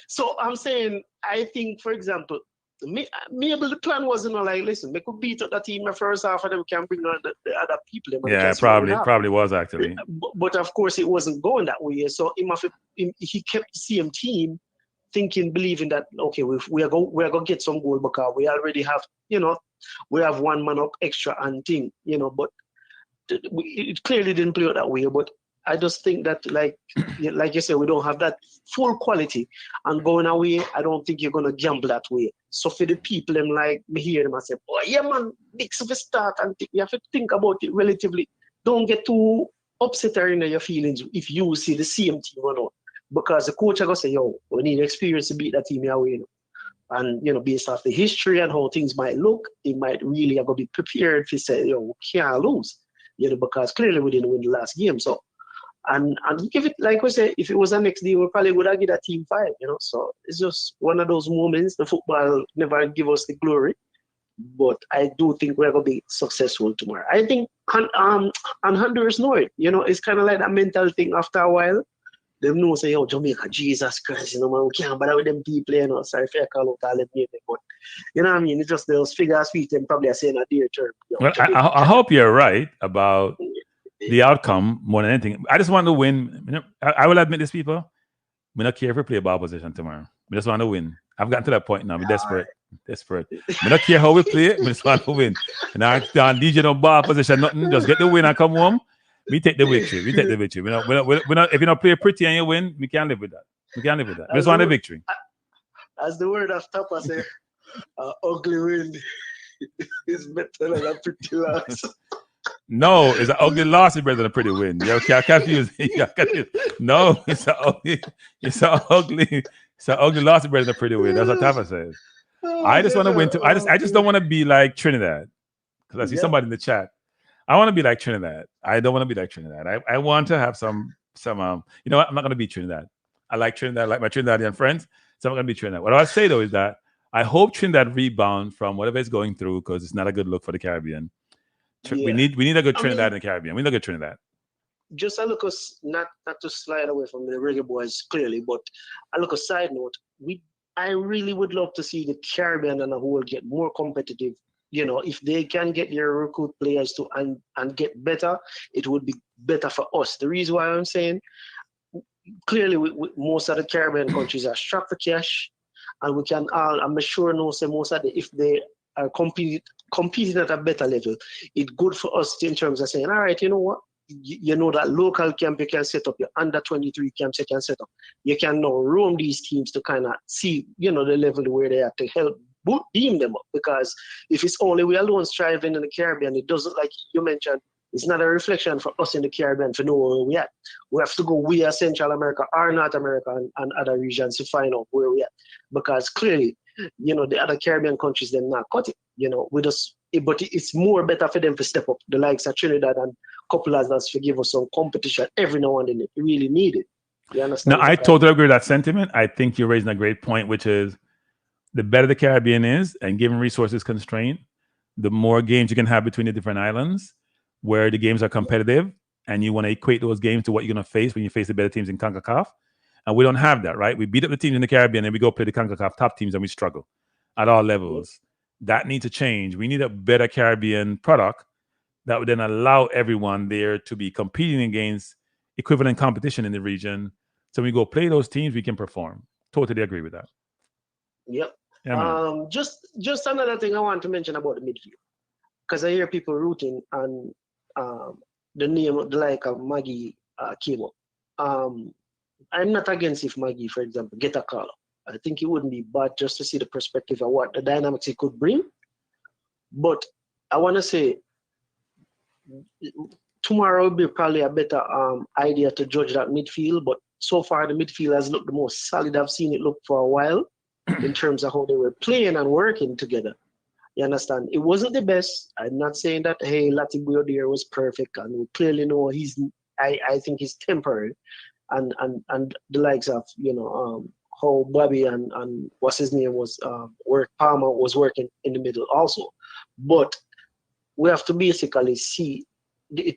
So I'm saying, I think, for example, maybe the plan wasn't like, listen, we could beat up the team in the first half and then we can bring on the other people. Yeah, probably was actually. But of course, it wasn't going that way. So he kept the same team believing that okay, we are going to get some goal because we already have, we have one man up extra and thing, but it clearly didn't play out that way. But I just think that like you said, we don't have that full quality, and going away, I don't think you're gonna gamble that way. So for the people, them like me hear them and say, "Oh yeah, man, mix of a start," and you have to think about it relatively. Don't get too upset or in your feelings if you see the same team run out, because the coach are gonna say, "Yo, we need experience to beat that team away." And based off the history and how things might look, they might really have to be prepared to say, "Yo, we can't lose," because clearly we didn't win the last game. So. And give it, like we say, if it was the next day, we probably would have given that team 5, So it's just one of those moments. The football never give us the glory, but I do think we're going to be successful tomorrow. I think and Honduras know it. It's kind of like that mental thing after a while. They know, say, "Yo, Jamaica, Jesus Christ, man, we can't bother with them people, Sorry if I call out all them names, but you know what I mean? It's just those figures feet and probably are saying a dear term. Well, I hope you're right about the outcome more than anything. I just want to win. I will admit this, people. We don't care if we play ball position tomorrow. We just want to win. I've gotten to that point now. We're desperate. We don't care how we play. We just want to win. And I don't DJ no ball position, nothing. Just get the win and come home. We take the victory. We not, if you don't play pretty and you win, we can't live with that. We just want the victory. As the word of Tapa say, ugly win is better than a pretty loss. No, it's an ugly loss is better than a pretty win. You can't confuse. No, it's an ugly loss is better than a pretty win. That's what Tava says. I just want to win too. I just don't want to be like Trinidad, because I see somebody in the chat. I want to be like Trinidad. I don't want to be like Trinidad. I want to have some. You know what? I'm not going to be Trinidad. I like Trinidad. I like my Trinidadian friends. So I'm not going to be Trinidad. What I would say though is that I hope Trinidad rebound from whatever it's going through, because it's not a good look for the Caribbean. We need a good Trinidad in the Caribbean. We need a good Trinidad. Just a look, not to slide away from the reggae boys clearly, but a look, a side note. I really would love to see the Caribbean and the whole get more competitive. If they can get their recruit players to and get better, it would be better for us. The reason why I'm saying, clearly, most of the Caribbean countries are strapped for cash, and we can all. I'm sure most of if they are competing at a better level, it's good for us in terms of saying, all right, you know what? That local camp you can set up, your under 23 camps you can set up. You can now roam these teams to kind of see, the level where they are to help beam them up. Because if it's only we alone striving in the Caribbean, it doesn't, like you mentioned, it's not a reflection for us in the Caribbean to know where we at. We have to go via Central America or North America and other regions to find out where we at. Because clearly, the other Caribbean countries, they're not cut it. But it's more better for them to step up. The likes of Trinidad and couple of us to give us some competition every now and then. It really needed. You understand? No, I totally agree with that sentiment. I think you're raising a great point, which is the better the Caribbean is, and given resources constraint, the more games you can have between the different islands where the games are competitive, and you want to equate those games to what you're going to face when you face the better teams in Concacaf. And we don't have that, right? We beat up the teams in the Caribbean and we go play the Concacaf top teams and we struggle at all levels. That needs to change. We need a better Caribbean product that would then allow everyone there to be competing against equivalent competition in the region. So when we go play those teams, we can perform. Totally agree with that. Yep. Yeah, just another thing I want to mention about the midfield, because I hear people rooting and the name of the like of Maggie came up. I'm not against if Maggie, for example, get a call up. I think it wouldn't be bad just to see the perspective of what the dynamics it could bring. But I want to say tomorrow will be probably a better idea to judge that midfield. But so far, the midfield has looked the most solid I've seen it look for a while in terms of how they were playing and working together. You understand? It wasn't the best. I'm not saying that, hey, Latibuyo there was perfect. And we clearly know I think he's temporary. And the likes of, how Bobby and what's his name was Palmer was working in the middle also. But we have to basically see the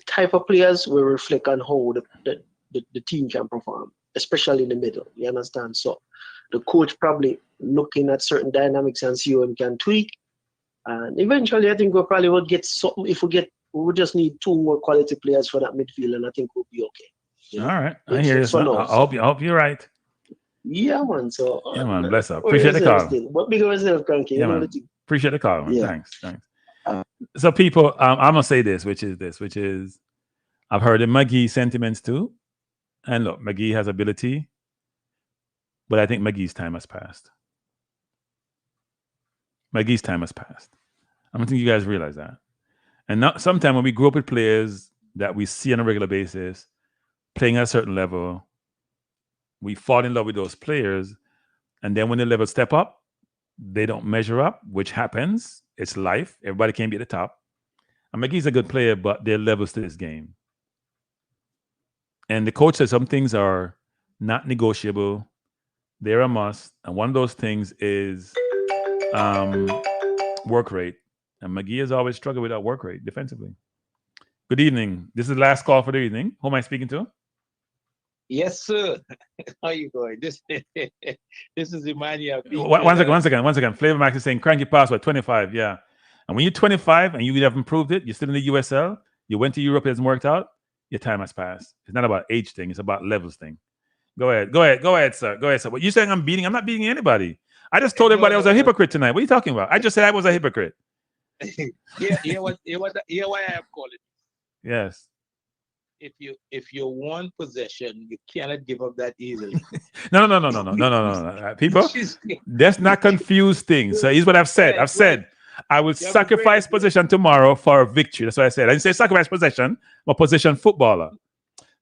type of players will reflect on how the team can perform, especially in the middle. You understand? So the coach probably looking at certain dynamics and see what we can tweak. And eventually I think we probably will get something. We just need 2 more quality players for that midfield, and I think we'll be okay. All right. I hear you. I hope you're right. Yeah, man. So, yeah, man. Bless up. Appreciate the call. What big of yourself, Cranky? Yeah, man. Appreciate the call, man. Yeah. Thanks. So, people, I'm gonna say this, which is, I've heard the McGee sentiments too, and look, McGee has ability, but I think McGee's time has passed. McGee's time has passed. I don't think you guys realize that. And now, sometimes when we grow up with players that we see on a regular basis, playing at a certain level, we fall in love with those players, and then when the levels step up, they don't measure up, which happens. It's life. Everybody can't be at the top. And McGee's a good player, but there are levels to this game. And the coach says some things are not negotiable. They're a must. And one of those things is work rate. And McGee has always struggled with that work rate defensively. Good evening. This is the last call for the evening. Who am I speaking to? Yes, sir. How you going? This is Emmanuel. One second. Flavor Max is saying Cranky password 25. Yeah. And when you're 25 and you haven't proved it, you're still in the USL, you went to Europe, it hasn't worked out, your time has passed. It's not about age thing, it's about levels thing. Go ahead, sir. What you saying I'm not beating anybody. I just told everybody I was a hypocrite tonight. What are you talking about? I just said I was a hypocrite. Yeah, what I am calling. Yes. If you want possession, you cannot give up that easily. No. People, let's not confuse things. So here's what I've said. I've said I will sacrifice possession tomorrow for a victory. That's what I said. I didn't say sacrifice possession, but possession footballer.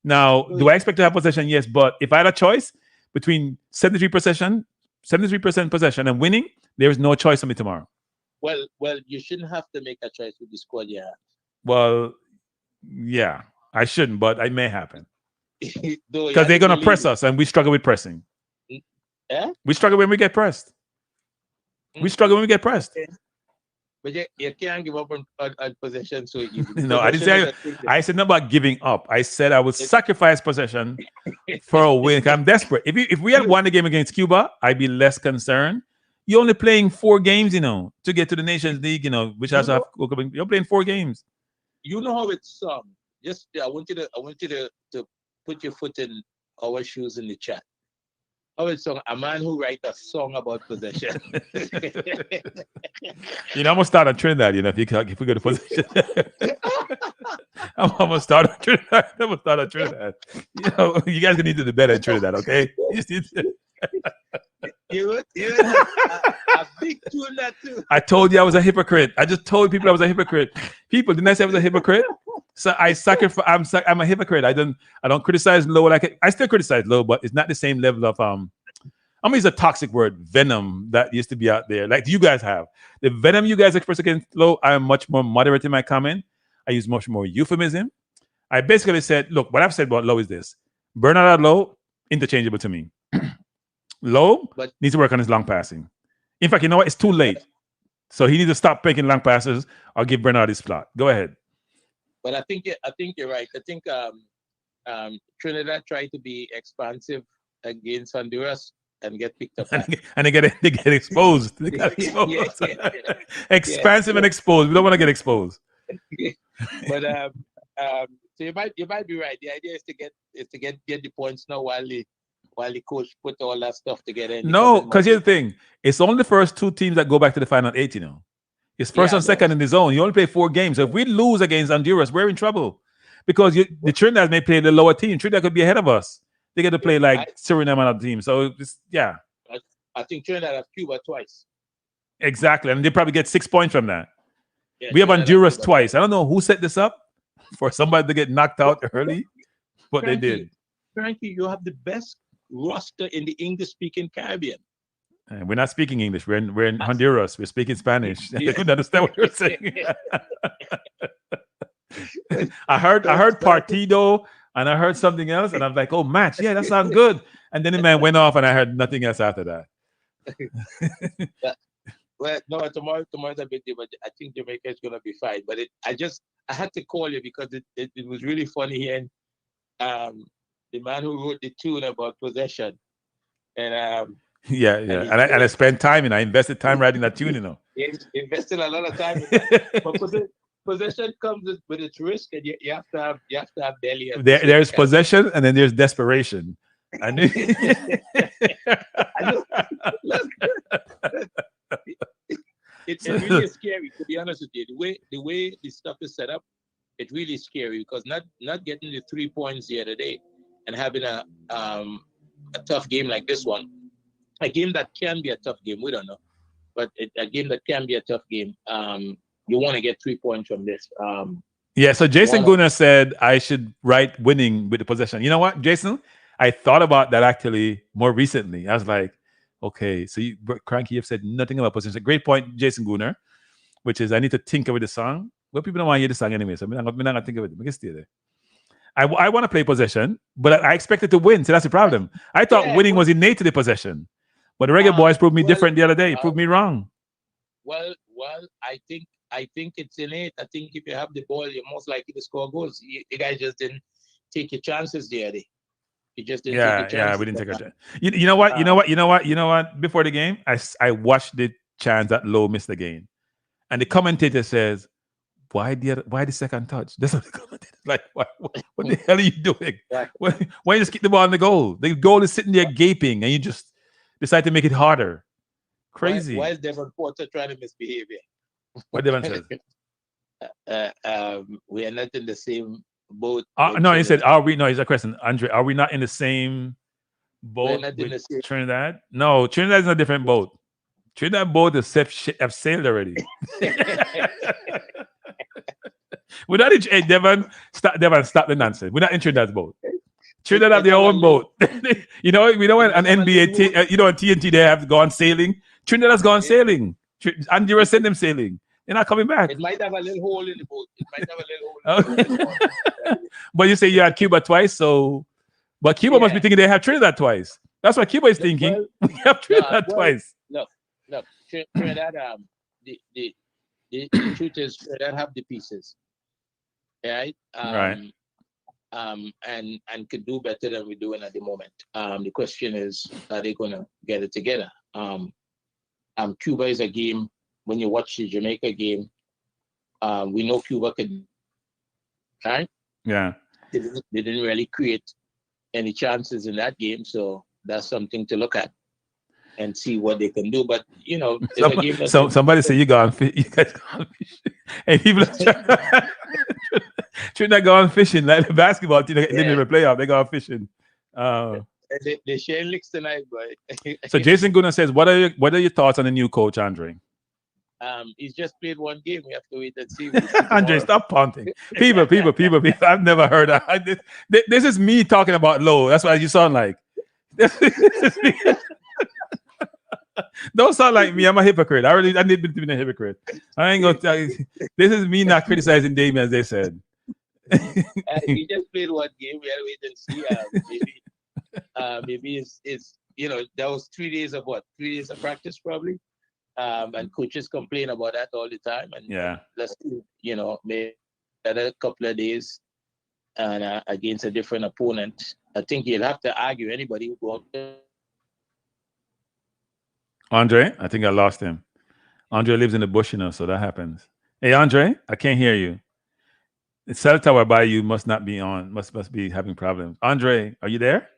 Now, do I expect to have possession? Yes, but if I had a choice between 73% possession and winning, there is no choice for me tomorrow. Well, you shouldn't have to make a choice with the squad you have. Well, yeah, I shouldn't, but it may happen. Because they're going to press us, and we struggle with pressing. Yeah? We struggle when we get pressed. We struggle when we get pressed. But you can't give up on possession so easily. No, I didn't say. I said nothing about giving up. I said I would sacrifice possession for a win. I'm desperate. If we had won the game against Cuba, I'd be less concerned. You're only playing 4 games, to get to the Nations League, which has you're playing 4 games. You know how it's just I want you to put your foot in our shoes in the chat. How it's a man who writes a song about possession. I'm gonna start on Trinidad. If we go to possession, I'm gonna start on Trinidad. You guys need to do better in Trinidad, okay? You a big tune that too. I told you I was a hypocrite. I just told people I was a hypocrite. People, didn't I say I was a hypocrite? So I sacrifice. I'm a hypocrite. I don't criticize Low I still criticize Low, but it's not the same level of I'm gonna use a toxic word, venom, that used to be out there. Like you guys have the venom you guys express against Low. I am much more moderate in my comment. I use much more euphemism. I basically said, look, what I've said about Low is this: Bernard Low, interchangeable to me. Low needs to work on his long passing. In fact, you know what? It's too late. So he needs to stop making long passes or give Bernard his slot. Go ahead. But I think you're right. I think Trinidad tried to be expansive against Honduras and get picked up. And they get exposed. They got exposed. Expansive and exposed. We don't want to get exposed. But so you might be right. The idea is to get the points now while the coach put all that stuff together. No, because here's the thing. It's only the first 2 teams that go back to the final 8, It's first and second in the zone. You only play 4 games. So if we lose against Honduras, we're in trouble. Because the Trinidad may play the lower team. Trinidad could be ahead of us. They get to play like Suriname and other teams. So, I think Trinidad have Cuba twice. Exactly. And they probably get 6 points from that. Yeah, we have Honduras twice. I don't know who set this up for somebody to get knocked out early, but they did. Frankly, you have the best roster in the English-speaking Caribbean. And we're not speaking English. We're in Honduras. We're speaking Spanish. They couldn't understand what you're saying. I heard partido and I heard something else, and I'm like, oh, match. Yeah, that sounds good. And then the man went off, and I heard nothing else after that. Well, no, tomorrow's a bit different. I think Jamaica is gonna be fine. But I had to call you because it was really funny hearing the man who wrote the tune about possession, and and I spent time and I invested time writing that tune, He invested a lot of time. But possession comes with its risk, and you have to have belly. There's possession, and then there's desperation. I knew. It really is scary, to be honest with you. The way this stuff is set up, it's really scary because not getting the 3 points the other day and having a tough game like this one, a game that can be a tough game, we don't know, but a game that can be a tough game. You want to get 3 points from this. Yeah, so Jason Guna said I should write winning with the possession. You know what, Jason? I thought about that actually more recently. I was like, okay, so Kranky, you've said nothing about possession. Great point, Jason Gunner, which is I need to tinker with the song. Well, people don't want to hear the song anyway, so I'm not going to think of it. I can stay there. I want to play possession, but I expected to win, so that's the problem. I thought winning was innate to the possession, but the Reggae Boys proved me different the other day. Proved me wrong. Well, I think it's innate. I think if you have the ball, you're most likely to score goals. You guys just didn't take your chances the other day. You just didn't take your chances. Yeah, we didn't take our chance. You know what? Before the game, I watched the chance that Lowe missed the game, and the commentator says, "Why the second touch?" That's what the commentator like. What the hell are you doing? Why you just keep the ball on the goal? The goal is sitting there gaping, and you just decide to make it harder. Crazy. Why is Devon Porter trying to misbehave here? What Devon says? We are not in the same boat. No, he said, "Are we?" No, it's a question, Andre. Are we not in the same boat with Trinidad? No, Trinidad is in a different boat. Trinidad boat have sailed already. We're not in Devon. Stop the nonsense. We're not in Trinidad's boat. Trinidad have their own boat. We know when an NBA, on TNT they have gone sailing. Trinidad has gone sailing. Honduras sent them sailing. They're not coming back. It might have a little hole in the boat. But you say you had Cuba twice, but Cuba must be thinking they have Trinidad twice. That's what Cuba is thinking. We have Trinidad twice. Look, Trinidad. The truth is, Trinidad have the pieces, right? Right. And could do better than we're doing at the moment. The question is, are they going to get it together? Cuba is a game. When you watch the Jamaica game, we know Cuba could, right? Yeah. They didn't really create any chances in that game, so that's something to look at and see what they can do. But somebody say you guys gone fishing, and people Trinidad gone fishing like the basketball team. They didn't even play off. They gone fishing. They share licks tonight, boy. So Jason Guna says, "What are your thoughts on the new coach, Andre?" He's just played one game. We have to wait and see. Andre, stop punting. People. I've never heard that. This is me talking about Lowe. That's what you sound like. Don't sound like me. I'm a hypocrite. I need to be a hypocrite. I ain't gonna tell you. This is me not criticizing Damien, as they said. He just played one game. We have to wait and see. Maybe it's that was 3 days of 3 days of practice probably. And coaches complain about that all the time. And let's maybe another couple of days and against a different opponent. I think you'll have to argue anybody who go out there. Andre, I think I lost him. Andre lives in the bush, so that happens. Hey, Andre, I can't hear you. The cell tower by you must not be on. Must be having problems. Andre, are you there?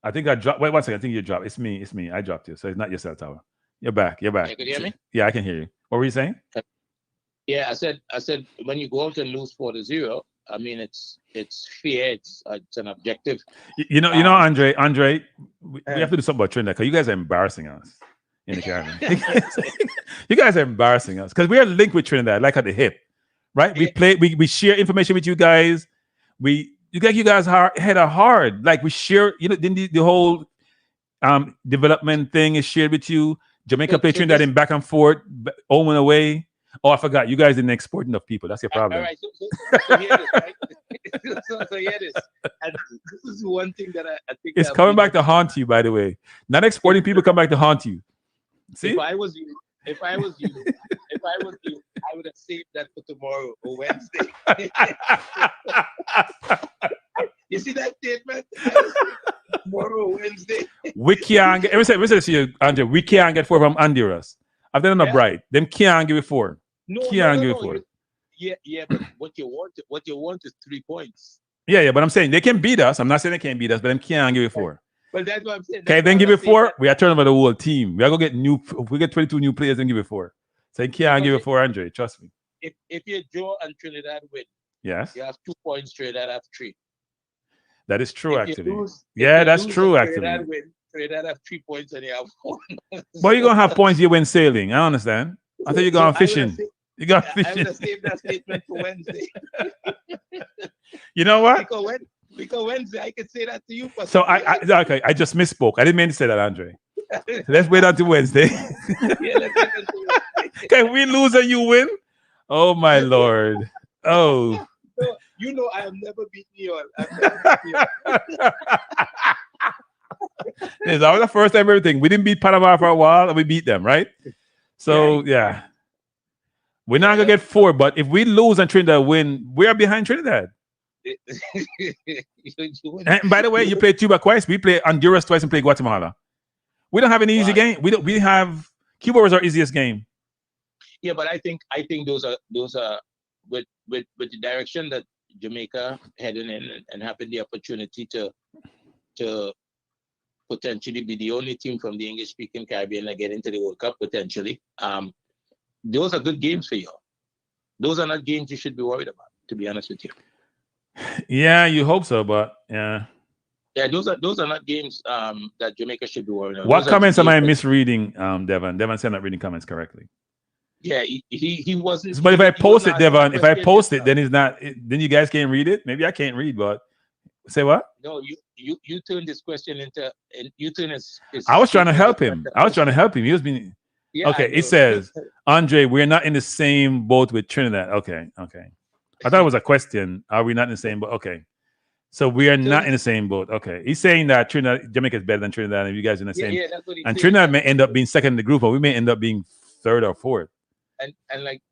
I think I dropped. Wait 1 second. I think you dropped. It's me. I dropped you. So it's not your cell tower. You're back. You can hear me? Yeah, I can hear you. What were you saying? Yeah, I said when you go out and lose 4-0, I mean it's fair. It's an objective. Andre, we have to do something about Trinidad because you guys are embarrassing us in the Caribbean. You guys are embarrassing us because we are linked with Trinidad, like at the hip, right? We share information with you guys. You guys head are hard. Like we share, the whole development thing is shared with you. Jamaica play Trinidad in back and forth, home and away. Oh, I forgot. You guys didn't export enough people. That's your problem. All right. So hear this, right? so hear this. And this is one thing that I think it's coming back to haunt you. By the way, not exporting people come back to haunt you. See, if I was you, I would have saved that for tomorrow or Wednesday. You see that statement? Tomorrow or Wednesday. We can't get. Let me say this to you, Andre. We can't get 4 from Honduras. I've done enough bright. Them can't give it 4. No. Give it 4. Yeah. But what you want is 3 points. Yeah, but I'm saying they can beat us. I'm not saying they can't beat us, but them can't give it 4. Well, that's what I'm saying. Okay, then give it 4. We are turning over the whole team. We are gonna get if we get 22 new players, then give it 4. So you can't give it 4, Andre. Trust me. If you draw and Trinidad win, yes, you have 2 points. Trinidad have 3. That is true, actually. Lose, that's true, actually. Trinidad have 3 points and you have 1. But you're gonna have points. You win sailing. I understand. I thought you're going fishing. You got fishing. I would have saved that statement for Wednesday. You know what? Because Wednesday, I could say that to you. So I just misspoke. I didn't mean to say that, Andre. So let's wait until Wednesday. Okay, we lose and you win. Oh my Lord. Oh. You know I have never beaten you all. That was the first time everything. We didn't beat Panama for a while and we beat them, right? So yeah. We're not gonna get 4, but if we lose and Trinidad win, we're behind Trinidad. And by the way, you play Cuba twice. We play Honduras twice and play Guatemala. We don't have an easy game. We have Cuba was our easiest game. Yeah, but I think those are with the direction that Jamaica heading in and having the opportunity to potentially be the only team from the English-speaking Caribbean that get into the World Cup potentially. Those are good games for you. Those are not games you should be worried about, to be honest with you. Yeah, you hope so, but yeah. Yeah, those are not games that Jamaica should be worried about. What comments am I misreading, Devon? Devon said not reading comments correctly. Yeah, he wasn't. But if I post it, Devon, if I post it, then it's not. Then you guys can't read it. Maybe I can't read, but say what? No, you turned this question into. You turned his I was trying to help him. He was being. Yeah, okay, it says, Andre, we're not in the same boat with Trinidad. Okay. I thought it was a question. Are we not in the same boat? Okay. So we are not in the same boat. Okay. He's saying that Jamaica is better than Trinidad, and you guys are in the same. Yeah, that's what he's and saying. Trinidad may end up being second in the group, or we may end up being 3rd or 4th. And like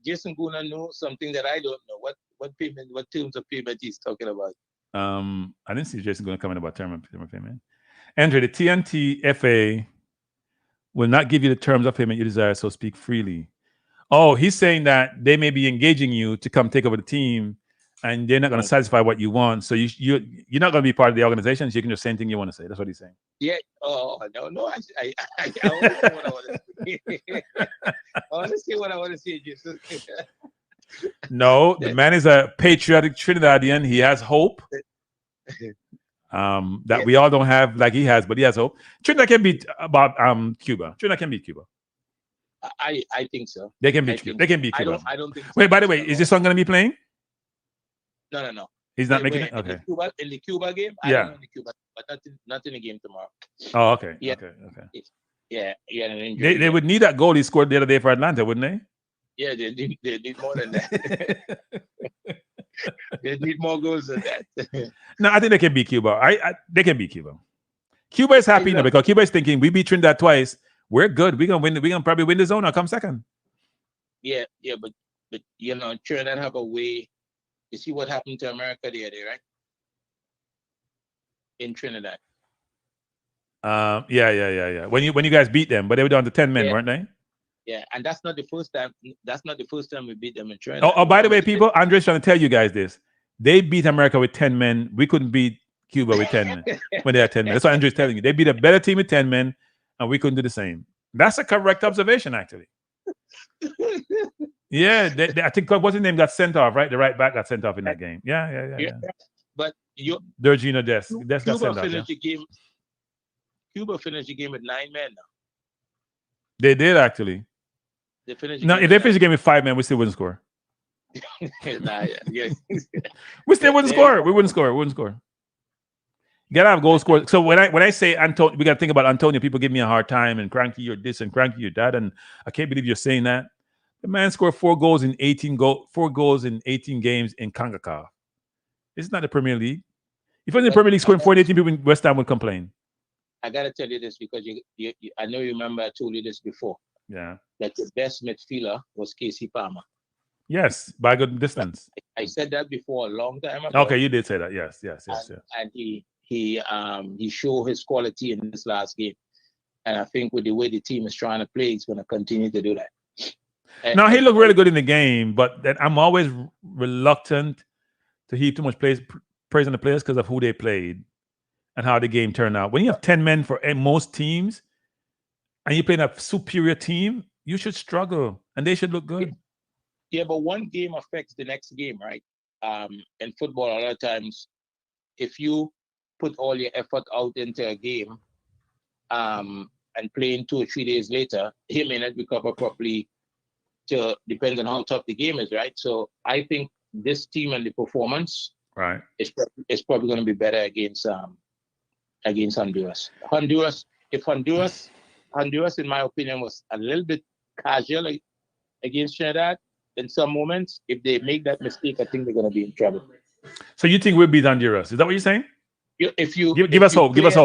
Jason Guna knows something that I don't know. What terms of payment he's talking about? I didn't see Jason Guna comment about term of payment. Andre, the TNT FA will not give you the terms of payment you desire, so speak freely. Oh, he's saying that they may be engaging you to come take over the team, and they're not going to satisfy what you want. So you're not going to be part of the organization. So you can just say anything you want to say. That's what he's saying. Yeah. Oh no. I want to say what I want to say. I want to say what I want to say, Jesus. No, the man is a patriotic Trinidadian. He has hope. That we all don't have like he has, but he has hope. Trinidad can beat Cuba. Trinidad can beat Cuba. I think so. They can beat Cuba. They can beat Cuba. I don't think so. Wait, by the way, is this song going to be playing? No. He's not making it? Okay. In the Cuba game? I don't know in the Cuba, but not in the game tomorrow. Oh, okay. Yeah. Okay. Yeah. They would need that goal he scored the other day for Atlanta, wouldn't they? Yeah, they need more than that. They need more goals than that. No, I think they can beat Cuba. They can beat Cuba. Cuba is happy now because Cuba is thinking we beat Trinidad twice. We're good. We're gonna win. We're gonna probably win the zone or come second. Yeah, but Trinidad have a way. You see what happened to America the other day, right? In Trinidad. Yeah. When you guys beat them, but they were down to 10 men, weren't they? Yeah, and that's not the first time. That's not the first time we beat them in Trinidad. Oh, by the way, people, Andre's trying to tell you guys this. They beat America with 10 men. We couldn't beat Cuba with 10 men when they had 10 men. That's what Andre's telling you. They beat a better team with 10 men, and we couldn't do the same. That's a correct observation, actually. Yeah, I think what's his name got sent off, right? The right back got sent off in that game. Yeah. But Dirgino Des got sent off. Cuba finished the game with 9 men now. They did actually. They finished. No, if they finished the game with 5 men, we still wouldn't score. We still wouldn't score. We wouldn't score. You gotta have goal scorers. So when I say Antonio, we gotta think about Antonio. People give me a hard time and Kranky, you're this and Kranky, you're that, and I can't believe you're saying that. The man scored 4 goals in 18 games in Concacaf. It's not the Premier League. If it was in the Premier League, scoring 4 in 18 people in West Ham would complain. I gotta tell you this because I know you remember I told you this before. Yeah. That the best midfielder was Casey Palmer. Yes, by a good distance. I said that before a long time ago. Okay, you did say that. Yes. And he showed his quality in this last game. And I think with the way the team is trying to play, he's going to continue to do that. Now, he looked really good in the game, but I'm always reluctant to heap too much praising the players because of who they played and how the game turned out. When you have 10 men for most teams and you're playing a superior team, you should struggle and they should look good. Yeah, but one game affects the next game, right? In football, a lot of times, if you put all your effort out into a game and playing 2 or 3 days later, he may not recover properly. Depends on how tough the game is, right? So I think this team and the performance, right, is probably going to be better against Honduras. Honduras, in my opinion, was a little bit casual against Trinidad in some moments. If they make that mistake, I think they're going to be in trouble. So you think we'll beat Honduras? Is that what you're saying? Give us hope. Give us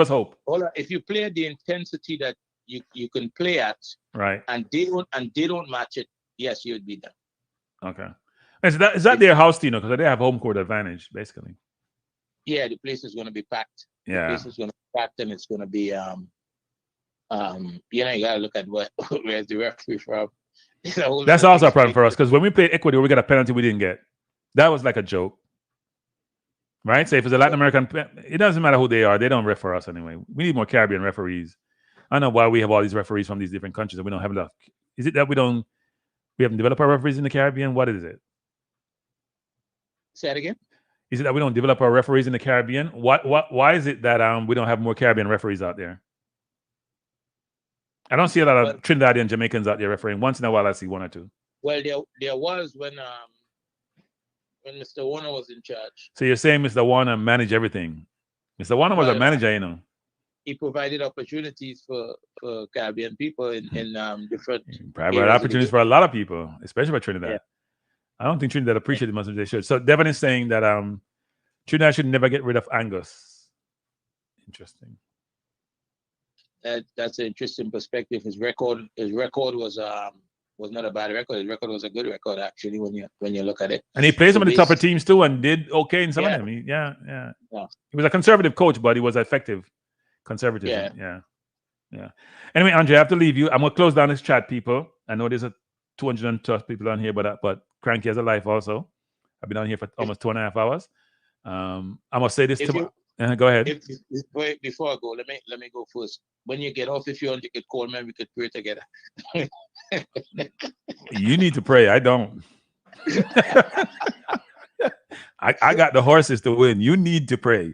hope. Hold on. If you play at the intensity that you can play at, right, and they don't match it, yes, you would beat them. Okay. Is that their house team? Because they have home court advantage, basically. Yeah, the place is going to be packed. Yeah, the place is going to be packed, and it's going to be you got to look at where's the referee from. That's also a problem for us because when we played Ecuador, we got a penalty we didn't get. That was like a joke, right? So if it's a Latin American, it doesn't matter who they are; they don't ref for us anyway. We need more Caribbean referees. I don't know why we have all these referees from these different countries and we don't have enough. Is it that we haven't developed our referees in the Caribbean? What is it? Say it again. Is it that we don't develop our referees in the Caribbean? Why is it that we don't have more Caribbean referees out there? I don't see a lot of Trinidadian and Jamaicans out there refereeing. Once in a while, I see one or two. Well, there was when Mr. Warner was in charge. So you're saying Mr. Warner managed everything? Mr. Warner was a manager, you know. He provided opportunities for Caribbean people in different. Provided opportunities for a lot of people, especially for Trinidad. Yeah. I don't think Trinidad appreciated as much as they should. So Devon is saying that Trinidad should never get rid of Angus. Interesting. That's an interesting perspective. His record was not a bad record. His record was a good record actually when you look at it. And he played some of the tougher teams too and did okay in some of them. He was a conservative coach, but he was effective. Conservative. Yeah. Anyway, Andre, I have to leave you. I'm gonna close down this chat, people. I know there's 212 people on here, but Kranky has a life also. I've been on here for almost 2.5 hours. I'm gonna say this to go ahead. Before I go, let me go first. When you get off, if you want, you could call me and we could pray together. You need to pray. I don't. I got the horses to win. You need to pray.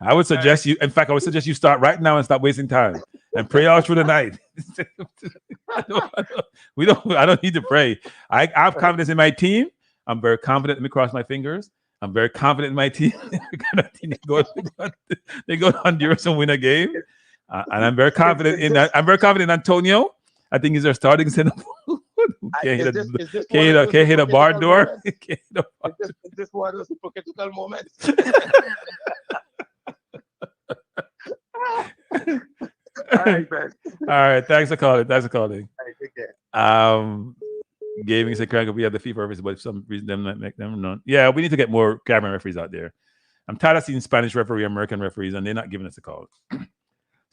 I would suggest you. In fact, I would suggest you start right now and stop wasting time and pray all through the night. I don't need to pray. I have confidence in my team. I'm very confident. Let me cross my fingers. I'm very confident in my team. They go to Honduras and win a game, and I'm very confident in that. I'm very confident in Antonio. I think he's our starting center. Can't hit a bar door. Is this one of those hypocritical moments? All right, thanks for calling. All right, take care. Gaming said Cranky, we have the FIFA referees, but for some reason them not make them known. Yeah, we need to get more Caribbean referees out there. I'm tired of seeing Spanish referee, American referees, and they're not giving us a call. So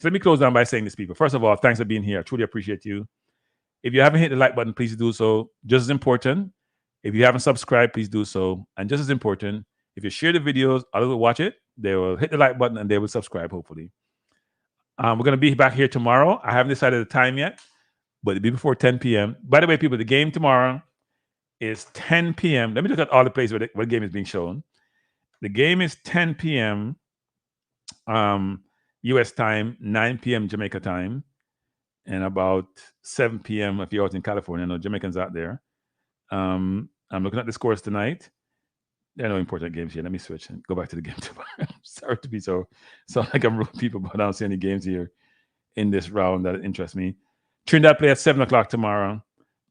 let me close down by saying this, people. First of all, thanks for being here. I truly appreciate you. If you haven't hit the like button, please do so. Just as important, if you haven't subscribed, please do so. And just as important, if you share the videos, others will watch it. They will hit the like button and they will subscribe, hopefully. We're going to be back here tomorrow. I haven't decided the time yet, but it'll be before 10 p.m. By the way, people, the game tomorrow is 10 p.m. Let me look at all the places where the game is being shown. The game is 10 p.m. U.S. time, 9 p.m. Jamaica time, and about 7 p.m. if you're out in California. I know Jamaicans out there. I'm looking at the scores tonight. There are no important games here. Let me switch and go back to the game tomorrow. Sorry to be so like I'm rude people, but I don't see any games here in this round that interest me. Trinidad play at 7 o'clock tomorrow.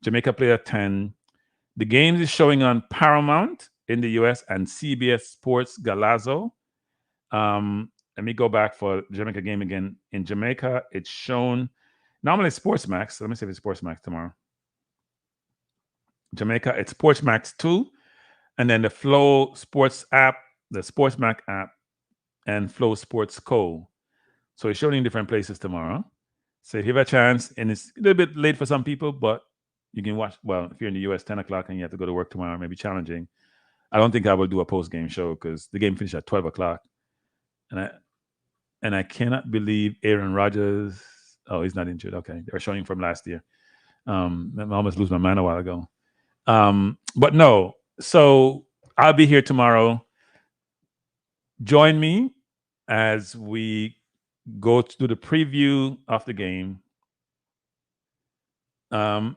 Jamaica play at 10. The game is showing on Paramount in the U.S. and CBS Sports Galazo. Let me go back for the Jamaica game again. In Jamaica, it's shown normally Sports Max. Let me see if it's Sports Max tomorrow. Jamaica, it's Sports Max 2. And then the Flow Sports app, the Sports Mac app, and Flow Sports Co. So it's showing in different places tomorrow. So if you have a chance, and it's a little bit late for some people, but you can watch. Well, if you're in the US, 10 o'clock, and you have to go to work tomorrow, it may be challenging. I don't think I will do a post-game show because the game finished at 12 o'clock. And I cannot believe Aaron Rodgers. Oh, he's not injured. Okay. They were showing from last year. I almost lose my mind a while ago. But no. So I'll be here tomorrow. Join me as we go to do the preview of the game.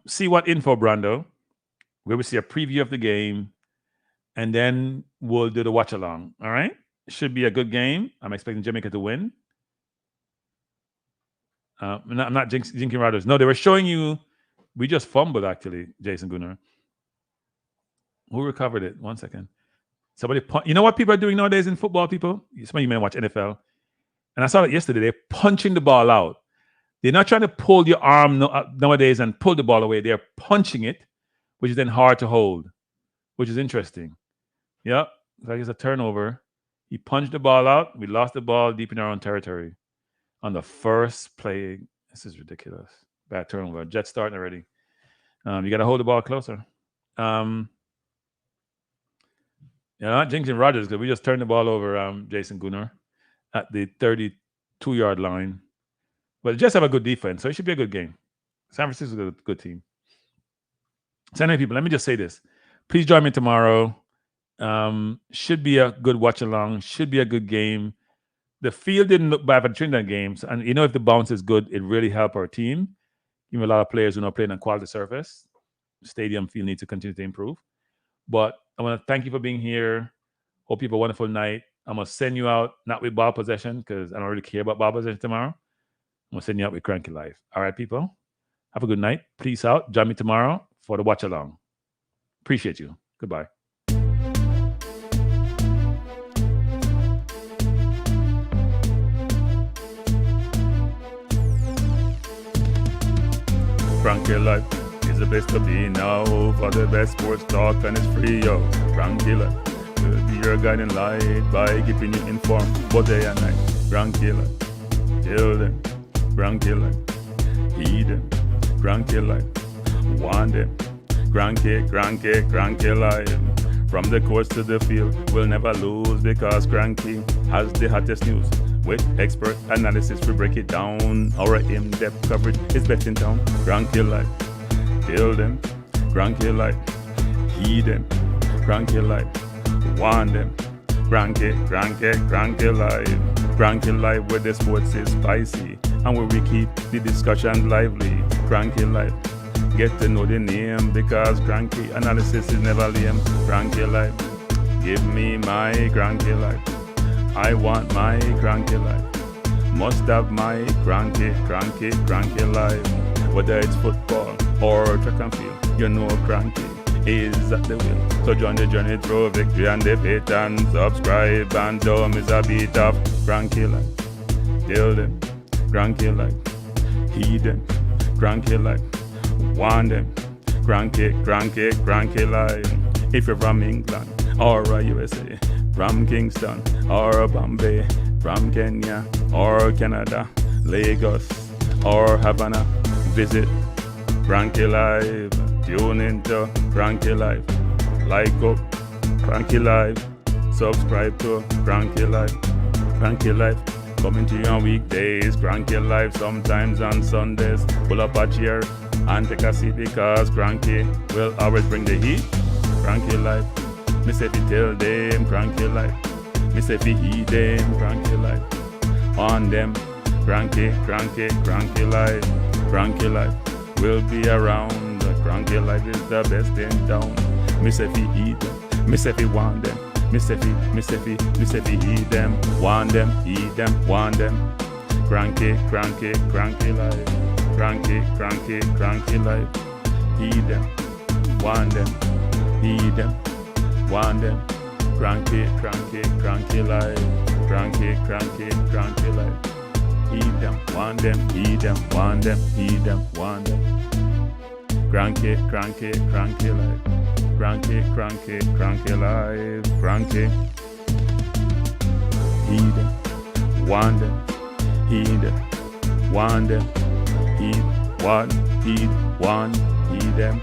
See what info, Brando, where we see a preview of the game, and then we'll do the watch along. All right? Should be a good game. I'm expecting Jamaica to win. I'm not jinxing Rodgers. No, they were showing you. We just fumbled, actually, Jason Gunnar. Who recovered it? 1 second. Somebody, you know what people are doing nowadays in football, people? Some of you may watch NFL. And I saw it yesterday. They're punching the ball out. They're not trying to pull your arm nowadays and pull the ball away. They're punching it, which is then hard to hold, which is interesting. Yeah, like it's a turnover. He punched the ball out. We lost the ball deep in our own territory on the first play. This is ridiculous. Bad turnover. Jet starting already. You got to hold the ball closer. Not jinxing Rodgers because we just turned the ball over, Jason Gunnar, at the 32-yard line. But the Jets have a good defense, so it should be a good game. San Francisco is a good team. So anyway, people, let me just say this. Please join me tomorrow. Should be a good watch-along. Should be a good game. The field didn't look bad for the Trinidad games. And, if the bounce is good, it really helped our team. Even a lot of players who are not playing on quality surface. Stadium field needs to continue to improve. But I want to thank you for being here. Hope you have a wonderful night. I'm going to send you out, not with ball possession, because I don't really care about ball possession tomorrow. I'm going to send you out with Kranky Live. All right, people? Have a good night. Peace out. Join me tomorrow for the watch along. Appreciate you. Goodbye. Kranky Live is the best to be now. For the best sports talk, and it's free, yo. Kranky Live will be your guiding light by keeping you informed both day and night. Kranky Live, till then. Kranky Live, heed them. Kranky Live, want them. Kranky Live. From the courts to the field, we'll never lose because Kranky has the hottest news. With expert analysis, we break it down. Our in-depth coverage is best in town. Kranky Live, till them. Kranky Live, heed them. Kranky Live, want them. Kranky Live. Kranky Live, where the sports is spicy and where we keep the discussion lively. Kranky Live, get to know the name because Kranky analysis is never lame. Kranky Live, give me my Kranky Live. I want my Kranky Live. Must have my Kranky Live. Whether it's football or track and field, Kranky is at the wheel. So join the journey through victory and defeat and subscribe and don't miss a beat of Kranky Live. Till them, Kranky Live. Heed them, Kranky Live. Want them, Kranky Live. If you're from England or USA, from Kingston or Bombay, from Kenya or Canada, Lagos or Havana, visit Kranky Live. Tune into Kranky Live. Like up Kranky Live. Subscribe to Kranky Live. Kranky Live coming to you on weekdays. Kranky Live sometimes on Sundays. Pull up a chair and take a seat because Kranky will always bring the heat. Kranky Live. Me say fi tell them Kranky Live. Me say fi heed them Kranky Live. On them Kranky Live. Kranky Live will be around. Kranky Live is the best in town. Me say fi heed them. Me say fi want them. Me say fi heed them. Want them, heed them, want them. Kranky Live. Kranky Live. Heed them. Want them. Heed them. Want them. Kranky Live. Kranky Live. Heed them. Want them. Heed them. Want them. Heed them. Want them. Kranky Live. Kranky Live. Kranky. Heed them. Want them. Heed them. Want them. Heed. Want. Heed. Want. Heed them.